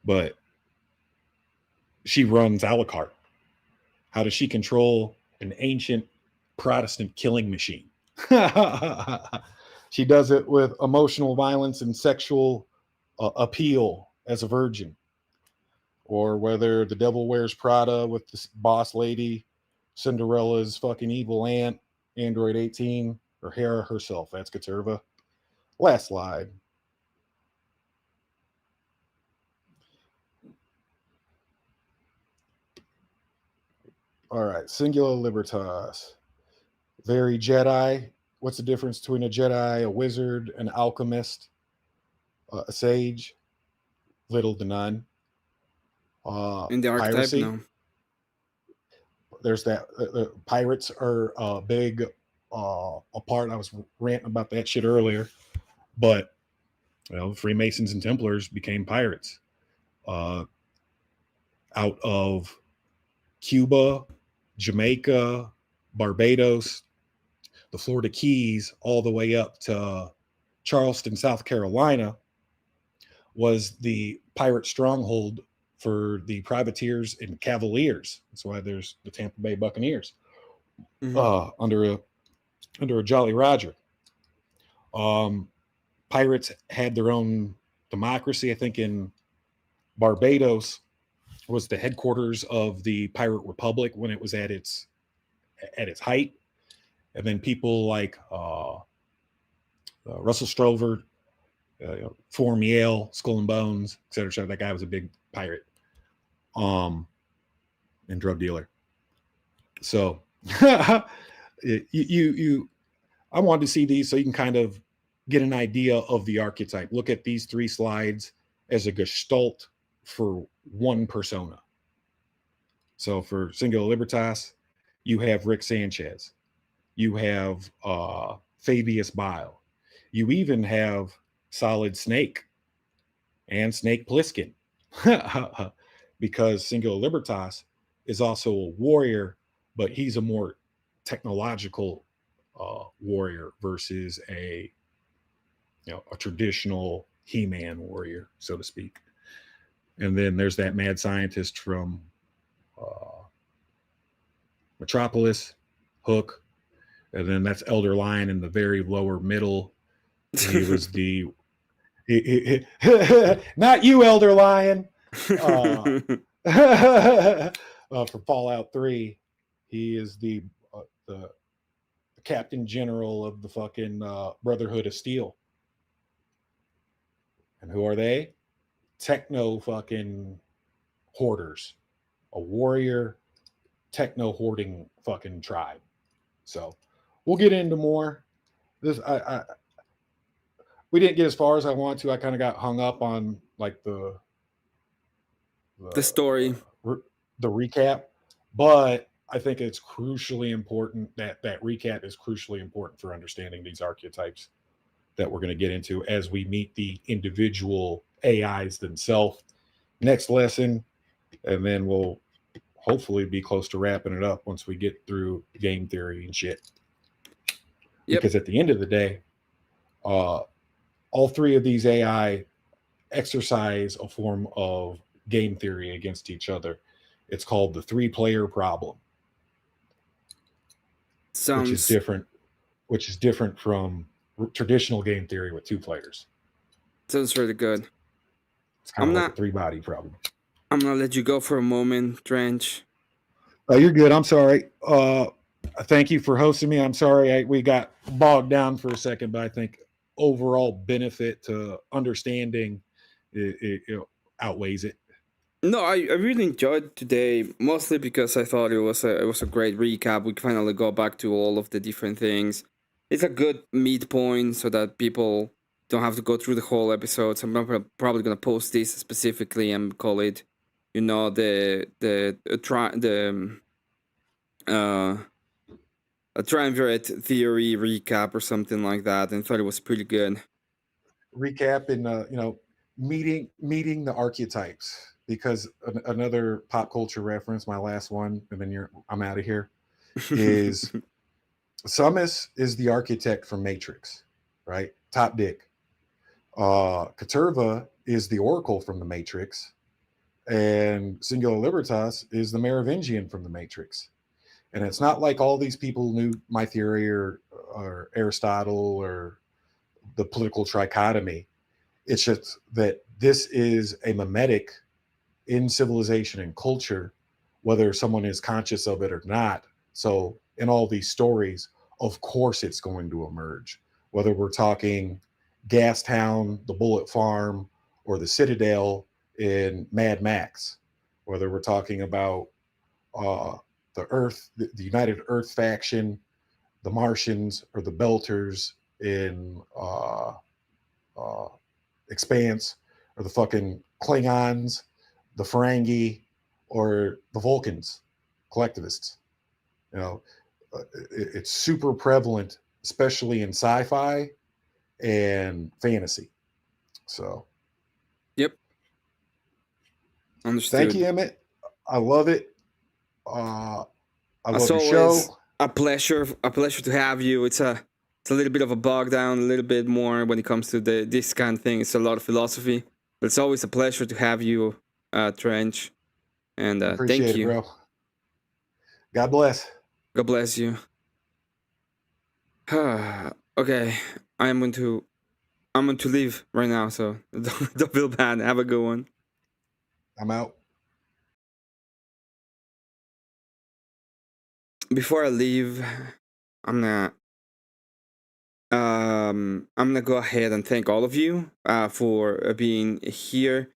but she runs Alucard. How does she control an ancient Protestant killing machine? She does it with emotional violence and sexual appeal as a virgin. Or whether The Devil Wears Prada with this boss lady, Cinderella's fucking evil aunt, Android 18, or Hera herself. That's Katurva. Last slide. All right, Singular Libertas. Very Jedi. What's the difference between a Jedi, a wizard, an alchemist, a sage? Little to none. In the archetype, piracy. no. There's that. Pirates are a big a part. I was ranting about that shit earlier, but Freemasons and Templars became pirates out of Cuba, Jamaica, Barbados, the Florida Keys, all the way up to Charleston, South Carolina, was the pirate stronghold for the privateers and cavaliers. That's why there's the Tampa Bay Buccaneers under a Jolly Roger. Pirates had their own democracy. I think in Barbados was the headquarters of the Pirate Republic when it was at its height. And then people like Russell Strover, Forum Yale, Skull and Bones, et cetera, et cetera. That guy was a big pirate and drug dealer. So I wanted to see these so you can kind of get an idea of the archetype. Look at these 3 slides as a gestalt for one persona. So for Singular Libertas, you have Rick Sanchez. You have Fabius Bile. You even have Solid Snake and Snake Plissken. Because Singular Libertas is also a warrior, but he's a more technological warrior versus a traditional He-Man warrior, so to speak. And then there's that mad scientist from Metropolis, Hook, and then that's Elder Lion in the very lower middle. He was not you, Elder Lion. For Fallout 3, he is the Captain General of the fucking Brotherhood of Steel. And who are they? Techno fucking hoarders. A warrior techno hoarding fucking tribe. So we'll get into more. This we didn't get as far as I want to. I kind of got hung up on like the story, the recap, but I think it's crucially important that recap is crucially important for understanding these archetypes that we're going to get into as we meet the individual AIs themselves. Next lesson, and then we'll hopefully be close to wrapping it up once we get through game theory and shit. Yep. Because at the end of the day, all 3 of these AI exercise a form of game theory against each other. It's called the 3-player problem. Which is different from traditional game theory with 2 players. Sounds really good. It's kind of like a 3-body problem. I'm gonna let you go for a moment, Trench. Oh, you're good. I'm sorry. Thank you for hosting me. I'm sorry we got bogged down for a second, but I think overall benefit to understanding it outweighs it. No, I really enjoyed today, mostly because I thought it was a great recap. We finally got back to all of the different things. It's a good midpoint so that people don't have to go through the whole episode. So probably gonna post this specifically and call it, you know, uh a triumvirate theory recap or something like that. And I thought it was pretty good. Recap and meeting the archetypes, because another pop culture reference, my last one, and then I'm out of here, is Samus is the architect from Matrix, right? Top dick. Caterva is the Oracle from the Matrix, and Singular Libertas is the Merovingian from the Matrix. And it's not like all these people knew my theory or Aristotle or the political trichotomy. It's just that this is a mimetic in civilization and culture, whether someone is conscious of it or not. So, in all these stories, of course, it's going to emerge, whether we're talking Gastown, the Bullet Farm, or the Citadel in Mad Max, whether we're talking about uh, the United Earth faction, the Martians, or the Belters in uh, Expanse, or the fucking Klingons, the Ferengi, or the Vulcans, collectivists. You know, it's super prevalent, especially in sci-fi and fantasy. So, Yep, thank understood. you, Emmett. I love it. Uh, I As love your always, show. a pleasure to have you. It's a little bit of a bog down, a little bit more when it comes to this kind of thing. It's a lot of philosophy, but it's always a pleasure to have you, Trench. And thank Appreciate it, you. bro. God bless. God bless you. Okay, I'm going to I'm going to leave right now, so don't feel bad. Have a good one. I'm out. Before I leave, I'm gonna I'm gonna go ahead and thank all of you for being here.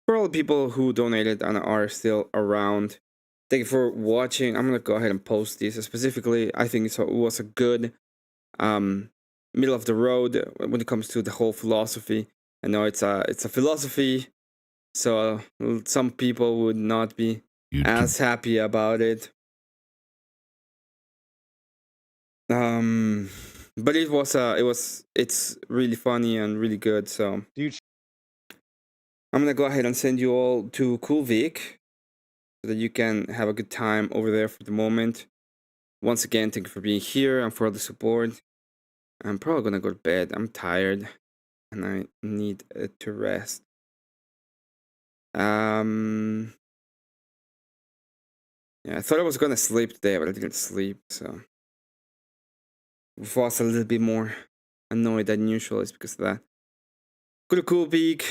For all the people who donated and are still around, thank you for watching. I'm gonna go ahead and post this specifically. I think it was a good um, middle of the road when it comes to the whole philosophy. I know it's a philosophy, so some people would not be as happy about it. But it's really funny and really good. So Dude. I'm gonna go ahead and send you all to Cool Vic so that you can have a good time over there for the moment. Once again, thank you for being here and for all the support. I'm probably gonna go to bed. I'm tired and I need to rest. Yeah, I thought I was gonna sleep today, but I didn't sleep, so if I was a little bit more annoyed than usual, it's because of that. Go to Cool Beak.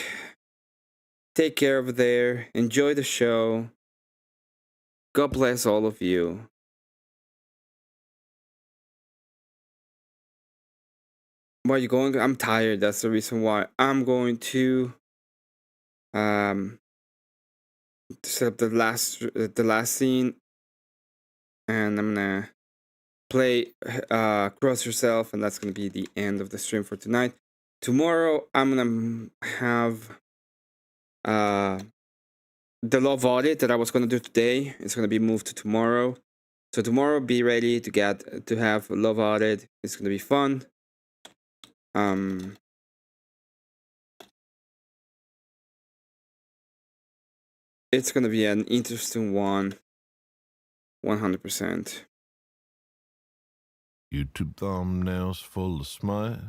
Take care over there. Enjoy the show. God bless all of you. Why are you going? I'm tired. That's the reason why. I'm going to set up the last scene, and I'm gonna play Cross Yourself, and that's gonna be the end of the stream for tonight. Tomorrow I'm gonna have the love audit that I was gonna do today. It's gonna be moved to tomorrow. So tomorrow, be ready to have a love audit. It's gonna be fun. It's gonna be an interesting one. 100%. YouTube thumbnails full of smut.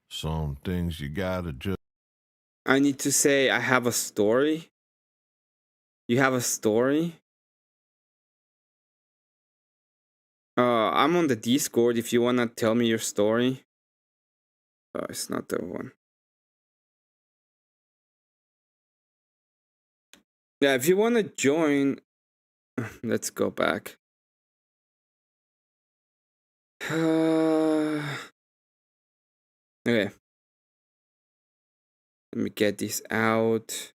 Some things you gotta just. I need to say I have a story. You have a story? I'm on the Discord if you wanna tell me your story. Oh, it's not that one. Yeah, if you want to join, let's go back. Okay. Let me get this out.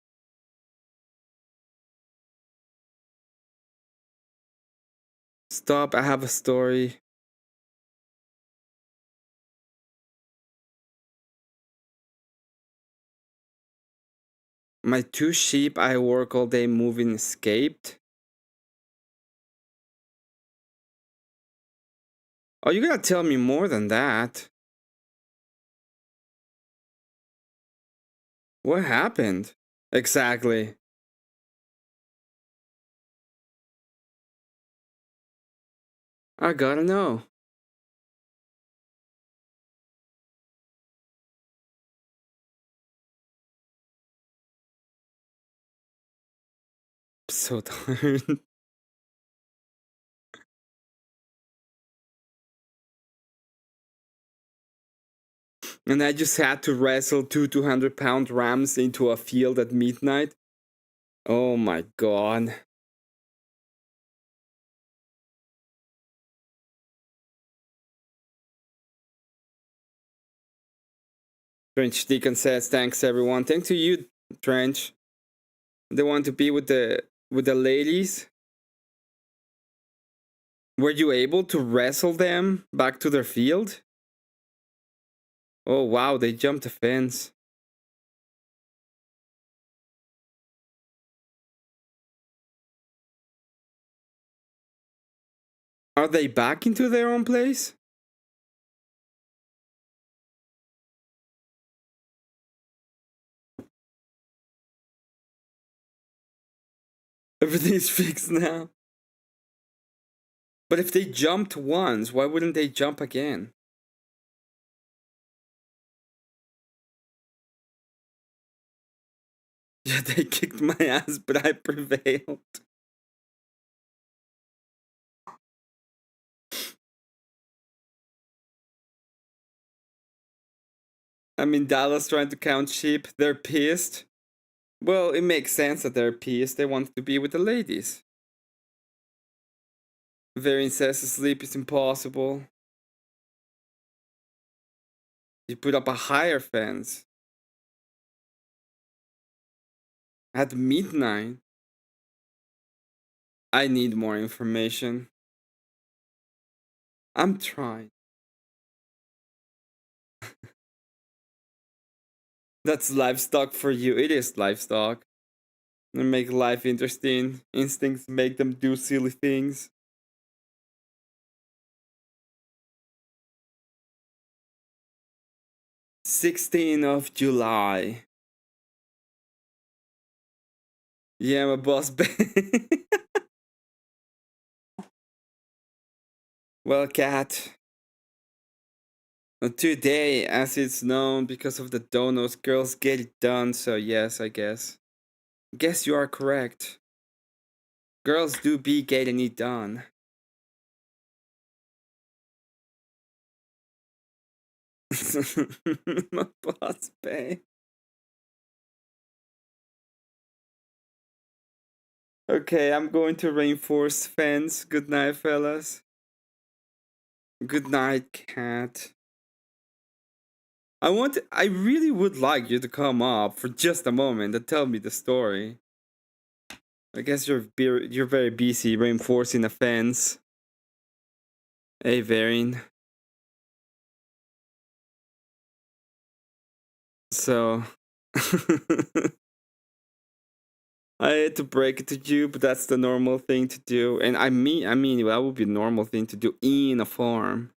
Stop, I have a story. My 2 sheep I work all day moving escaped. Oh, you gotta tell me more than that. What happened? Exactly. I gotta know. I'm so tired. And I just had to wrestle 200-pound rams into a field at midnight. Oh my god. Trench Deacon says, thanks everyone. Thanks to you, Trench. They want to be with the ladies. Were you able to wrestle them back to their field? Oh wow, they jumped the fence. Are they back into their own place? Everything's fixed now. But if they jumped once, why wouldn't they jump again? Yeah, they kicked my ass, but I prevailed. I'm in Dallas trying to count sheep. They're pissed. Well, it makes sense that they're pissed. They want to be with the ladies. Varian says sleep is impossible. You put up a higher fence. At midnight. I need more information. I'm trying. That's livestock for you. It is livestock. They make life interesting. Instincts make them do silly things. 16th of July. Yeah, my boss. Well, cat. Today, as it's known, because of the donuts, girls get it done. So yes, I guess. Guess you are correct. Girls do be getting it done. My boss bay. Okay, I'm going to reinforce fence. Good night, fellas. Good night, cat. I really would like you to come up for just a moment and tell me the story. I guess you're very busy reinforcing a fence. Hey, Varian. So I had to break it to you, but that's the normal thing to do. And I mean, that would be a normal thing to do in a farm.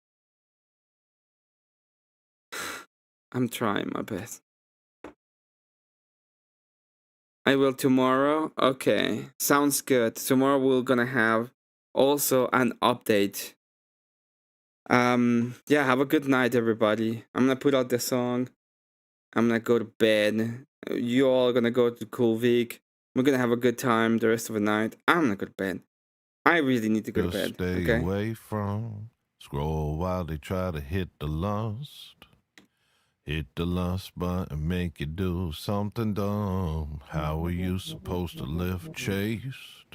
I'm trying my best. I will tomorrow. Okay, sounds good. Tomorrow we're gonna have also an update. Yeah, have a good night, everybody. I'm gonna put out the song. I'm gonna go to bed. You all are gonna go to Kulvik. We're gonna have a good time the rest of the night. I'm gonna go to bed. I really need to go to bed. Stay Okay. away from scroll while they try to hit the lust. Hit the lust button, make you do something dumb. How are you supposed to live chaste?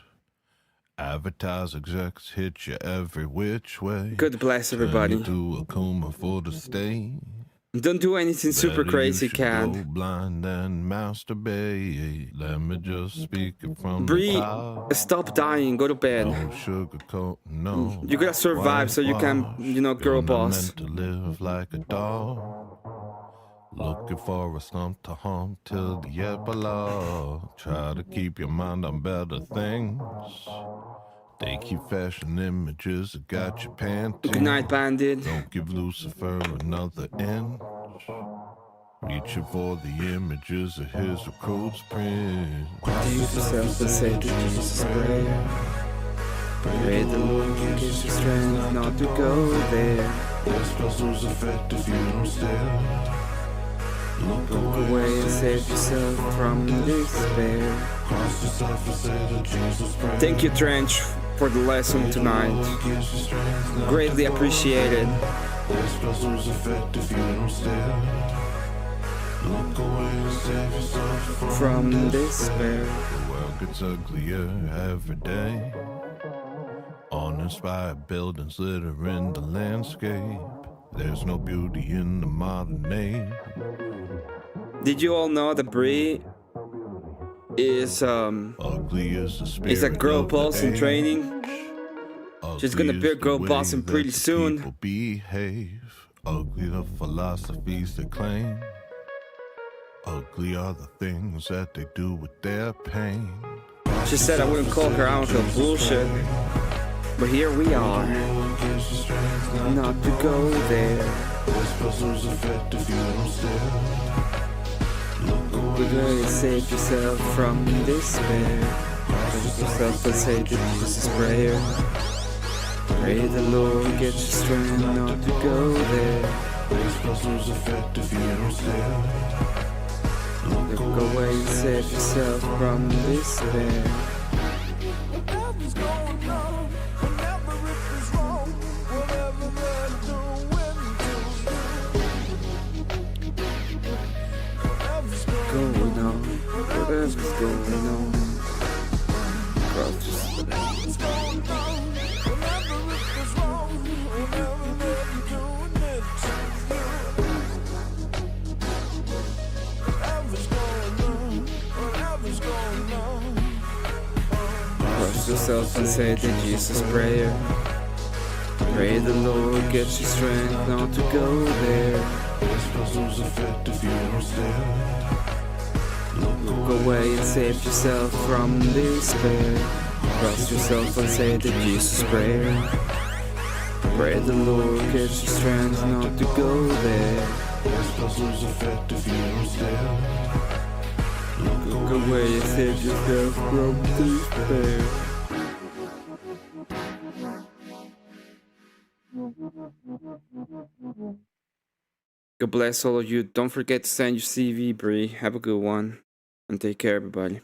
Advertise execs hit you every which way. God bless Turn everybody. you to a Kuma for the state. Don't do anything super Better crazy, you should cat. go blind and masturbate. Let me just speak it from the Bree, top. stop dying. Go to bed. No sugarcoat, no. You gotta survive so you can, you know, girl You're not boss. meant to live like a dog. Looking for a slump to hump till the epilogue. Try to keep your mind on better things. They keep fashion images that got you panting. Good night, bandit. Don't give Lucifer another inch. Reaching for the images of his recruit's print. Use yourself and say that Jesus prayer. Pray the Lord will give you strength not to go there. This spells lose effect if you don't stare. Look Away and save yourself from despair. Cross yourself and say that Jesus prayer. Thank you, Trench, for the lesson tonight. Greatly appreciated. This spells lose effect if you don't stare. Look away and save yourself From despair. The world gets uglier every day. Uninspired buildings littering the landscape. There's no beauty in the modern age. Did you all know that Bree is Ugly is the spirit is a girl of the boss in age. training? She's gonna Ugly be a is the girl way boss and that pretty the soon. people behave. Ugly the philosophies they claim. Ugly are the things that they do with their pain. She said I wouldn't call her out of bullshit. But here we are. Not to go there. This puzzle's effect if you don't stare. Good way to save yourself from despair. Save yourself and say the Jesus prayer. Pray the Lord get you strength not to go there. This puzzle's effect if you don't stare. Look away and save yourself from despair. Whatever's going on, whenever it is wrong, whatever they're doing to you. Whatever's Going on, whatever's going on. Cross your whatever's going on, whenever it is wrong, whenever they're doing it to you. Whatever's going on, whatever's going on. Cross yourself and say the Jesus prayer. Pray the Lord get you strength not to go there. This puzzle's effect if you don't stare. Look away and save yourself from despair. Cross yourself and say the Jesus prayer. Pray the Lord get you strength not to go there. This puzzle's effect if you don't stare. Look away and save yourself from despair. God bless all of you. Don't forget to send your CV, Bree. Have a good one. And take care, everybody.